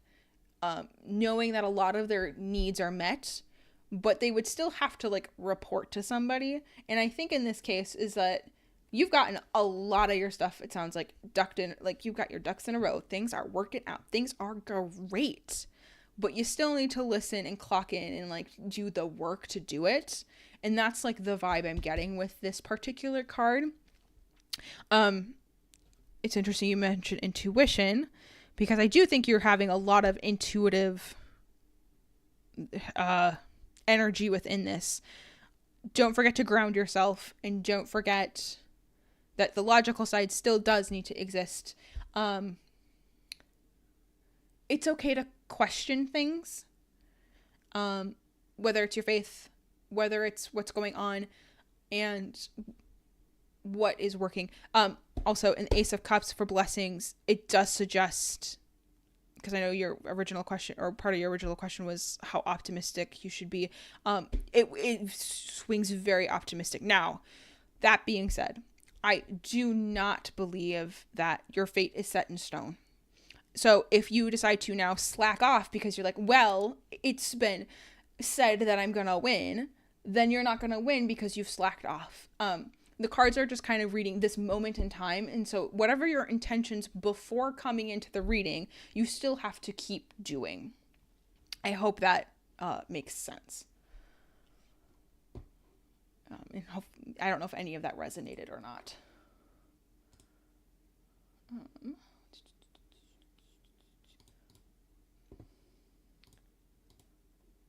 knowing that a lot of their needs are met, but they would still have to like report to somebody. And I think in this case is that you've gotten a lot of your stuff, it sounds like, ducked in, like you've got your ducks in a row. Things are working out. Things are great. But you still need to listen and clock in and like do the work to do it. And that's like the vibe I'm getting with this particular card. It's interesting you mentioned intuition, because I do think you're having a lot of intuitive energy within this. Don't forget to ground yourself, and don't forget that the logical side still does need to exist. It's okay to question things, whether it's your faith, whether it's what's going on, and what is working. Also, an Ace of Cups for blessings, it does suggest, because I know your original question, or part of your original question, was how optimistic you should be. It swings very optimistic. Now, that being said, I do not believe that your fate is set in stone. So if you decide to now slack off because you're like, well, it's been said that I'm going to win, then you're not going to win because you've slacked off. The cards are just kind of reading this moment in time. And so whatever your intentions before coming into the reading, you still have to keep doing. I hope that makes sense. And I don't know if any of that resonated or not.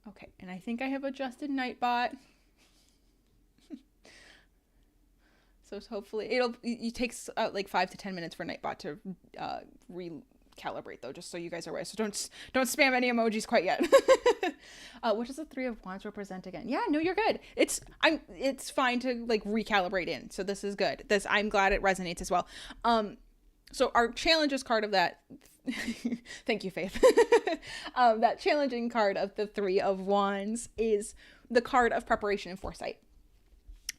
Okay, and I think I have adjusted Nightbot. So hopefully it takes like 5 to 10 minutes for Nightbot to recalibrate, though, just so you guys are aware. So don't spam any emojis quite yet. What does the Three of Wands represent again? Yeah, no, you're good. It's fine to like recalibrate in. So this is good. I'm glad it resonates as well. So our challenges card of that, thank you, Faith. That challenging card of the Three of Wands is the card of preparation and foresight.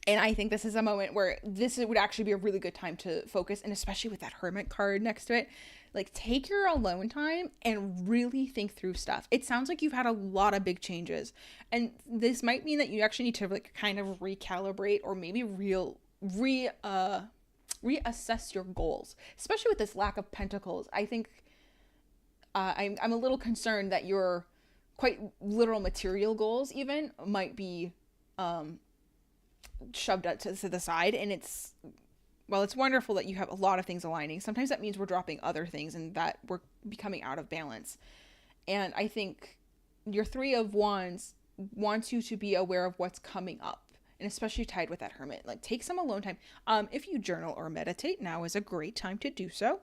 And I think this is a moment where this would actually be a really good time to focus, and especially with that Hermit card next to it, like take your alone time and really think through stuff. It sounds like you've had a lot of big changes, and this might mean that you actually need to like kind of recalibrate, or maybe reassess your goals, especially with this lack of pentacles. I think I'm a little concerned that your quite literal material goals even might be shoved out to the side. And it's wonderful that you have a lot of things aligning. Sometimes that means we're dropping other things and that we're becoming out of balance. And I think your Three of Wands wants you to be aware of what's coming up, and especially tied with that Hermit. Like, take some alone time. If you journal or meditate, now is a great time to do so.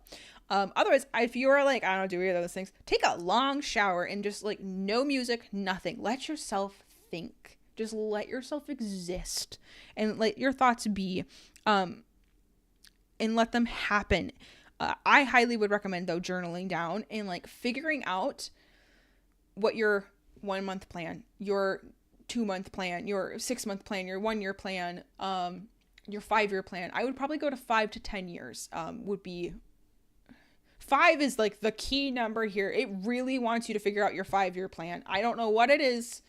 Otherwise, if you are like, I don't do either of those things, take a long shower and just like no music, nothing. Let yourself think. Just let yourself exist and let your thoughts be, and let them happen. I highly would recommend, though, journaling down and like figuring out what your 1 month plan, your 2 month plan, your 6 month plan, your 1 year plan, your 5 year plan. I would probably go to 5 to 10 years. Would be 5 is like the key number here. It really wants you to figure out your 5 year plan. I don't know what it is.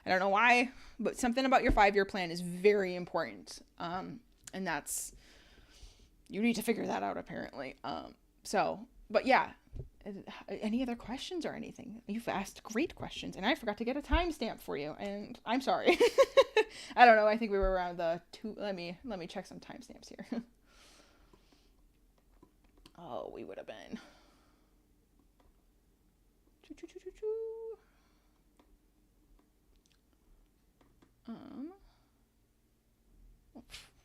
I don't know why, but something about your 5 year plan is very important. And that's, you need to figure that out apparently. But yeah, any other questions or anything? You've asked great questions, and I forgot to get a timestamp for you, and I'm sorry. I don't know. I think we were around the 2. Let me check some timestamps here. Oh, we would have been.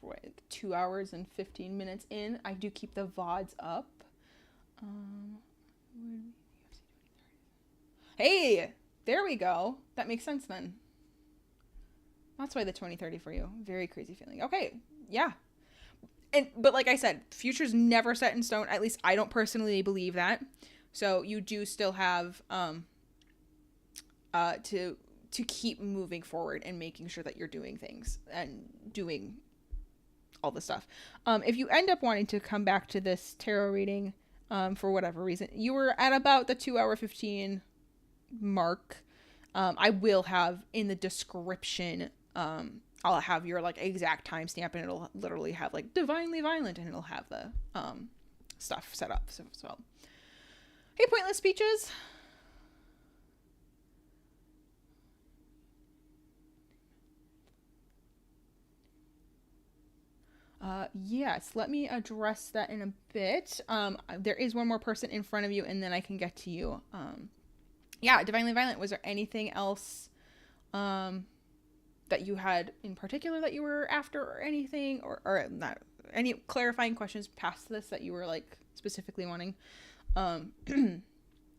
Right, 2 hours and 15 minutes in. I do keep the VODs up. Hey, there we go. That makes sense then. That's why the 2030 for you. Very crazy feeling. Okay, yeah. But like I said, future's never set in stone. At least I don't personally believe that. So you do still have to keep moving forward and making sure that you're doing things and doing all this stuff. If you end up wanting to come back to this tarot reading, for whatever reason, you were at about the 2 hour 15 mark. I will have in the description, I'll have your like exact timestamp, and it'll literally have like Divinely Violent, and it'll have the stuff set up. So hey, Pointless Speeches. Yes, let me address that in a bit. There is one more person in front of you, and then I can get to you. Yeah, Divinely Violent, was there anything else that you had in particular that you were after, or anything, or not, any clarifying questions past this that you were like specifically wanting, or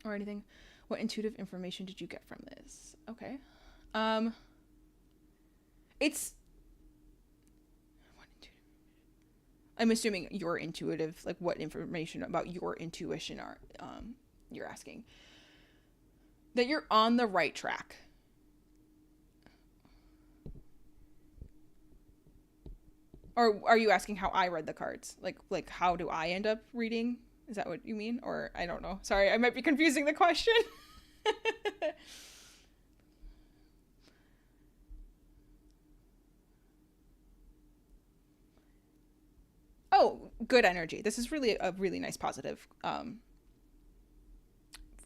anything? What intuitive information did you get from this? Okay. I'm assuming your intuitive, like what information about your intuition are you're asking. That you're on the right track. Or are you asking how I read the cards? Like how do I end up reading? Is that what you mean? Or I don't know. Sorry, I might be confusing the question. Oh, good energy. This is really a really nice positive.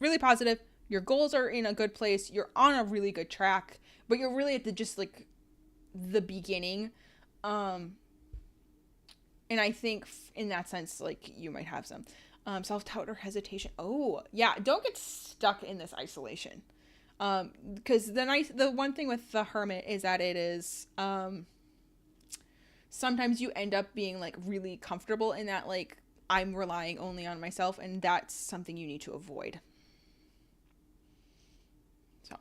Really positive. Your goals are in a good place. You're on a really good track, but you're really at the just like the beginning. And I think in that sense, like you might have some self-doubt or hesitation. Oh, yeah. Don't get stuck in this isolation. Because the one thing with the Hermit is that it is sometimes you end up being like really comfortable in that, like, I'm relying only on myself, and that's something you need to avoid. So.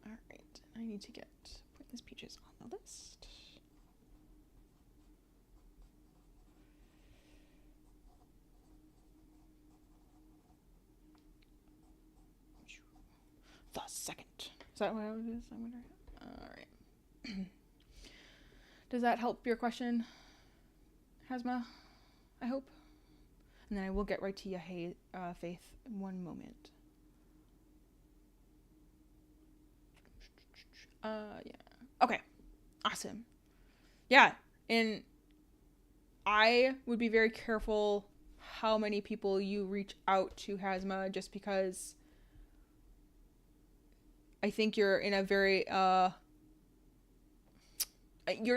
All right. I need to get Pointless Peaches on the list. The second. Is that what I was? I wonder. All right. Does that help your question, Hamza? I hope. And then I will get right to you, Faith, in one moment. Yeah. Okay. Awesome. Yeah. And I would be very careful how many people you reach out to, Hamza, just because I think you're in a very, you're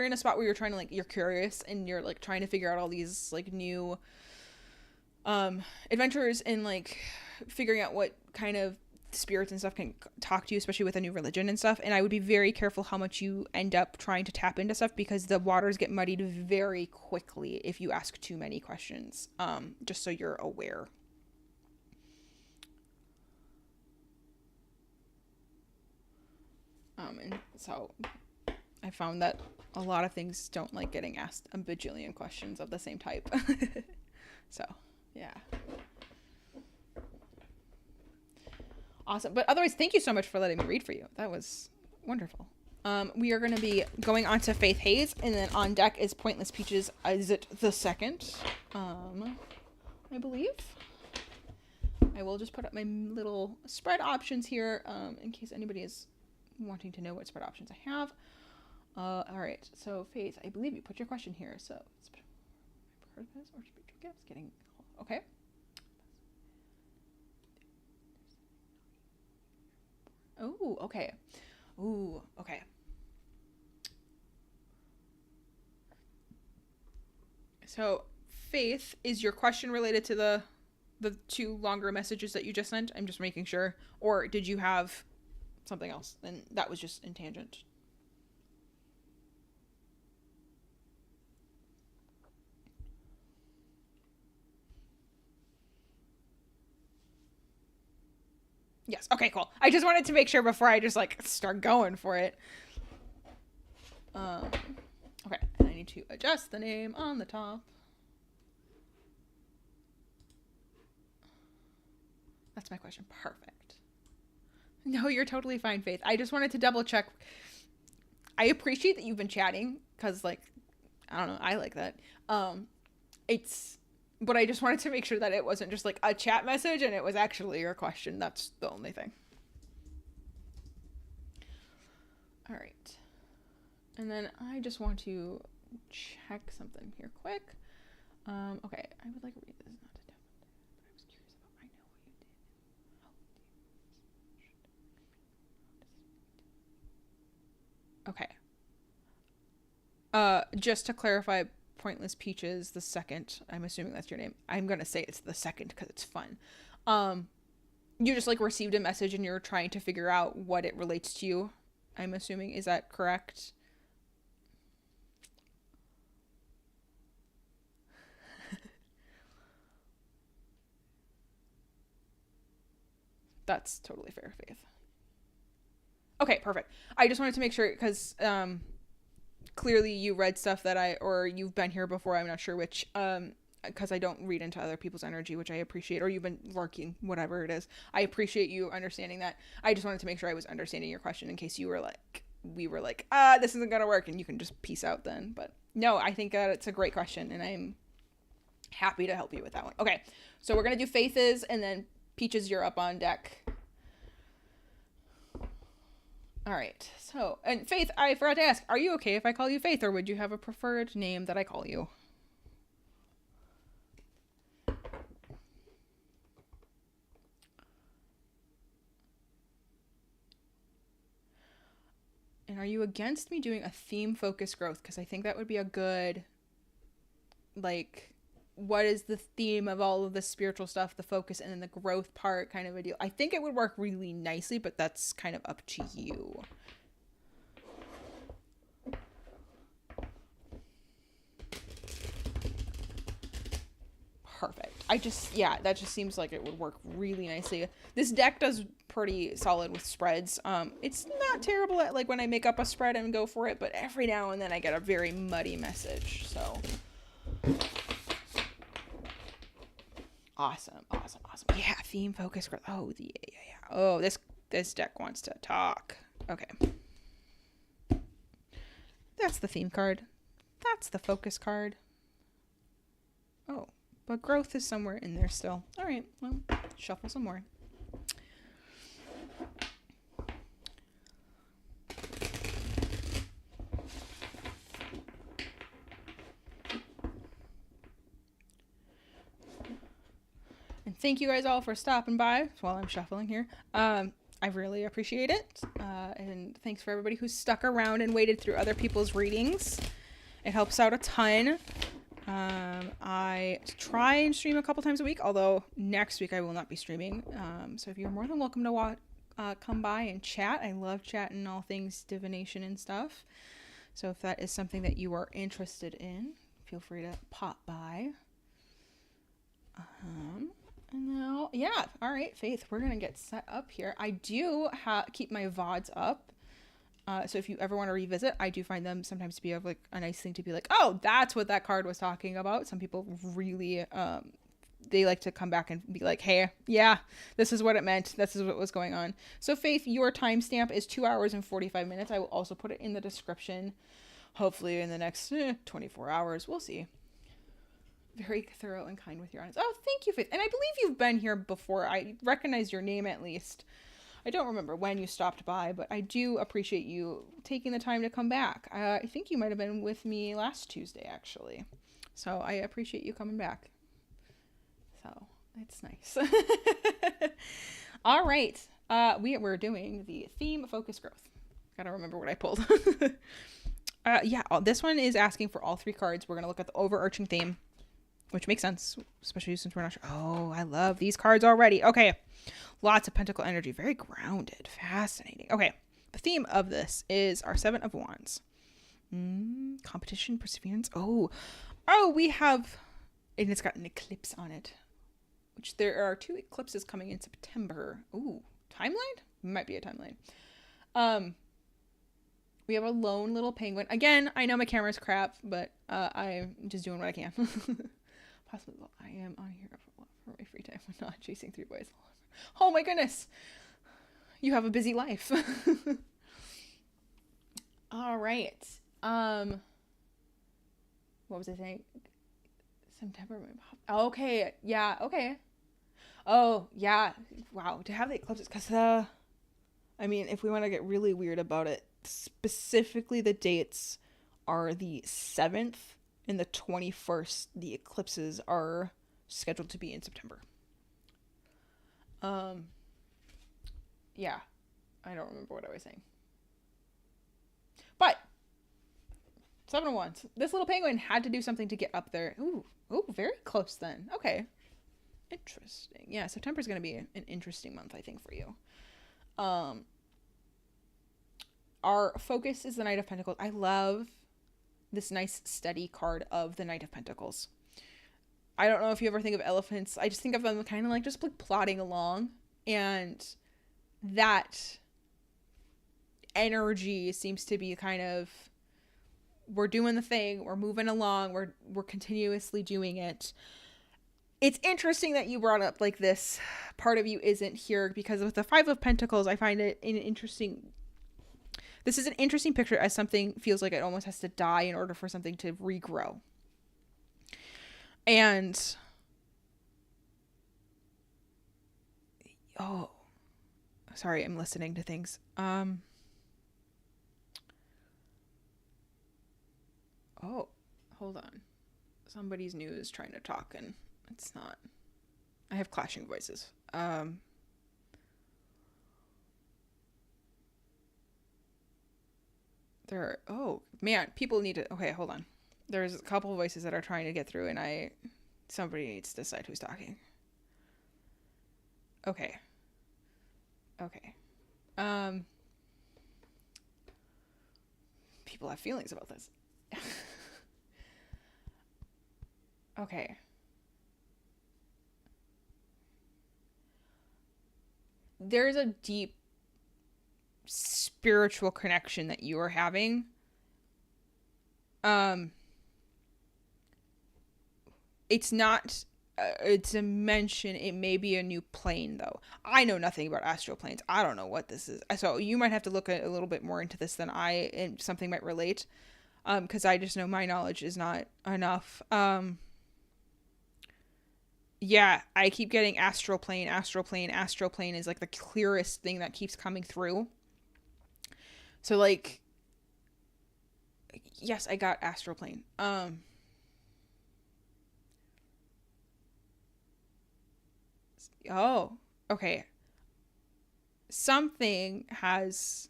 in a spot where you're trying to, like, you're curious and you're, like, trying to figure out all these, like, new, adventures and, like, figuring out what kind of spirits and stuff can talk to you, especially with a new religion and stuff. And I would be very careful how much you end up trying to tap into stuff, because the waters get muddied very quickly if you ask too many questions, just so you're aware. And so I found that a lot of things don't like getting asked a bajillion questions of the same type. So, yeah. Awesome. But otherwise, thank you so much for letting me read for you. That was wonderful. We are going to be going on to Faith Hayes, and then on deck is Pointless Peaches. Is it the second? I believe. I will just put up my little spread options here, in case anybody is wanting to know what spread options I have. All right. So Faith, I believe you put your question here. So getting okay. Oh, okay. Ooh, okay. So, Faith, is your question related to the two longer messages that you just sent? I'm just making sure. Or did you have something else? And that was just in tangent. Yes. Okay, cool. I just wanted to make sure before I just like start going for it. Okay, and I need to adjust the name on the top. That's my question. Perfect. No, you're totally fine, Faith. I just wanted to double check. I appreciate that you've been chatting because, like, I don't know, I like that. But I just wanted to make sure that it wasn't just like a chat message and it was actually your question. That's the only thing. All right. And then I just want to check something here quick. Okay, I would like to read this. Not to but I was curious about. I know what you did. Okay. Just to clarify, Pointless Peaches the second. I'm assuming that's your name. I'm gonna say it's the second because it's fun. You just like received a message and you're trying to figure out what it relates to you. I'm assuming, is that correct? That's totally fair, Faith. Okay, perfect. I just wanted to make sure because clearly you read stuff that or you've been here before. I'm not sure which, because I don't read into other people's energy, which I appreciate, or you've been lurking, whatever it is. I appreciate you understanding that. I just wanted to make sure I was understanding your question in case you were like, we were like, this isn't going to work, and you can just peace out then. But no, I think that it's a great question, and I'm happy to help you with that one. Okay, so we're going to do Faith's, and then Peaches, you're up on deck. All right. So, and Faith, I forgot to ask, are you okay if I call you Faith, or would you have a preferred name that I call you? And are you against me doing a theme focused growth? Because I think that would be a good, like, what is the theme of all of the spiritual stuff, the focus, and then the growth part kind of a deal. I think it would work really nicely, but that's kind of up to you. Perfect. That just seems like it would work really nicely. This deck does pretty solid with spreads. It's not terrible at like when I make up a spread and go for it, but every now and then I get a very muddy message. So awesome. Yeah, theme focus growth. Oh, yeah. Oh, this deck wants to talk. Okay. That's the theme card. That's the focus card. Oh. But growth is somewhere in there still. All right, well, shuffle some more. And thank you guys all for stopping by while I'm shuffling here. I really appreciate it. And thanks for everybody who's stuck around and waited through other people's readings. It helps out a ton. I try and stream a couple times a week, although next week I will not be streaming. So if you're more than welcome to come by and chat. I love chatting all things divination and stuff. So if that is something that you are interested in, feel free to pop by. And now, yeah, all right, Faith, we're going to get set up here. I do keep my VODs up. So if you ever want to revisit, I do find them sometimes to be like a nice thing to be like, oh, that's what that card was talking about. Some people really, they like to come back and be like, hey, yeah, this is what it meant. This is what was going on. So Faith, your timestamp is 2 hours and 45 minutes. I will also put it in the description, hopefully in the next 24 hours. We'll see. Very thorough and kind with your honest. Oh, thank you, Faith. And I believe you've been here before. I recognize your name at least. I don't remember when you stopped by, but I do appreciate you taking the time to come back. I think you might have been with me last Tuesday, actually. So I appreciate you coming back. So it's nice. All right. We're doing the theme focus growth. Gotta remember what I pulled. This one is asking for all 3 cards. We're going to look at the overarching theme, which makes sense, especially since we're not sure. Oh, I love these cards already. Okay. Lots of pentacle energy. Very grounded. Fascinating. Okay. The theme of this is our 7 of Wands. Competition, perseverance. Oh, we have, and it's got an eclipse on it, which there are 2 eclipses coming in September. Ooh, timeline? Might be a timeline. We have a lone little penguin. Again, I know my camera's crap, but I'm just doing what I can. Possibly, I am on here for for my free time when not chasing 3 boys. Oh my goodness. You have a busy life. All right. What was I saying? September. Okay. Yeah. Okay. Oh, yeah. Wow. To have the eclipses, because, I mean, if we want to get really weird about it, specifically the dates are the 7th and the 21st. The eclipses are scheduled to be in September. Yeah. I don't remember what I was saying. But 7 of Wands. This little penguin had to do something to get up there. Ooh, very close then. Okay. Interesting. Yeah, September's going to be an interesting month, I think, for you. Our focus is the Knight of Pentacles. I love this nice steady card of the Knight of Pentacles. I don't know if you ever think of elephants. I just think of them kind of like just like plodding along, and that energy seems to be kind of, we're doing the thing, we're moving along, we're continuously doing it. It's interesting that you brought up like this part of you isn't here, because with the 5 of Pentacles, I find it this is an interesting picture, as something feels like it almost has to die in order for something to regrow. And oh, sorry, I'm listening to things. Oh, hold on. Somebody's new is trying to talk and it's not. I have clashing voices. Oh man, people need to, okay, hold on. There's a couple voices that are trying to get through, and somebody needs to decide who's talking. Okay. People have feelings about this. Okay. There's a deep spiritual connection that you are having. It's not a dimension. It may be a new plane, though. I know nothing about astral planes. I don't know what this is. So you might have to look a little bit more into this than I, and something might relate. Because I just know my knowledge is not enough. Yeah, I keep getting astral plane. Astral plane is like the clearest thing that keeps coming through. So like, yes, I got astral plane. Oh, okay. Something has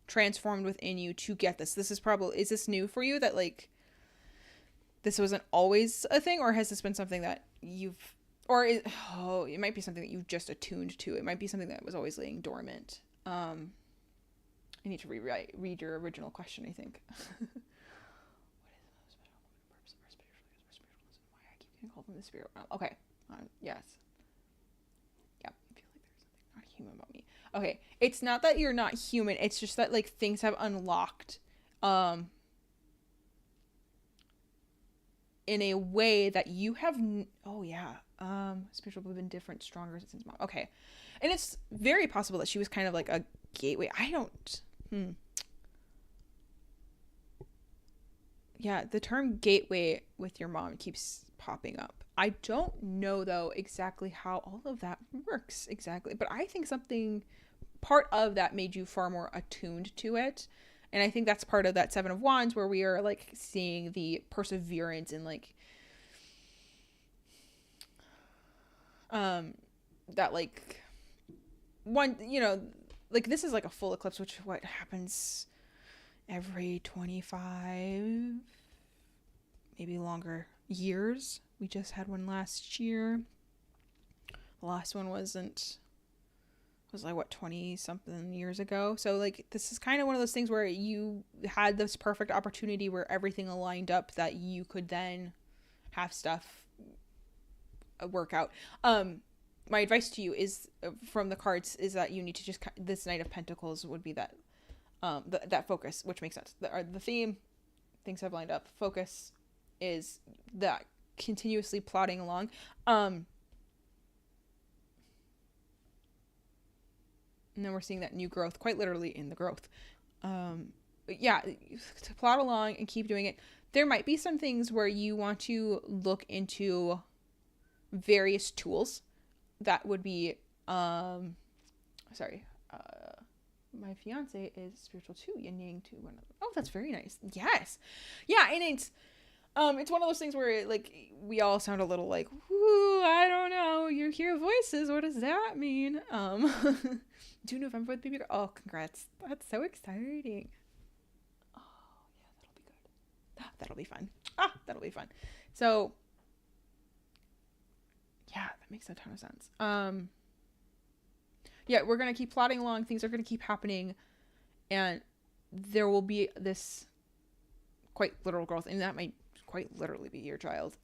transformed within you to get this. Is this new for you, that like this wasn't always a thing, or has this been something that it might be something that you've just attuned to. It might be something that was always laying dormant. I need to read your original question, I think. What is the most special purpose of our spiritualism? Why I keep getting called from the spirit realm? Okay. Yes. Yeah. I feel like there's something not human about me. Okay. It's not that you're not human. It's just that like things have unlocked in a way that you have. Spiritual have been different, stronger since mom. Okay. And it's very possible that she was kind of like a gateway. Yeah, the term gateway with your mom keeps popping up. I don't know, though, exactly how all of that works exactly. But I think part of that made you far more attuned to it. And I think that's part of that 7 of Wands, where we are like seeing the perseverance and like that like one, like this is like a full eclipse, which what happens every 25, maybe longer years. We just had one last year. The last one was like 20 something years ago. So like this is kind of one of those things where you had this perfect opportunity where everything aligned up that you could then have stuff work out. My advice to you is from the cards is that you need to just, this Knight of Pentacles would be that that focus, which makes sense. The theme, things have lined up. Focus is that continuously plodding along. And then we're seeing that new growth, quite literally in the growth. Yeah, to plot along and keep doing it. There might be some things where you want to look into various tools that would be, sorry, my fiance is spiritual too, yin yang to one another. Oh, that's very nice. Yes. Yeah, and it's one of those things where like we all sound a little like, whoo, I don't know. You hear voices. What does that mean? Due November with baby girl. Oh, congrats. That's so exciting. Oh, yeah, that'll be good. That'll be fun. That'll be fun. So, yeah, that makes a ton of sense. Yeah, we're going to keep plodding along. Things are going to keep happening. And there will be this quite literal growth. And that might quite literally be your child.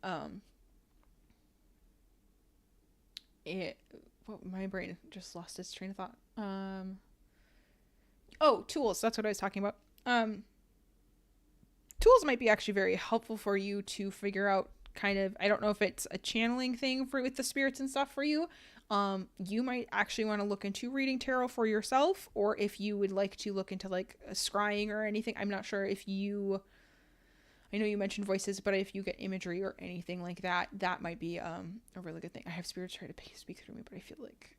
My brain just lost its train of thought. Tools. That's what I was talking about. Tools might be actually very helpful for you to figure out kind of, I don't know if it's a channeling thing with the spirits and stuff for you. You might actually want to look into reading tarot for yourself, or if you would like to look into like scrying or anything. I'm not sure if you, I know you mentioned voices, but if you get imagery or anything like that, that might be a really good thing. I have spirits try to speak through me, but I feel like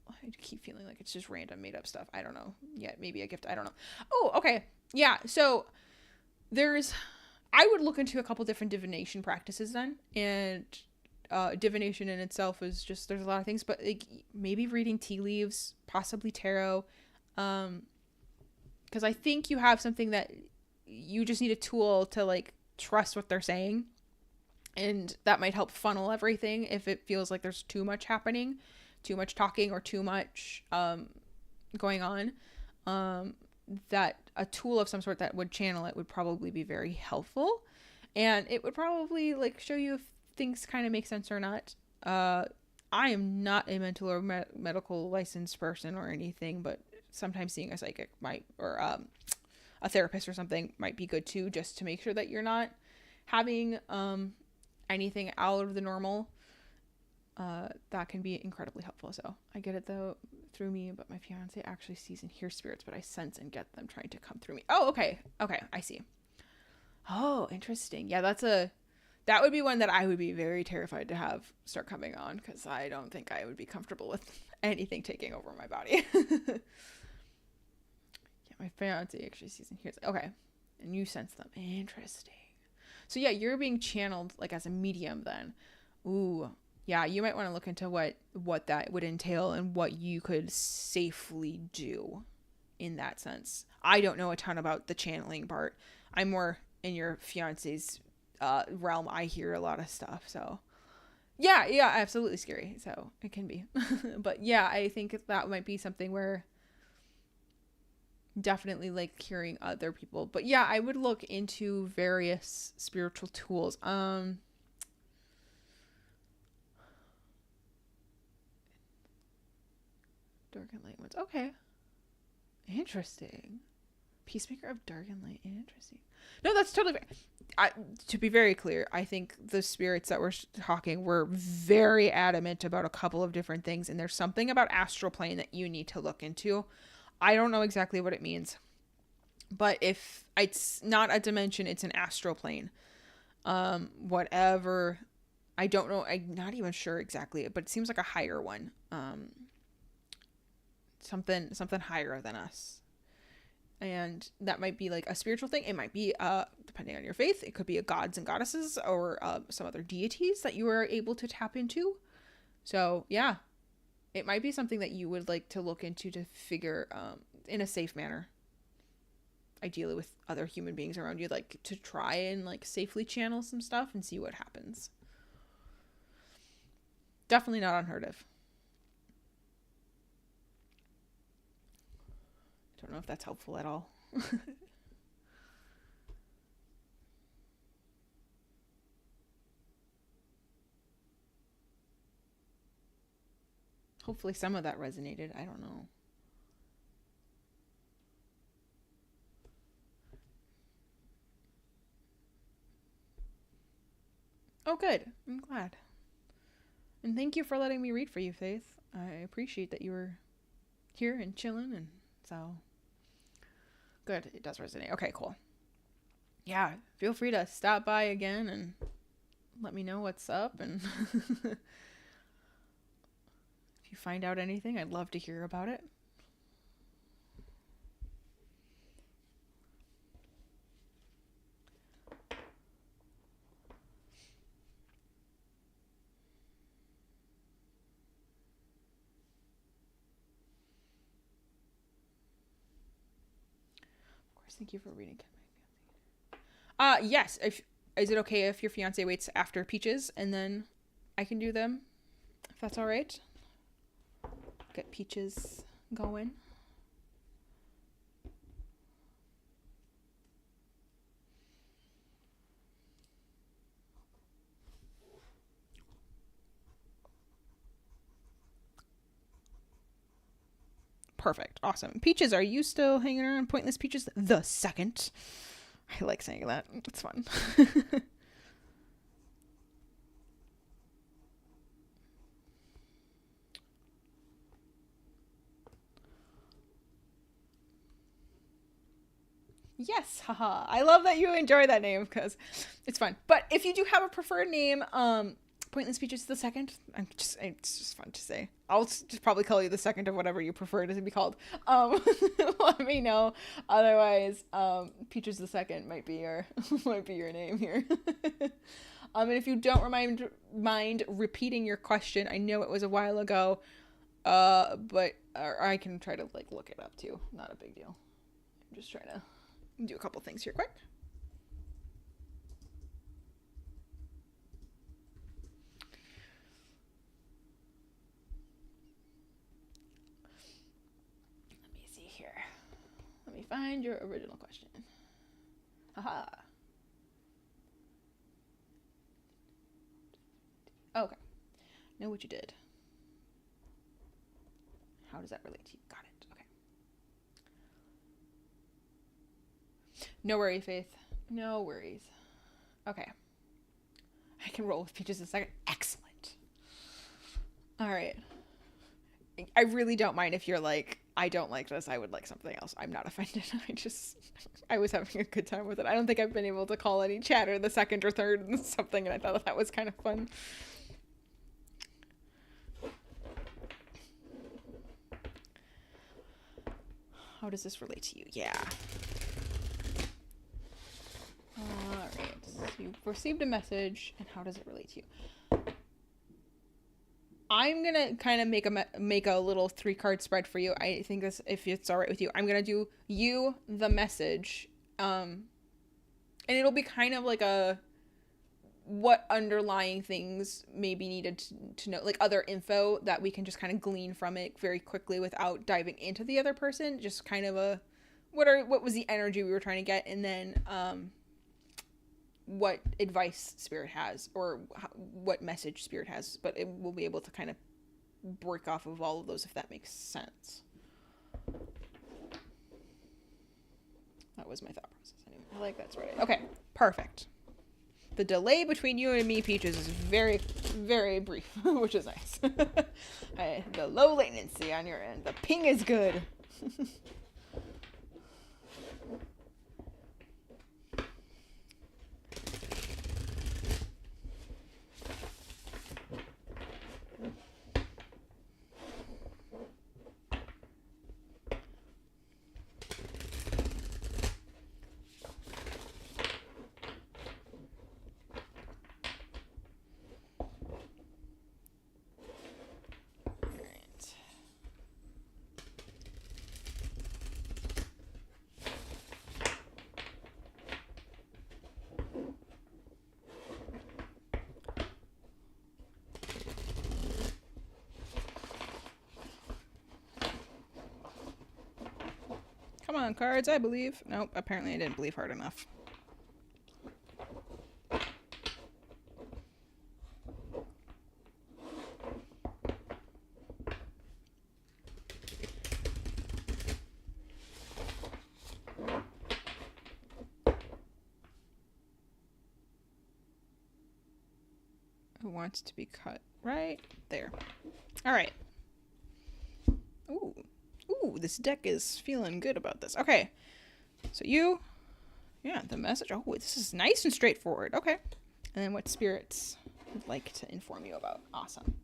I keep feeling like it's just random made up stuff. I don't know. Yeah, maybe a gift. I don't know. Oh, okay. Yeah. So I would look into a couple different divination practices then, and divination in itself is just, there's a lot of things, but like maybe reading tea leaves, possibly tarot, because I think you have something that you just need a tool to like trust what they're saying, and that might help funnel everything if it feels like there's too much happening, too much talking, or too much going on. That a tool of some sort that would channel it would probably be very helpful, and it would probably like show you if things kind of make sense or not. I am not a mental or medical licensed person or anything, but sometimes seeing a psychic might, or a therapist or something might be good too, just to make sure that you're not having anything out of the normal. That can be incredibly helpful. So I get it though through me, but my fiance actually sees and hears spirits, but I sense and get them trying to come through me. Oh, okay, I see. Oh, interesting. Yeah, that would be one that I would be very terrified to have start coming on, because I don't think I would be comfortable with anything taking over my body. Yeah, my fiance actually sees and hears. Okay, and you sense them. Interesting. So yeah, you're being channeled like as a medium then. Ooh, yeah, you might want to look into what that would entail and what you could safely do in that sense. I don't know a ton about the channeling part. I'm more in your fiance's realm. I hear a lot of stuff, so yeah, absolutely scary. So it can be, but yeah, I think that might be something where definitely like hearing other people. But yeah, I would look into various spiritual tools. Dark and light ones. Okay. Interesting. Peacemaker of dark and light. Interesting. No, that's totally fair. To be very clear, I think the spirits that were talking were very adamant about a couple of different things, and there's something about astral plane that you need to look into. I don't know exactly what it means, but if it's not a dimension, it's an astral plane. Whatever. I don't know. I'm not even sure exactly, but it seems like a higher one. Something higher than us. And that might be like a spiritual thing. It might be, depending on your faith, it could be a gods and goddesses, or some other deities that you are able to tap into. So yeah, it might be something that you would like to look into to figure in a safe manner. Ideally with other human beings around you, like to try and like safely channel some stuff and see what happens. Definitely not unheard of. Don't know if that's helpful at all. Hopefully some of that resonated. I don't know. Oh, good. I'm glad. And thank you for letting me read for you, Faith. I appreciate that you were here and chilling, and so good. It does resonate. Okay, cool. Yeah, feel free to stop by again and let me know what's up, and if you find out anything, I'd love to hear about it. Thank you for reading. Yes. Is it okay if your fiance waits after Peaches and then I can do them? If that's all right. Get Peaches going. Perfect. Awesome. Peaches, are you still hanging around Pointless Peaches the second? I like saying that. It's fun. Yes, haha. I love that you enjoy that name because it's fun. But if you do have a preferred name, Pointless Peaches the second. It's just fun to say. I'll just probably call you the second of whatever you prefer to be called. Let me know. Otherwise, Peaches the second might be your name here. And if you don't mind repeating your question, I know it was a while ago, but I can try to look it up too. Not a big deal. I'm just trying to do a couple things here quick. Find your original question. Haha. Okay. Know what you did. How does that relate to you? Got it. Okay. No worry, Faith. No worries. Okay. I can roll with Peaches in a second. Excellent. All right. I really don't mind if you're like, I don't like this, I would like something else. I'm not offended. I was having a good time with it. I don't think I've been able to call any chatter the second or third and something, and I thought that was kind of fun. How does this relate to you? Yeah. Alright. So you've received a message, and how does it relate to you? I'm gonna kind of make a little 3-card spread for you. I think this, if it's all right with you, I'm gonna do you, the message, and it'll be kind of like what underlying things may be needed to know, like other info that we can just kind of glean from it very quickly without diving into the other person. Just kind of what was the energy we were trying to get, and then what advice Spirit has, or what message Spirit has, but it will be able to kind of break off of all of those, if that makes sense. That was my thought process anyway. I like that's right. Okay, perfect. The delay between you and me, Peaches, is very, very brief, which is nice. The low latency on your end. The ping is good. Come on, cards, I believe. Nope, apparently I didn't believe hard enough. Who wants to be cut right there? All right. Ooh. Ooh, this deck is feeling good about this. Okay. So you, yeah, the message. Oh, this is nice and straightforward. Okay. And then what spirits would like to inform you about? Awesome.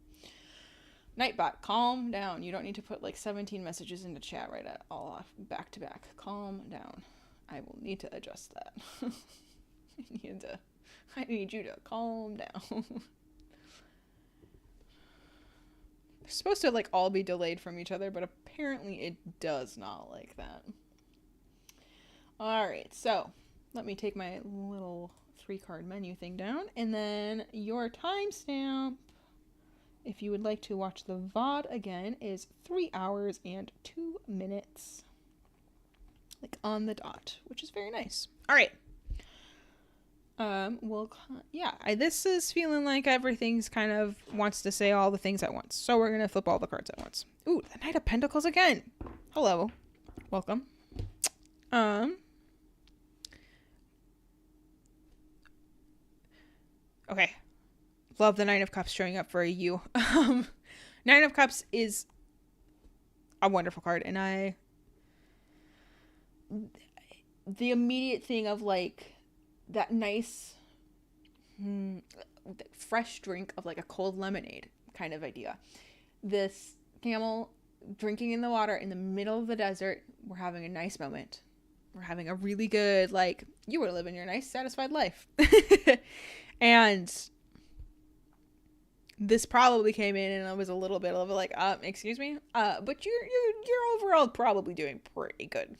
Nightbot, calm down. You don't need to put like 17 messages into chat right at all off back to back. Calm down. I will need to adjust that. I need you to calm down. They're supposed to like all be delayed from each other, but apparently it does not like that. All right, so let me take my little 3-card menu thing down, and then your timestamp, if you would like to watch the VOD again, is 3 hours and 2 minutes. Like on the dot, which is very nice. All right. This is feeling like everything's kind of wants to say all the things at once. So we're going to flip all the cards at once. Ooh, the Knight of Pentacles again. Hello. Welcome. Okay. Love the Nine of Cups showing up for you. Nine of Cups is a wonderful card, and the immediate thing of like that nice fresh drink of like a cold lemonade kind of idea. This camel drinking in the water in the middle of the desert. We're having a nice moment. We're having a really good, like, you were living your nice, satisfied life. And this probably came in and I was a little bit of like, excuse me, but you're overall probably doing pretty good,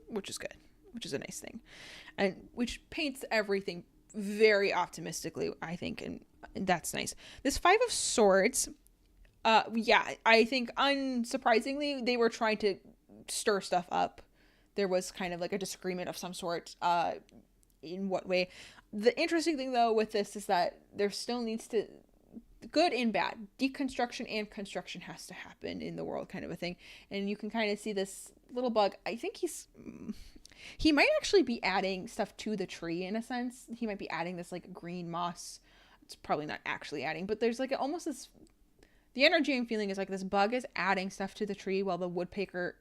which is good, which is a nice thing, and which paints everything very optimistically, I think, and that's nice. This Five of Swords, I think unsurprisingly they were trying to stir stuff up. There was kind of like a disagreement of some sort. In what way? The interesting thing though with this is that there still needs to, good and bad, deconstruction and construction has to happen in the world, kind of a thing. And you can kind of see this little bug. I think he might actually be adding stuff to the tree in a sense. He might be adding this like green moss. It's probably not actually adding, but there's like almost this, the energy I'm feeling is like this bug is adding stuff to the tree while the woodpecker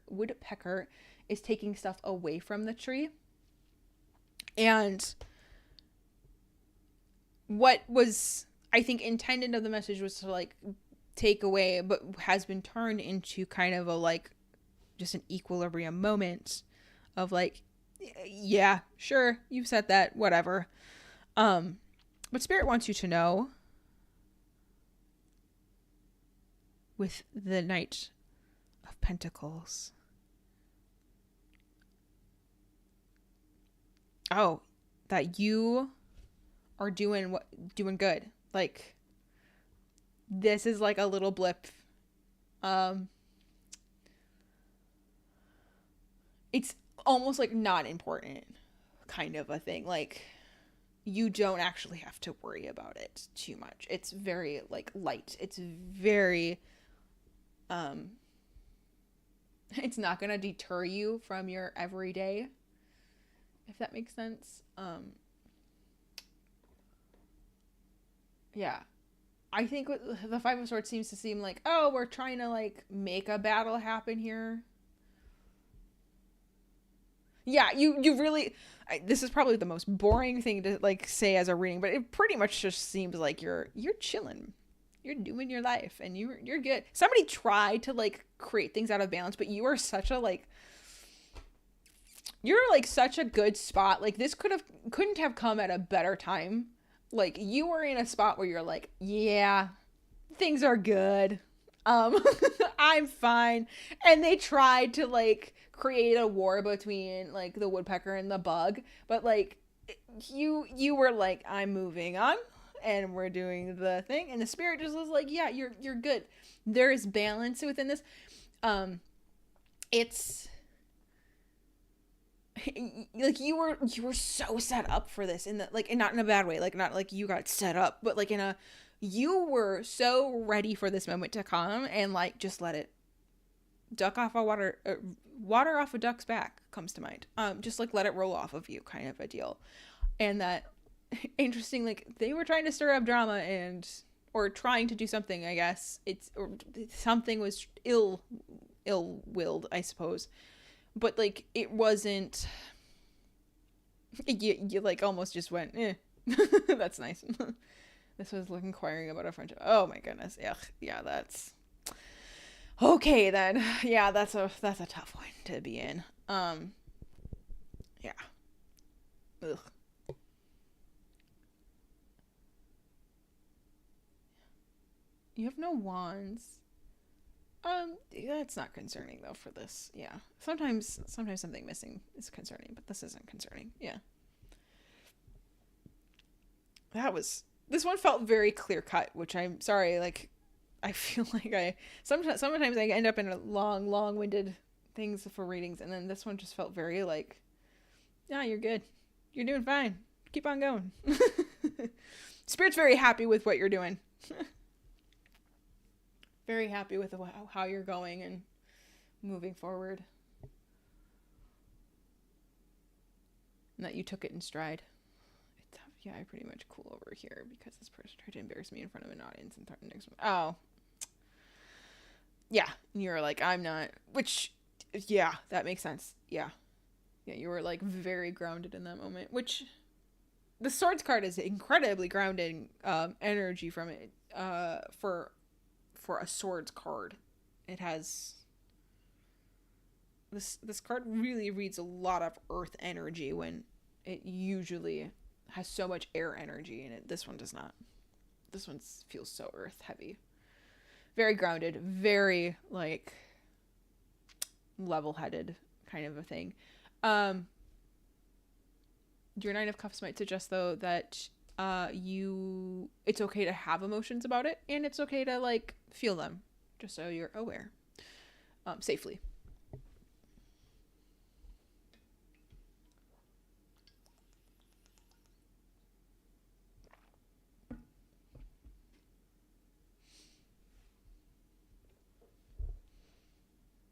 is taking stuff away from the tree. And what was, I think, intended of the message was to like take away, but has been turned into kind of a like just an equilibrium moment of like, yeah, sure, you've said that, whatever. But Spirit wants you to know with the Knight of Pentacles. Oh, that you are doing good. Like, this is like a little blip. It's almost like not important kind of a thing. Like, you don't actually have to worry about it too much. It's very like light. It's very, it's not going to deter you from your everyday, if that makes sense. Yeah. I think the Five of Swords seems to seem like, oh, we're trying to like make a battle happen here. Yeah, you really, this is probably the most boring thing to like say as a reading, but it pretty much just seems like you're chilling. You're doing your life and you're good. Somebody tried to like create things out of balance, but you are such a like, you're like such a good spot. Like, this couldn't have come at a better time. Like, you were in a spot where you're like, yeah, things are good. I'm fine. And they tried to like create a war between like the woodpecker and the bug, but like you were like, I'm moving on and we're doing the thing, and the Spirit just was like, yeah, you're good. There is balance within this. It's like you were so set up for this in the like, and not in a bad way, like not like you got set up, but like you were so ready for this moment to come, and like just let it duck off a water off a duck's back comes to mind. Just like let it roll off of you, kind of a deal. And that interesting, like they were trying to stir up drama or trying to do something, I guess. Something was ill ill-willed, I suppose. But like it wasn't. You like almost just went, eh. That's nice. This was like inquiring about a friendship. Oh my goodness. Yeah, that's okay then. Yeah, that's a tough one to be in. Yeah. Ugh. You have no wands. That's not concerning though for this. Yeah. Sometimes something missing is concerning, but this isn't concerning. Yeah. This one felt very clear cut, which I'm sorry, like I feel like sometimes I end up in a long-winded things for readings, and then this one just felt very like, yeah, you're good. You're doing fine. Keep on going. Spirit's very happy with what you're doing. Very happy with how you're going and moving forward. And that you took it in stride. Yeah, I pretty much cool over here because this person tried to embarrass me in front of an audience and threatened next one. Oh. Yeah. And you're like, I'm not. Which, yeah, that makes sense. Yeah. Yeah, you were like very grounded in that moment. Which, the swords card is incredibly grounding energy from it. For a swords card. It has. This card really reads a lot of earth energy when it usually has so much air energy in it. This one does not. This one feels so earth heavy. Very grounded, very like level-headed kind of a thing. Your Nine of Cups might suggest though that it's okay to have emotions about it, and it's okay to like feel them, just so you're aware, safely.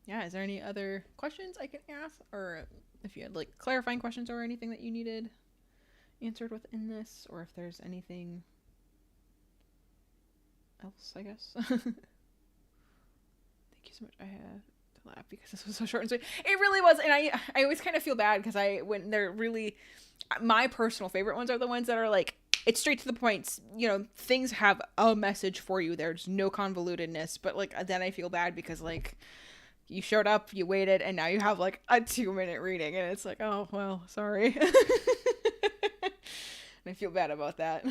Yeah, is there any other questions I can ask? Or if you had like clarifying questions or anything that you needed answered within this, or if there's anything else, I guess. Thank you so much. I had to laugh because this was so short and sweet. It really was, and I always kind of feel bad because when they're really, my personal favorite ones are the ones that are like, it's straight to the point. You know, things have a message for you. There's no convolutedness, but like then I feel bad because like, you showed up, you waited, and now you have like a 2-minute reading, and it's like, oh, well, sorry. And I feel bad about that.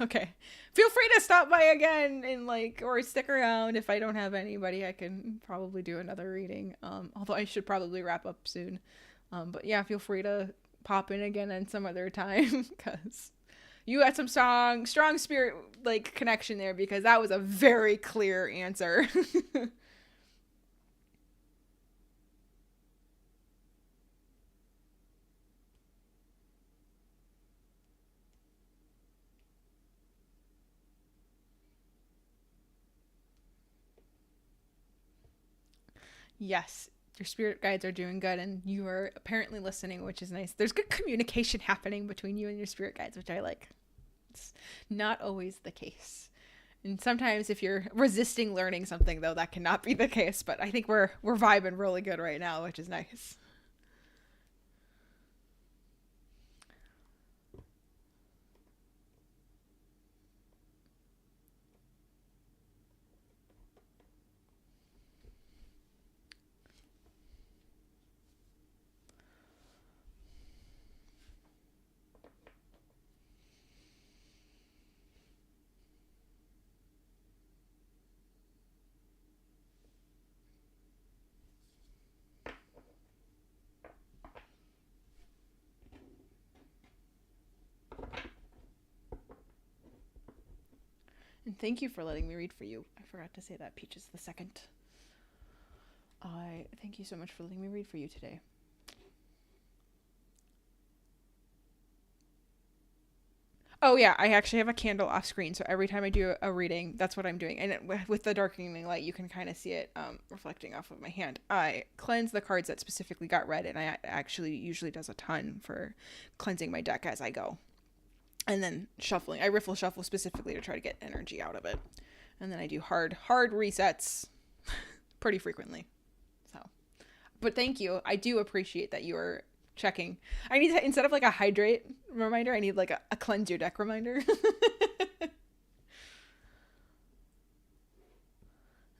Okay. Feel free to stop by again and like, or stick around. If I don't have anybody, I can probably do another reading. Although I should probably wrap up soon. But yeah, feel free to pop in again and some other time because you had some strong spirit like connection there, because that was a very clear answer. Yes, your spirit guides are doing good, and you are apparently listening, which is nice. There's good communication happening between you and your spirit guides, which I like. It's not always the case. And sometimes if you're resisting learning something, though, that cannot be the case. But I think we're vibing really good right now, which is nice. And thank you for letting me read for you. I forgot to say that. Peach is the second. I thank you so much for letting me read for you today. Oh yeah, I actually have a candle off screen, so every time I do a reading, that's what I'm doing. And with the darkening light, you can kind of see it reflecting off of my hand. I cleanse the cards that specifically got read, and I actually usually does a ton for cleansing my deck as I go. and then shuffling. I riffle shuffle specifically to try to get energy out of it. And then I do hard resets pretty frequently. So, but thank you. I do appreciate that you are checking. I need to, instead of like a hydrate reminder, I need like a cleanse your deck reminder.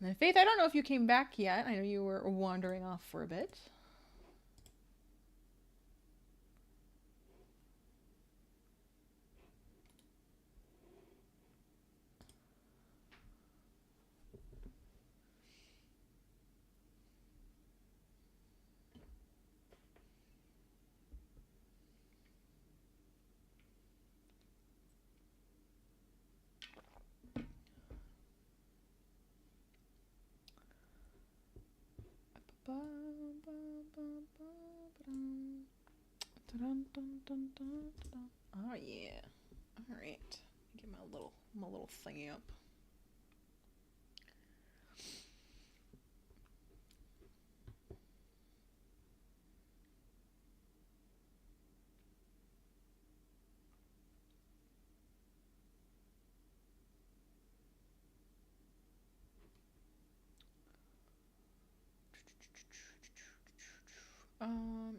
And then Faith, I don't know if you came back yet. I know you were wandering off for a bit. Oh yeah. All right. Get my little thingy up.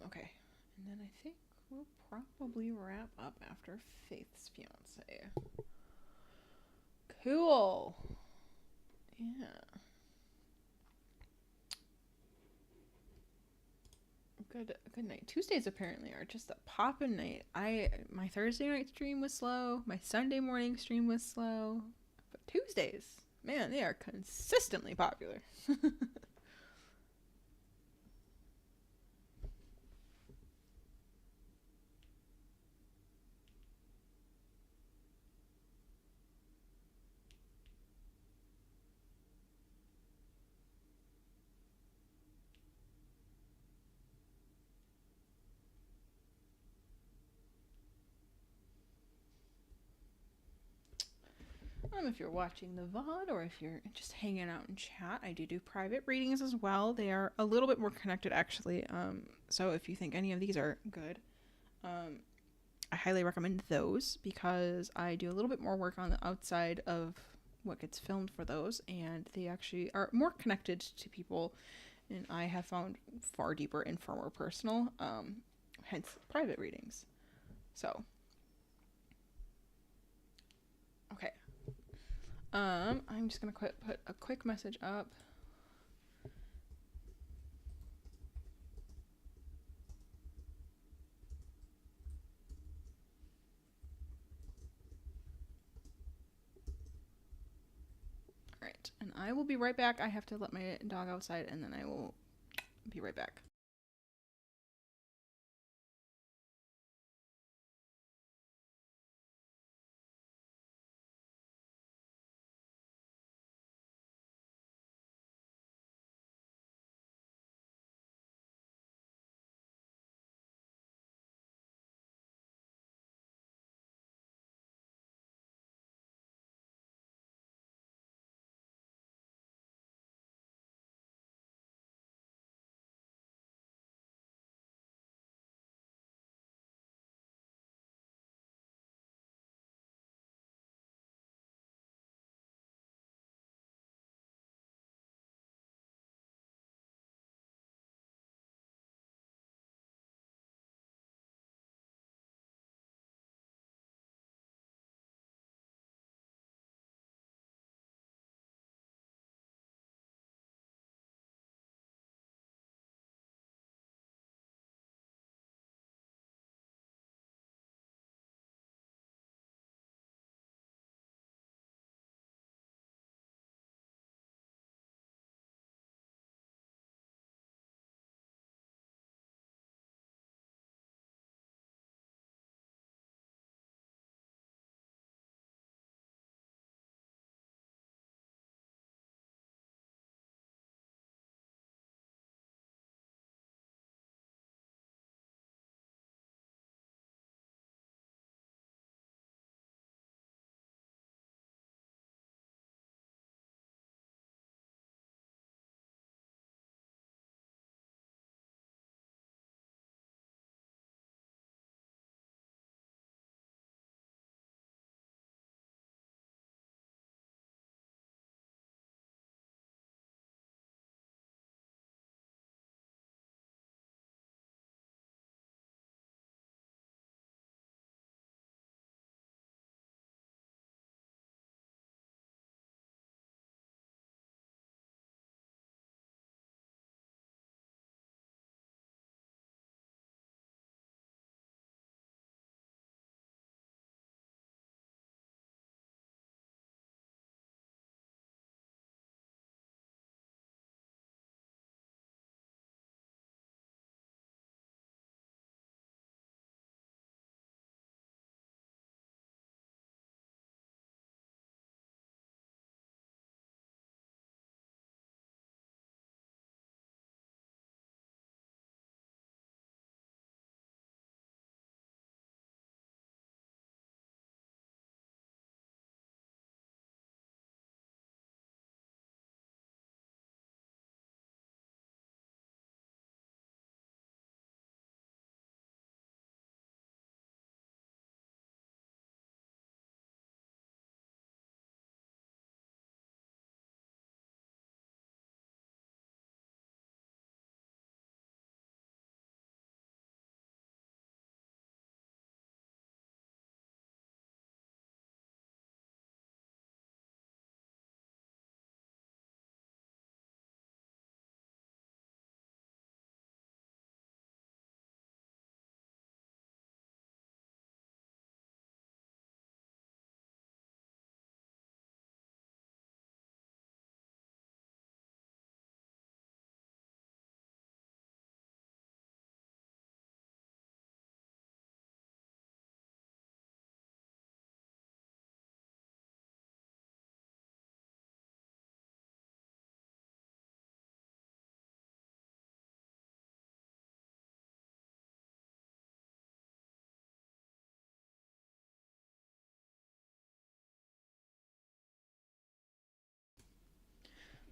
Okay. And then I think we'll probably wrap up after Faith's fiance. Cool. Yeah. Good night. Tuesdays apparently are just a poppin' night. My Thursday night stream was slow. My Sunday morning stream was slow. But Tuesdays, man, they are consistently popular. If you're watching the VOD or if you're just hanging out in chat, I do private readings as well. They are a little bit more connected, actually. So if you think any of these are good, I highly recommend those because I do a little bit more work on the outside of what gets filmed for those, and they actually are more connected to people, and I have found far deeper and far more personal, hence private readings. So, okay. I'm just gonna put a quick message up. Alright, and I will be right back. I have to let my dog outside, and then I will be right back.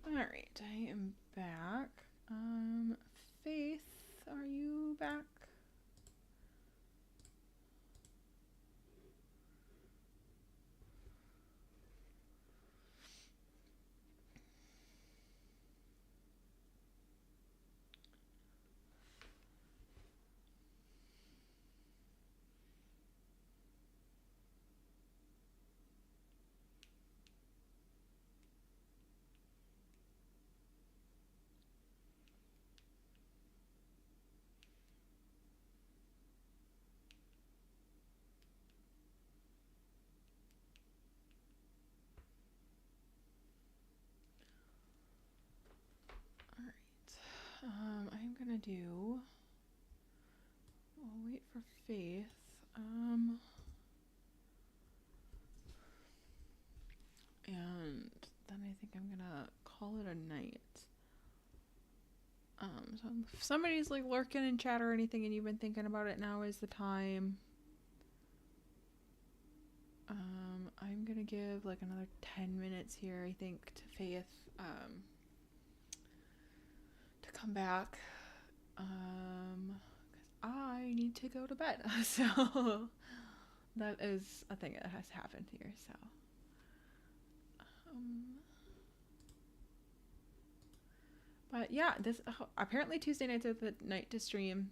All right, I am back. Faith, are you back? I'm gonna do. I'll wait for Faith. And then I think I'm gonna call it a night. So if somebody's like lurking in chat or anything, and you've been thinking about it, now is the time. I'm gonna give like another 10 minutes here, I think, to Faith. To come back. 'Cause I need to go to bed. So that is a thing that has happened here. So but yeah, this apparently Tuesday nights are the night to stream.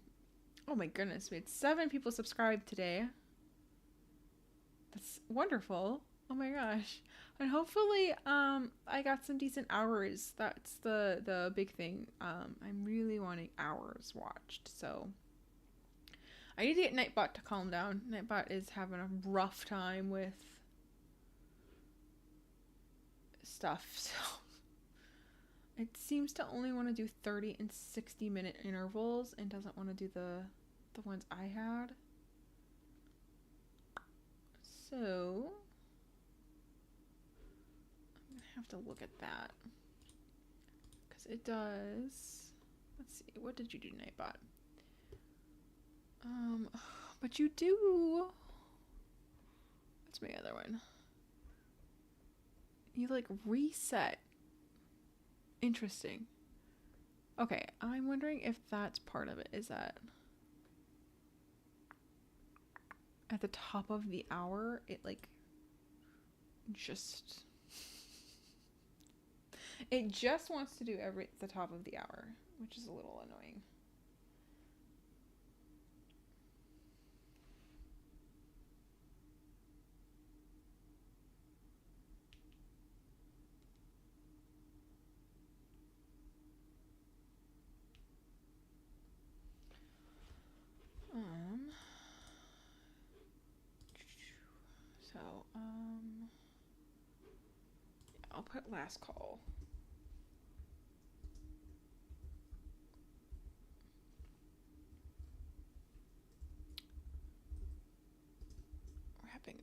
Oh my goodness, we had 7 people subscribed today. That's wonderful. Oh my gosh. And hopefully I got some decent hours. That's the big thing. I'm really wanting hours watched. So I need to get Nightbot to calm down. Nightbot is having a rough time with stuff. So it seems to only want to do 30 and 60-minute intervals and doesn't want to do the ones I had. So I'm gonna have to look at that, because it does. Let's see, what did you do, Nightbot? But you do. What's my other one? You like reset. Interesting. Okay, I'm wondering if that's part of it. Is that at the top of the hour, it like just wants to do the top of the hour, which is a little annoying. I'll put last call. Wrapping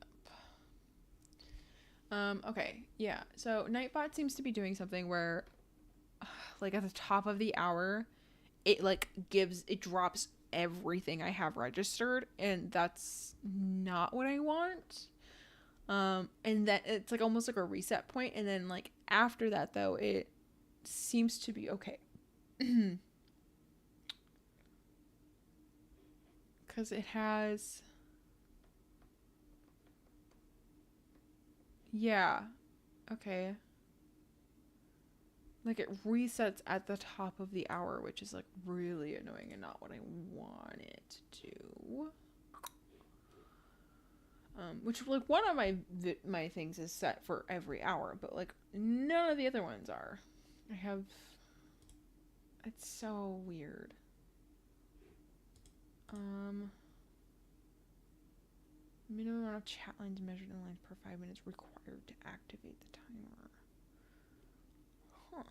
up. Okay, yeah. So Nightbot seems to be doing something where, like at the top of the hour, it drops everything I have registered, and that's not what I want. And that it's like almost like a reset point, and then like after that though, it seems to be okay. Because it has, yeah, okay, like it resets at the top of the hour, which is like really annoying and not what I want it to do. Which like one of my things is set for every hour, but like none of the other ones are. It's so weird. Minimum amount of chat lines measured in lines per 5 minutes required to activate the timer. Huh.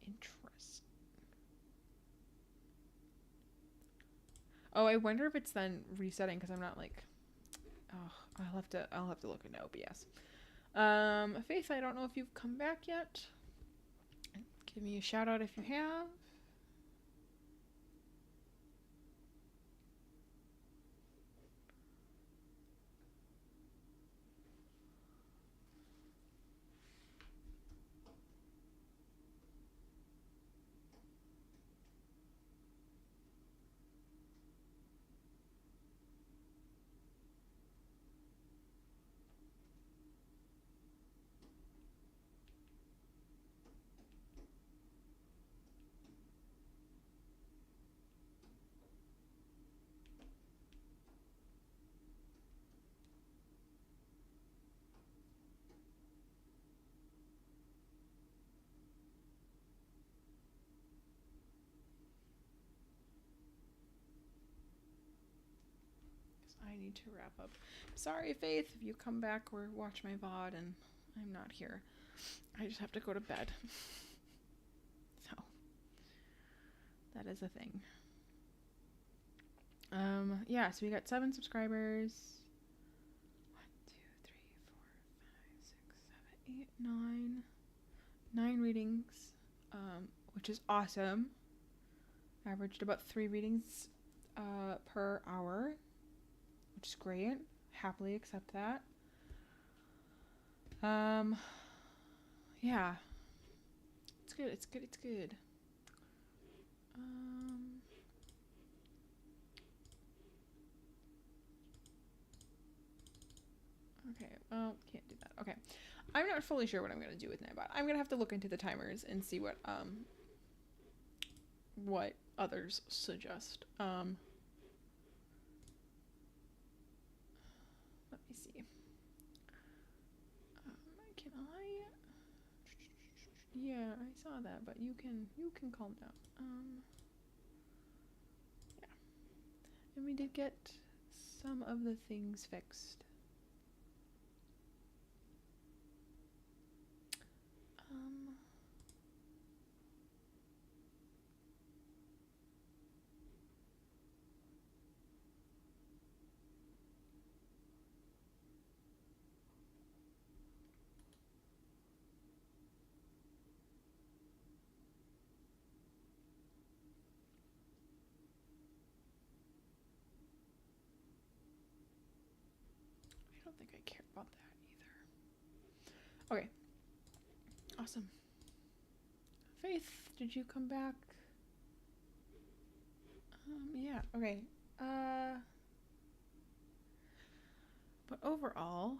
Interesting. Oh, I wonder if it's then resetting because I'm not like. Oh, I'll have to look into OBS. Faith, I don't know if you've come back yet. Give me a shout out if you have. need to wrap up. Sorry, Faith, if you come back or watch my VOD and I'm not here. I just have to go to bed. So, that is a thing. Yeah, so we got 7 subscribers. 1, 2, 3, 4, 5, 6, 7, 8, 9. 9 readings, which is awesome. Averaged about 3 readings per hour, which is great. Happily accept that. Yeah. It's good, it's good, it's good. Okay, well, can't do that. Okay. I'm not fully sure what I'm going to do with Nightbot. I'm going to have to look into the timers and see what others suggest. Let me see. Can I? Yeah, I saw that, but you can calm down. Yeah. And we did get some of the things fixed. I don't think I care about that either. Okay. Awesome. Faith, did you come back? Yeah, okay. But overall,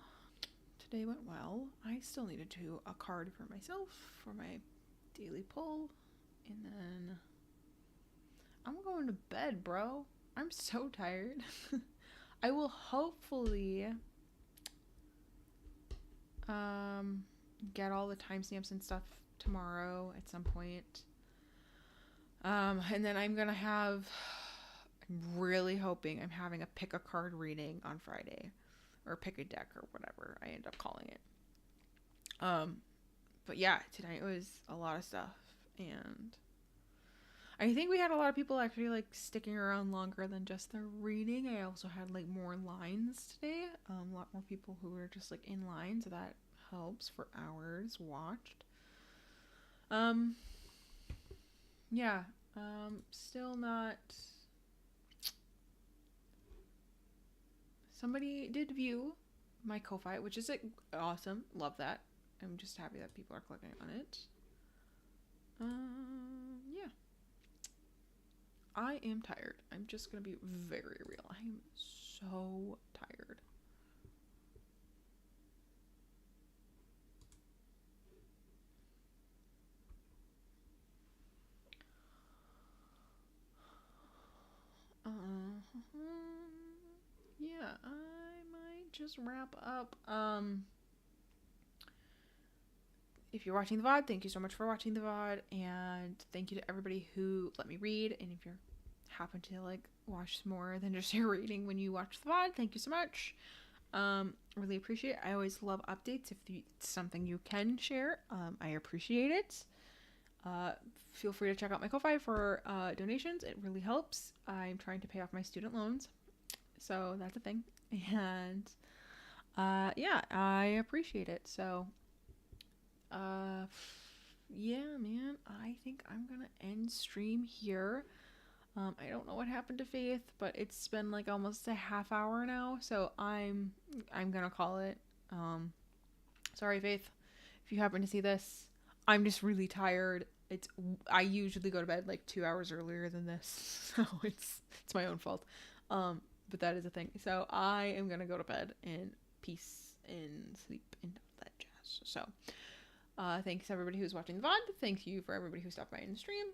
today went well. I still needed to do a card for myself for my daily pull. And then I'm going to bed, bro. I'm so tired. I will hopefully get all the timestamps and stuff tomorrow at some point. And then I'm I'm really hoping I'm having a pick a card reading on Friday, or pick a deck, or whatever I end up calling it. But yeah, tonight was a lot of stuff, and I think we had a lot of people actually like sticking around longer than just the reading. I also had like more lines today, a lot more people who were just like in line, so that helps for hours watched. Yeah, still not. Somebody did view my Ko-Fi, which is like awesome. Love that. I'm just happy that people are clicking on it. Yeah. I am tired. I'm just gonna be very real. I am so tired. Yeah, I might just wrap up. If you're watching the VOD, thank you so much for watching the VOD, and thank you to everybody who let me read. And if you happen to like watch more than just your reading when you watch the VOD, thank you so much. Really appreciate it. I always love updates. If it's something you can share, I appreciate it. Feel free to check out my Ko-Fi for donations. It really helps. I'm trying to pay off my student loans, so that's a thing. And yeah, I appreciate it. So yeah, man, I think I'm gonna end stream here. I don't know what happened to Faith, but it's been like almost a half hour now, so I'm gonna call it. Sorry, Faith, if you happen to see this. I'm just really tired. I usually go to bed like 2 hours earlier than this, so it's my own fault. But that is a thing. So I am gonna go to bed in peace and sleep and that jazz. So thanks everybody who's watching the VOD. Thank you for everybody who stopped by in the stream.